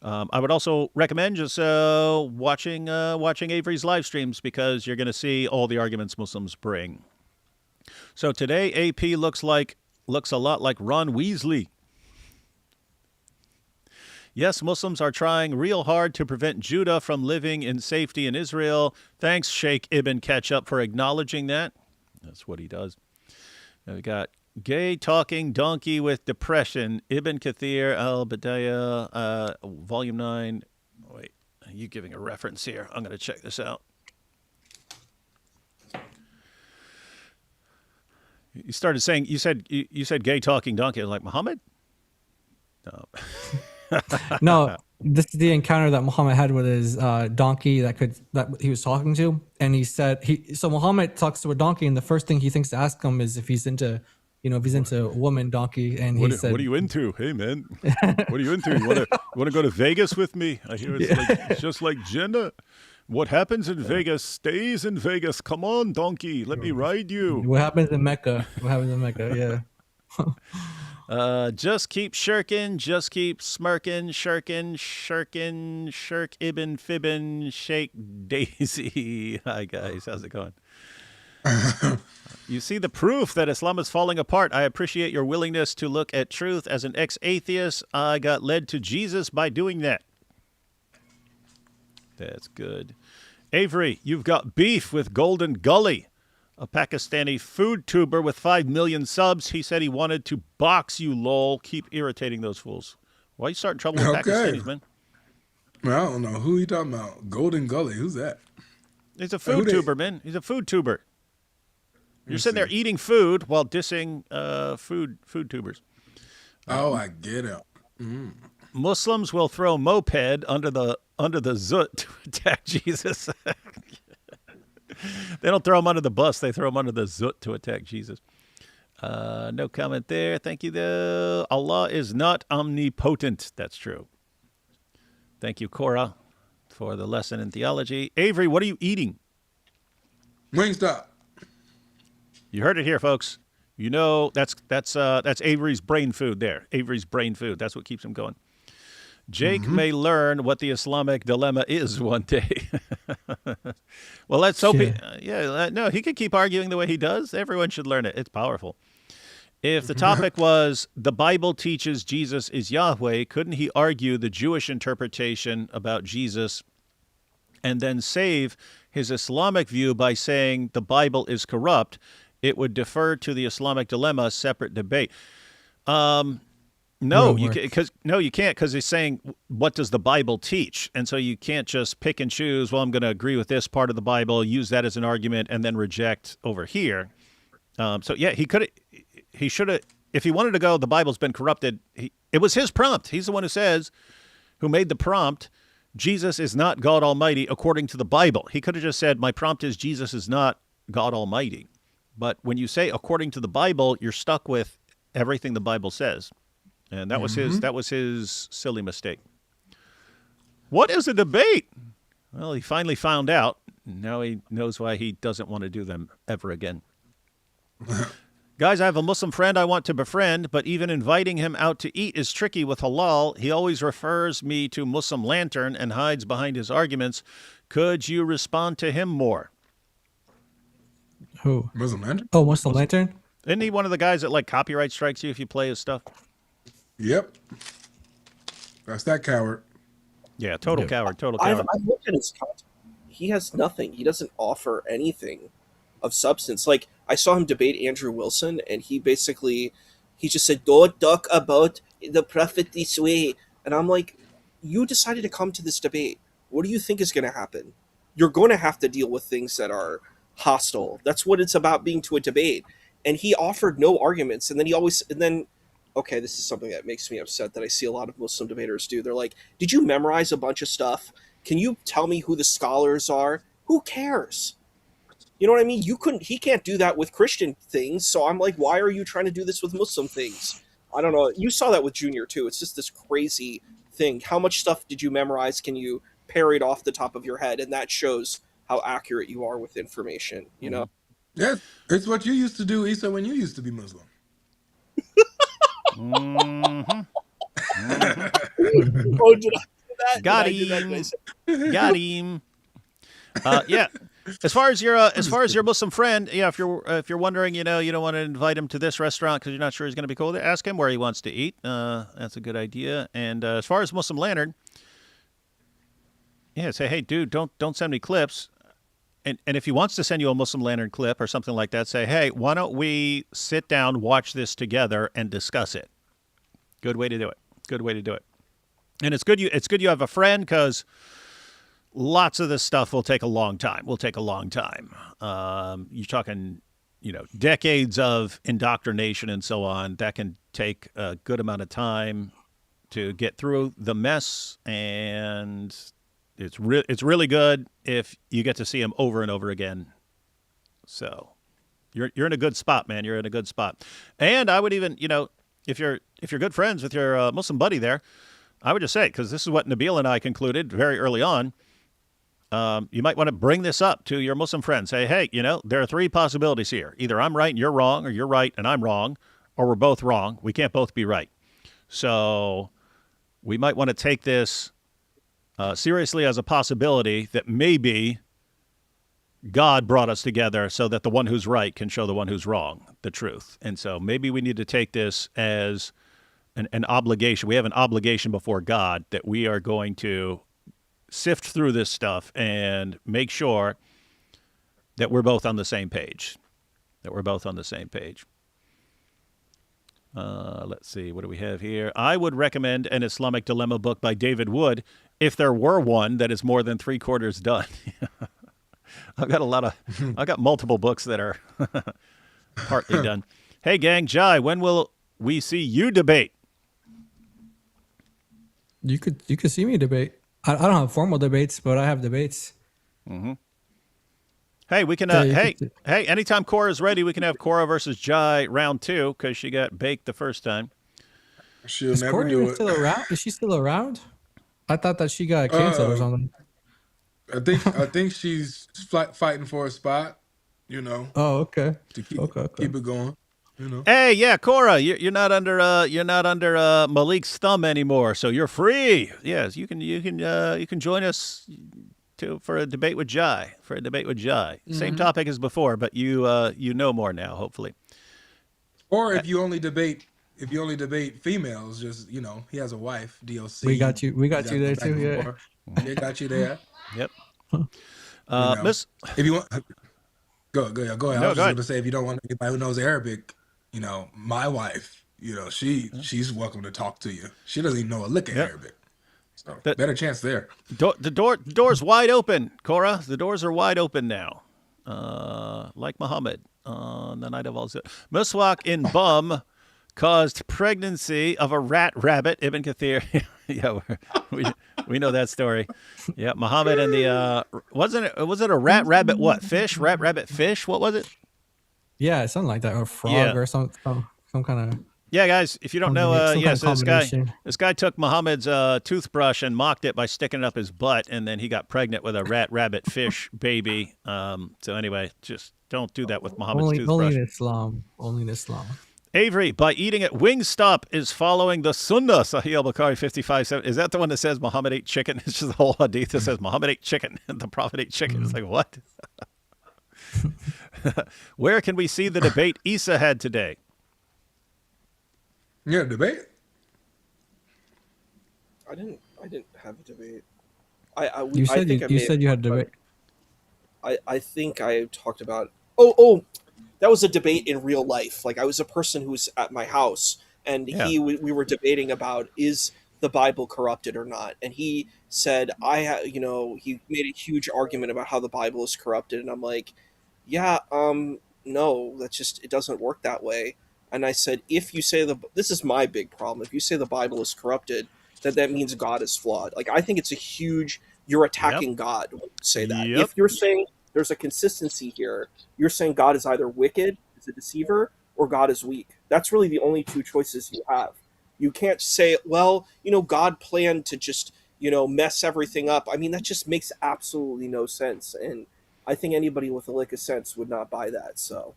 I would also recommend just watching Avery's live streams, because you're going to see all the arguments Muslims bring. So today, AP looks a lot like Ron Weasley. Yes, Muslims are trying real hard to prevent Judah from living in safety in Israel. Thanks, Sheikh Ibn Ketchup, for acknowledging that. That's what he does. Now we got Gay Talking Donkey with Depression, Ibn Kathir al-Bidayah, Volume 9. Wait, are you giving a reference here? I'm going to check this out. You started saying, you said Gay Talking Donkey. I was like, Muhammad? No. No, this is the encounter that Muhammad had with his donkey that he was talking to, and he said so Muhammad talks to a donkey, and the first thing he thinks to ask him is if he's into woman donkey, and he said, "What are you into? Hey man, what are you into? You want to go to Vegas with me? I hear it's just like Jenna. What happens in Vegas stays in Vegas. Come on, donkey, let me ride you. What happens in Mecca? Yeah." Just keep shirking, just keep smirking, shirk ibn fibbin, shake daisy. Hi guys, how's it going? You see the proof that Islam is falling apart. I appreciate your willingness to look at truth. As an ex-atheist, I got led to Jesus by doing that. That's good. Avery, you've got beef with Golden Gully, a Pakistani food tuber with 5 million subs. He said he wanted to box you, lol. Keep irritating those fools. Why are you starting trouble with Pakistanis, man? Well, I don't know. Who are you talking about? Golden Gully. Who's that? He's a food tuber, man. He's a food tuber. You're sitting there eating food while dissing food tubers. Oh, I get it. Mm. Muslims will throw moped under the zut to attack Jesus. They don't throw him under the bus. They throw him under the zut to attack Jesus. No comment there. Thank you, though. Allah is not omnipotent. That's true. Thank you, Cora, for the lesson in theology. Avery, what are you eating? Wingstop. You heard it here, folks. You know that's Avery's brain food there. Avery's brain food. That's what keeps him going. Jake may learn what the Islamic dilemma is one day. Well, let's hope no, he could keep arguing the way he does. Everyone should learn it. It's powerful. If the topic was the Bible teaches Jesus is Yahweh, couldn't he argue the Jewish interpretation about Jesus and then save his Islamic view by saying the Bible is corrupt? It would defer to the Islamic dilemma, separate debate. No, you can't, because he's saying, what does the Bible teach? And so you can't just pick and choose, well, I'm going to agree with this part of the Bible, use that as an argument, and then reject over here. He should have, if he wanted to go, the Bible's been corrupted. It was his prompt. He's the one who made the prompt, Jesus is not God Almighty according to the Bible. He could have just said, my prompt is Jesus is not God Almighty. But when you say according to the Bible, you're stuck with everything the Bible says. And that was his silly mistake. What is a debate? Well, he finally found out. Now he knows why he doesn't want to do them ever again. Guys, I have a Muslim friend I want to befriend, but even inviting him out to eat is tricky with halal. He always refers me to Muslim Lantern and hides behind his arguments. Could you respond to him more? Who? Muslim Lantern? Oh, Muslim Lantern? Isn't he one of the guys that like copyright strikes you if you play his stuff? Yep. That's that coward. Yeah, total coward. I've looked at his content. He has nothing. He doesn't offer anything of substance. Like, I saw him debate Andrew Wilson, and he just said, don't talk about the prophet this way. And I'm like, you decided to come to this debate. What do you think is going to happen? You're going to have to deal with things that are hostile. That's what it's about being to a debate. And he offered no arguments. And then okay, this is something that makes me upset that I see a lot of Muslim debaters do. They're like, did you memorize a bunch of stuff? Can you tell me who the scholars are? Who cares? You know what I mean? He can't do that with Christian things. So I'm like, why are you trying to do this with Muslim things? I don't know. You saw that with Junior too. It's just this crazy thing. How much stuff did you memorize? Can you parry it off the top of your head? And that shows how accurate you are with information, you know? Yeah, it's what you used to do, Issa, when you used to be Muslim. Mm-hmm. Oh, did I do that? Got him. Yeah. as far as your Muslim friend, yeah, if you're wondering, you don't want to invite him to this restaurant because you're not sure he's going to be cool, ask him where he wants to eat. That's a good idea. And as far as Muslim Lantern, yeah, say, hey, dude, don't send me clips. And if he wants to send you a Muslim Lantern clip or something like that, say, hey, why don't we sit down, watch this together, and discuss it? Good way to do it. Good way to do it. And it's good you have a friend, because lots of this stuff will take a long time. You're talking, decades of indoctrination and so on. That can take a good amount of time to get through the mess, and it's really good if you get to see him over and over again. So you're in a good spot, man. You're in a good spot. And I would even, if you're good friends with your Muslim buddy there, I would just say, because this is what Nabil and I concluded very early on, you might want to bring this up to your Muslim friends. Say, hey, there are three possibilities here. Either I'm right and you're wrong, or you're right and I'm wrong, or we're both wrong. We can't both be right. So we might want to take this seriously as a possibility that maybe God brought us together so that the one who's right can show the one who's wrong the truth. And so maybe we need to take this as an obligation. We have an obligation before God that we are going to sift through this stuff and make sure that we're both on the same page. Let's see. What do we have here? I would recommend an Islamic dilemma book by David Wood, if there were one that is more than 3/4 done. I've got multiple books that are partly done. Hey, gang, Jai, when will we see you debate? You could see me debate. I don't have formal debates, but I have debates. Mm-hmm. Hey, we can. Hey, anytime Cora's ready, we can have Cora versus Jai round 2, because she got baked the first time. She'll Is never Cora do even it. still around? Is she still around? I thought that she got canceled or something. I think she's fighting for a spot. Oh, okay. To keep it going. Hey, yeah, Cora, you're not under Malik's thumb anymore, so you're free. Yes, you can join us for a debate with Jai. Mm-hmm. Same topic as before, but you know more now, hopefully. Or if you only debate females, just he has a wife, DOC. We got you there too. Yeah, they got you there. Yep. Miss, if you want, go ahead. No, I was go just ahead. going to say, if you don't want anybody who knows Arabic, my wife, she's welcome to talk to you. She doesn't even know a lick of Arabic. So better chance there. The door's wide open, Cora. The doors are wide open now. Like Muhammad on the night of all. Muswak in bum caused pregnancy of a rat rabbit. Ibn Kathir. Yeah, we know that story. Yeah, Muhammad and the was it a rat rabbit? What fish? Rat rabbit fish? What was it? Yeah, something like that, or frog, or some kind of. Yeah, guys, if you don't know, yes, this guy took Muhammad's toothbrush and mocked it by sticking it up his butt, and then he got pregnant with a rat rabbit fish baby. So anyway, just don't do that with Muhammad's toothbrush. Only in Islam. Avery, by eating at Wingstop, is following the Sunnah. Sahih al-Bukhari 55:7. Is that the one that says Muhammad ate chicken? It's just the whole hadith that says Muhammad ate chicken and the Prophet ate chicken. It's like, what? Where can we see the debate Isa had today? Yeah, debate? I didn't have a debate. You said you had a debate. I think I talked about. Oh, that was a debate in real life. Like, I was a person who was at my house, and we were debating about, is the Bible corrupted or not? And he said, he made a huge argument about how the Bible is corrupted, and I'm like, yeah, no, it doesn't work that way. And I said, if you say this is my big problem. If you say the Bible is corrupted, that means God is flawed. Like, I think you're attacking God when you say that. Yep. If you're saying there's a consistency here, you're saying God is either wicked, is a deceiver, or God is weak. That's really the only two choices you have. You can't say, well, God planned to just, mess everything up. I mean, that just makes absolutely no sense. And I think anybody with a lick of sense would not buy that. So,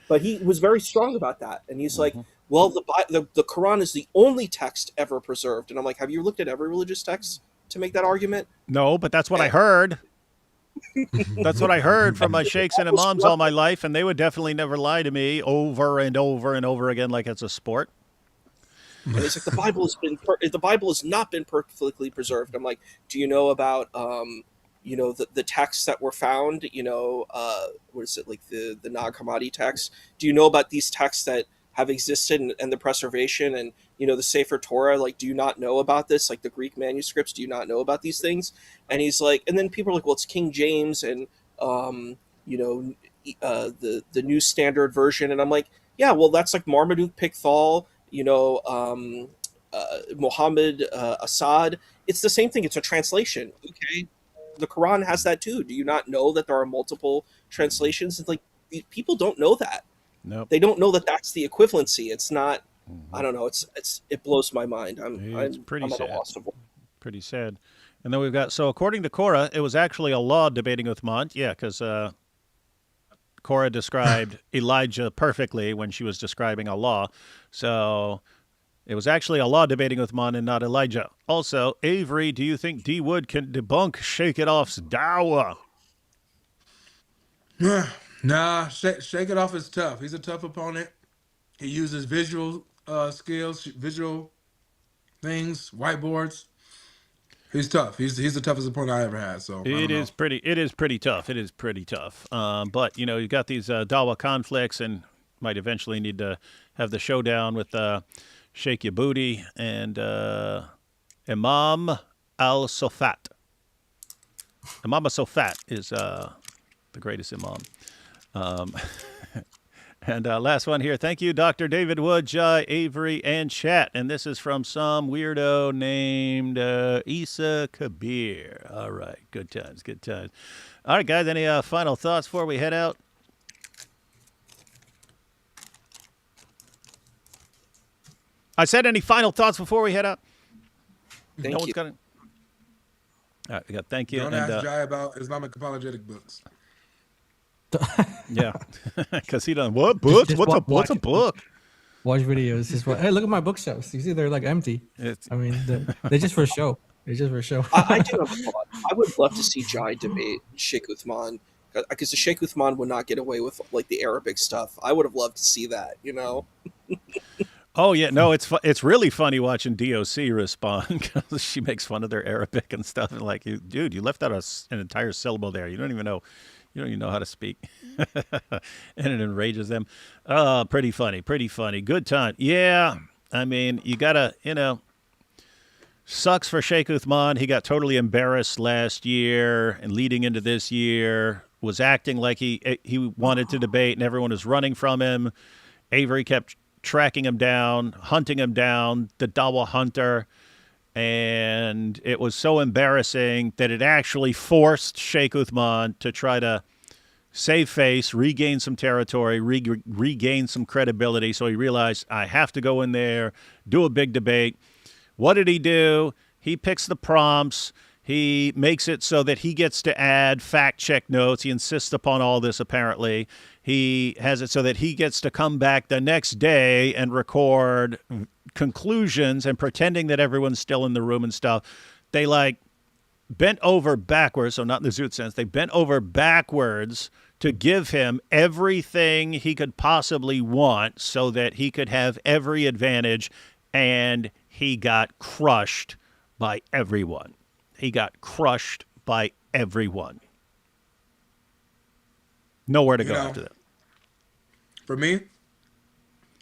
But he was very strong about that. And he's like, well, the Quran is the only text ever preserved. And I'm like, have you looked at every religious text to make that argument? No, but that's what I heard. That's what I heard from my sheikhs and imams all my Well, life, and they would definitely never lie to me over and over and over again like it's a sport. and it's like the Bible has not been perfectly preserved. I'm like, do you know about the texts that were found? What is it, like the Nag Hammadi texts? Do you know about these texts that have existed, and the preservation, and the Sefer Torah? Like, do you not know about this? Like the Greek manuscripts, do you not know about these things? And he's like, and then people are like, well, it's King James, and um, you know the New Standard Version, and I'm like, yeah, well, that's like Marmaduke Pickthall, Muhammad Assad. It's the same thing. It's a translation. Okay, the Quran has that too. Do you not know that there are multiple translations? It's like people don't know that. Nope. They don't know that that's the equivalency. It's not. I don't know. It blows my mind. It's pretty I'm at a sad. loss of words. Pretty sad. And then we've got, so according to Korah, it was actually Allah debating Uthman. Yeah, because Korah described Elijah perfectly when she was describing Allah. So it was actually Allah debating Uthman and not Elijah. Also, Avery, do you think D. Wood can debunk Shake It Off's Dawah? Nah, Shake It Off is tough. He's a tough opponent. He uses visual skills, visual things, whiteboards. He's tough. He's the toughest opponent I ever had. So It is pretty tough. It is pretty tough. But you've got these Dawah conflicts, and might eventually need to have the showdown with Sheikh Yabudi and Imam al-Sofat. Imam al-Sofat is the greatest imam. And last one here. Thank you, Dr. David Wood, Jai, Avery, and chat. And this is from some weirdo named Isa Kabir. All right. Good times. Good times. All right, guys. Any final thoughts before we head out? I said any final thoughts before we head out? Thank no you. one's got it? All right. We got thank you. Don't and, ask Jai about Islamic apologetic books. Yeah. Because he doesn't. What books? What's a book? Watch videos. Just hey, look at my bookshelves. You see, they're like empty. It's, I mean, they're just for show. They're just for show. I do have a thought. I would love to see Jai debate Sheikh Uthman, because the Sheikh Uthman would not get away with like the Arabic stuff. I would have loved to see that. Oh yeah, no, it's really funny watching DOC respond because she makes fun of their Arabic and stuff, and like, dude, you left out an entire syllable there. You don't even know how to speak, and it enrages them. Pretty funny, good time. Yeah, I mean, you gotta, sucks for Sheikh Uthman. He got totally embarrassed last year and leading into this year. Was acting like he wanted to debate, and everyone was running from him. Avery kept tracking him down, hunting him down, the Dawah hunter. And it was so embarrassing that it actually forced Sheikh Uthman to try to save face, regain some territory, regain some credibility. So he realized, I have to go in there, do a big debate. What did he do? He picks the prompts. He makes it so that he gets to add fact-check notes. He insists upon all this, apparently. He has it so that he gets to come back the next day and record conclusions and pretending that everyone's still in the room and stuff. They, bent over backwards, so not in the Zoot sense. They bent over backwards to give him everything he could possibly want so that he could have every advantage, and he got crushed by everyone. He got crushed by everyone. Nowhere to go after that. For me,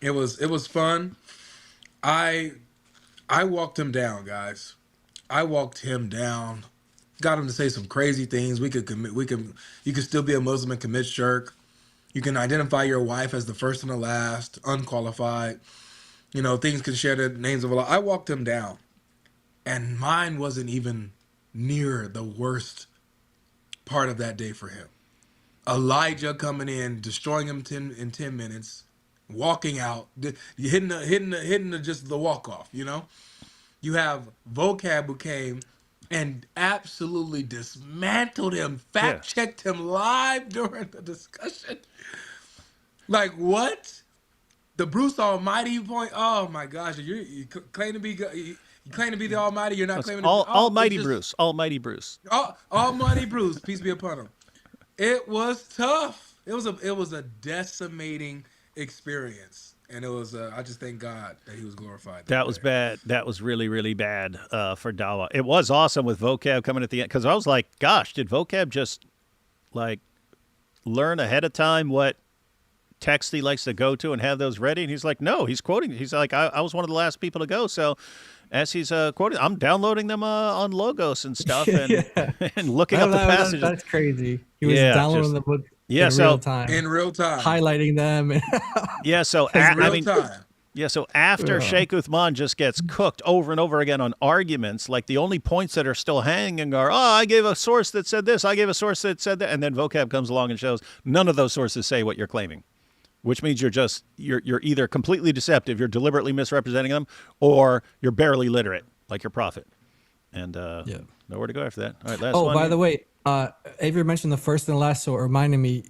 it was fun. I walked him down, guys. I walked him down. Got him to say some crazy things. You could still be a Muslim and commit shirk. You can identify your wife as the first and the last, unqualified. Things can share the names of Allah. I walked him down. And mine wasn't even near the worst part of that day for him. Elijah coming in, destroying him in 10 minutes, walking out, hitting just the walk off. You have Vocab who came and absolutely dismantled him, fact-checked him live during the discussion. Like, what? The Bruce Almighty point? Oh, my gosh. You claim to be God. You claim to be the Almighty. You're not It's claiming to be. Almighty Bruce. Almighty Bruce. Almighty Bruce. Peace be upon him. It was tough. It was a decimating experience, and it was. I just thank God that He was glorified. That was bad. That was really, really bad for Dawah. It was awesome with vocab coming at the end, because I was like, gosh, did vocab just like learn ahead of time what text he likes to go to and have those ready? And he's like, no, he's quoting. He's like, I was one of the last people to go. So as he's quoting, I'm downloading them on Logos and stuff and, and looking up the passages. That's crazy. He was downloading the book in real time. In real time. Highlighting them. In real time. Yeah, so after Sheikh Uthman just gets cooked over and over again on arguments, like the only points that are still hanging are, I gave a source that said this, I gave a source that said that, and then vocab comes along and shows none of those sources say what you're claiming, which means you're either completely deceptive, you're deliberately misrepresenting them, or you're barely literate, like your prophet. And nowhere to go after that. All right, last one. By the way, Avery mentioned the first and the last, so it reminded me,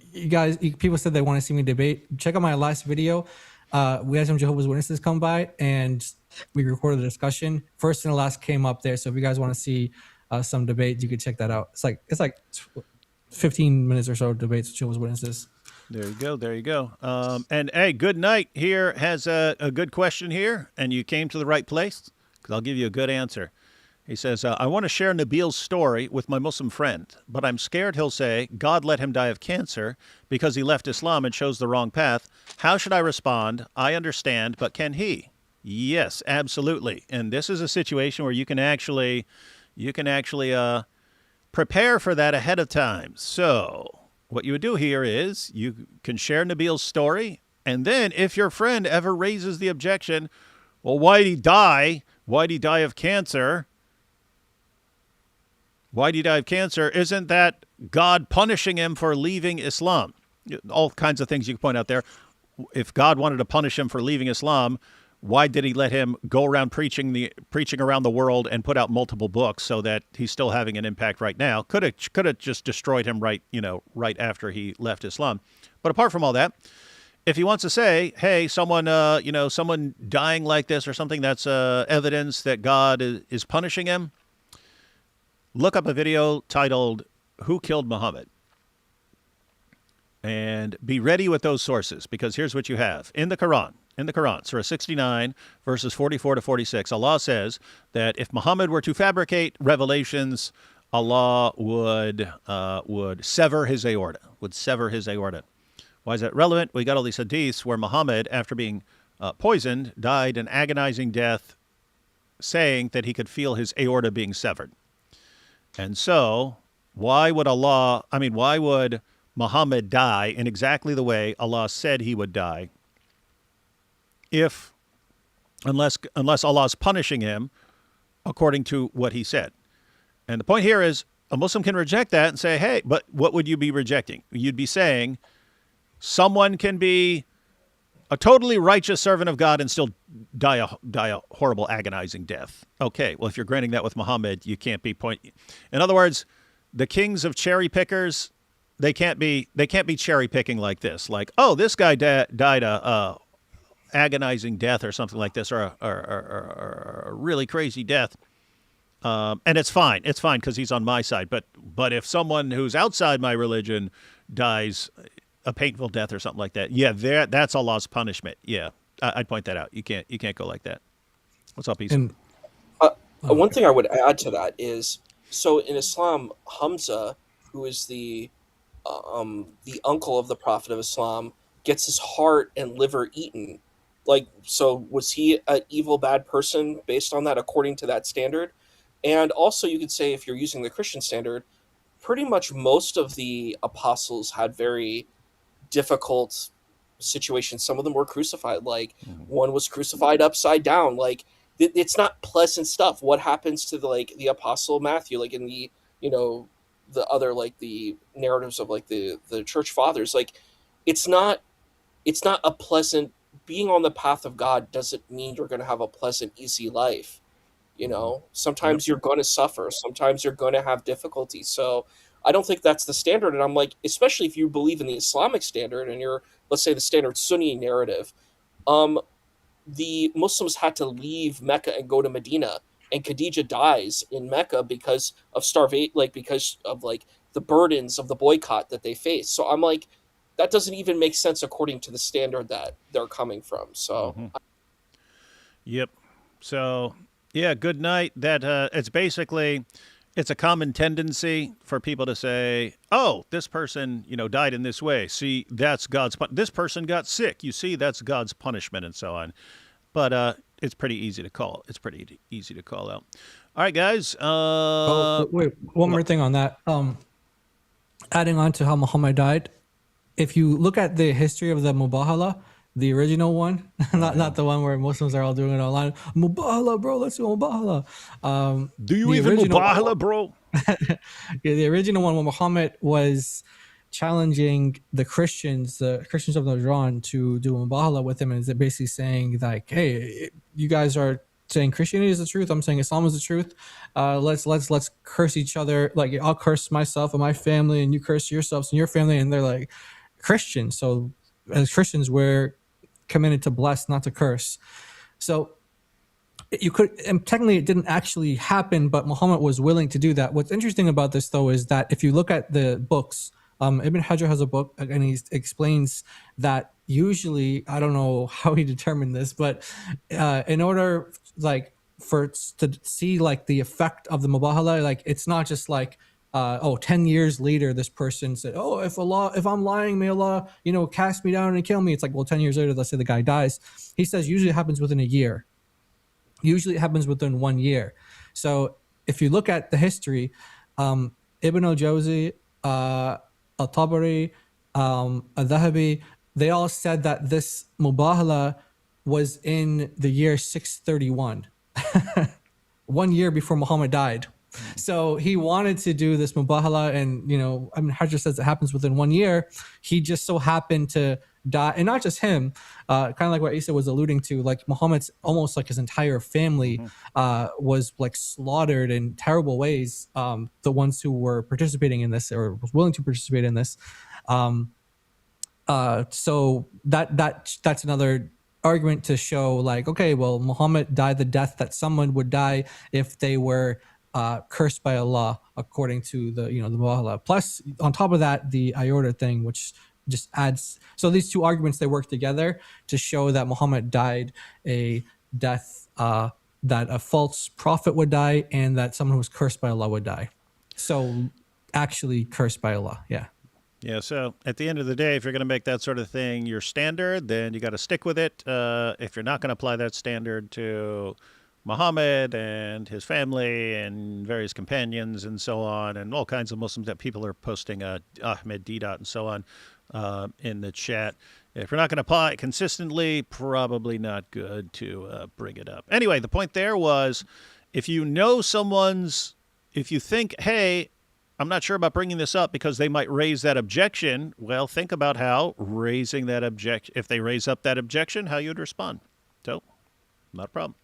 people said they want to see me debate. Check out my last video. We had some Jehovah's Witnesses come by and we recorded a discussion. First and the last came up there. So if you guys want to see some debate, you can check that out. It's like 15 minutes or so debates with Jehovah's Witnesses. There you go. There you go. And hey, Good Night here has a good question here, and you came to the right place because I'll give you a good answer. He says, I want to share Nabil's story with my Muslim friend, but I'm scared he'll say God let him die of cancer because he left Islam and chose the wrong path. How should I respond? I understand, but can he? Yes, absolutely. And this is a situation where you can actually prepare for that ahead of time. So what you would do here is you can share Nabil's story, and then if your friend ever raises the objection, well, why'd he die? Why'd he die of cancer? Why'd he die of cancer? Isn't that God punishing him for leaving Islam? All kinds of things you can point out there. If God wanted to punish him for leaving Islam, why did he let him go around preaching around the world and put out multiple books so that he's still having an impact right now? Could have just destroyed him right after he left Islam. But apart from all that, if he wants to say, hey, someone dying like this or something, that's evidence that God is punishing him, look up a video titled Who Killed Muhammad? And be ready with those sources, because here's what you have. In the Quran, Surah 69, verses 44 to 46, Allah says that if Muhammad were to fabricate revelations, Allah would sever his aorta, Why is that relevant? We got all these hadiths where Muhammad, after being poisoned, died an agonizing death, saying that he could feel his aorta being severed. And so, why would Muhammad die in exactly the way Allah said he would die, unless Allah's punishing him according to what he said? And the point here is, a Muslim can reject that and say, hey, but what would you be rejecting? You'd be saying someone can be a totally righteous servant of God and still die a horrible, agonizing death. Okay, well, if you're granting that with Muhammad, you can't be In other words, the kings of cherry pickers, they can't be cherry picking like this. Like, oh, this guy died a agonizing death or something like this, or a really crazy death. And it's fine because he's on my side. But if someone who's outside my religion dies a painful death or something like that, that's Allah's punishment. Yeah, I'd point that out. You can't go like that. What's up, Isa? One thing I would add to that is, so in Islam, Hamza, who is the uncle of the Prophet of Islam, gets his heart and liver eaten. Like, so was he an evil, bad person based on that, according to that standard? And also, you could say, if you're using the Christian standard, pretty much most of the apostles had very difficult situations. Some of them were crucified. Like, one was crucified upside down. Like, it's not pleasant stuff. What happens to the apostle Matthew, like in the the other, like, the narratives of like the church fathers, like it's not a pleasant. Being on the path of God doesn't mean you're going to have a pleasant, easy life. Sometimes you're going to suffer. Sometimes you're going to have difficulty. So I don't think that's the standard. And I'm like, especially if you believe in the Islamic standard and you're, let's say, the standard Sunni narrative, the Muslims had to leave Mecca and go to Medina. and Khadijah dies in Mecca because of because of like the burdens of the boycott that they face. So I'm like, that doesn't even make sense according to the standard that they're coming from. So Yep. So, yeah, good night. That it's basically it's a common tendency for people to say, "Oh, this person, died in this way. See, that's this person got sick. You see, that's God's punishment," and so on. But it's pretty easy to call. It's pretty easy to call out. All right, guys. Oh, wait, one more thing on that. Adding on to how Muhammad died, if you look at the history of the Mubahala, the original one, not the one where Muslims are all doing it online. Mubahala, bro, let's do Mubahala. Do you even Mubahala, bro? Yeah, the original one, when Muhammad was challenging the Christians of Najran to do Mubahala with him, and is basically saying like, "Hey, you guys are saying Christianity is the truth. I'm saying Islam is the truth. Let's curse each other. Like, I'll curse myself and my family, and you curse yourselves and your family." And they're like, Christians. So as Christians, we're commanded to bless, not to curse. So you could, and technically it didn't actually happen, but Muhammad was willing to do that. What's interesting about this, though, is that if you look at the books, Ibn Hajar has a book, and he explains that usually, I don't know how he determined this, but in order to see like the effect of the mubahala, like it's not just like 10 years later this person said, "Oh, if I'm lying, may Allah cast me down and kill me." It's like, well, 10 years later, let's say the guy dies. He says usually it happens within a year. Usually it happens within 1 year. So if you look at the history, Ibn al-Jawzi, al-Tabari, al-Dhahabi, they all said that this mubahala was in the year 631, 1 year before Muhammad died. So he wanted to do this mubahala, and Hajar says it happens within 1 year. He just so happened to die, and not just him, kind of like what Isa was alluding to, like Muhammad's almost like his entire family was like slaughtered in terrible ways. The ones who were participating in this or was willing to participate in this. So that's another argument to show like, okay, well, Muhammad died the death that someone would die if they were cursed by Allah, according to the the Mubahala. Plus, on top of that, the aorta thing, which just adds. So these two arguments, they work together to show that Muhammad died a death that a false prophet would die, and that someone who was cursed by Allah would die. So actually cursed by Allah, yeah. Yeah, so at the end of the day, if you're going to make that sort of thing your standard, then you got to stick with it. If you're not going to apply that standard to Muhammad and his family and various companions and so on, and all kinds of Muslims that people are posting Ahmed Didat and so on in the chat. If you're not going to apply it consistently, probably not good to bring it up. Anyway, the point there was, if you think, hey, I'm not sure about bringing this up because they might raise that objection, well, think about how raising that objection, if they raise up that objection, how you'd respond. So, not a problem.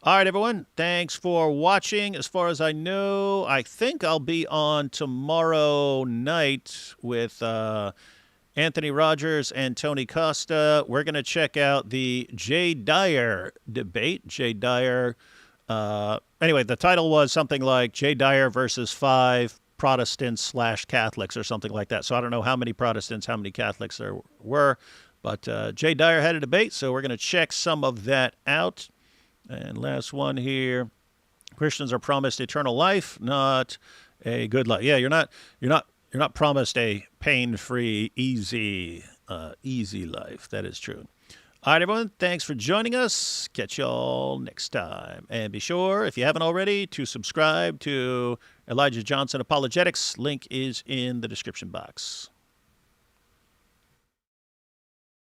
All right, everyone. Thanks for watching. As far as I know, I think I'll be on tomorrow night with Anthony Rogers and Tony Costa. We're going to check out the Jay Dyer debate. Jay Dyer. Anyway, the title was something like Jay Dyer versus 5 Protestants / Catholics or something like that. So I don't know how many Protestants, how many Catholics there were. But Jay Dyer had a debate, so we're going to check some of that out. And last one here, Christians are promised eternal life, not a good life. Yeah, you're not promised a pain-free, easy life. That is true. All right, everyone, thanks for joining us. Catch y'all next time. And be sure, if you haven't already, to subscribe to Elijah Johnson Apologetics. Link is in the description box.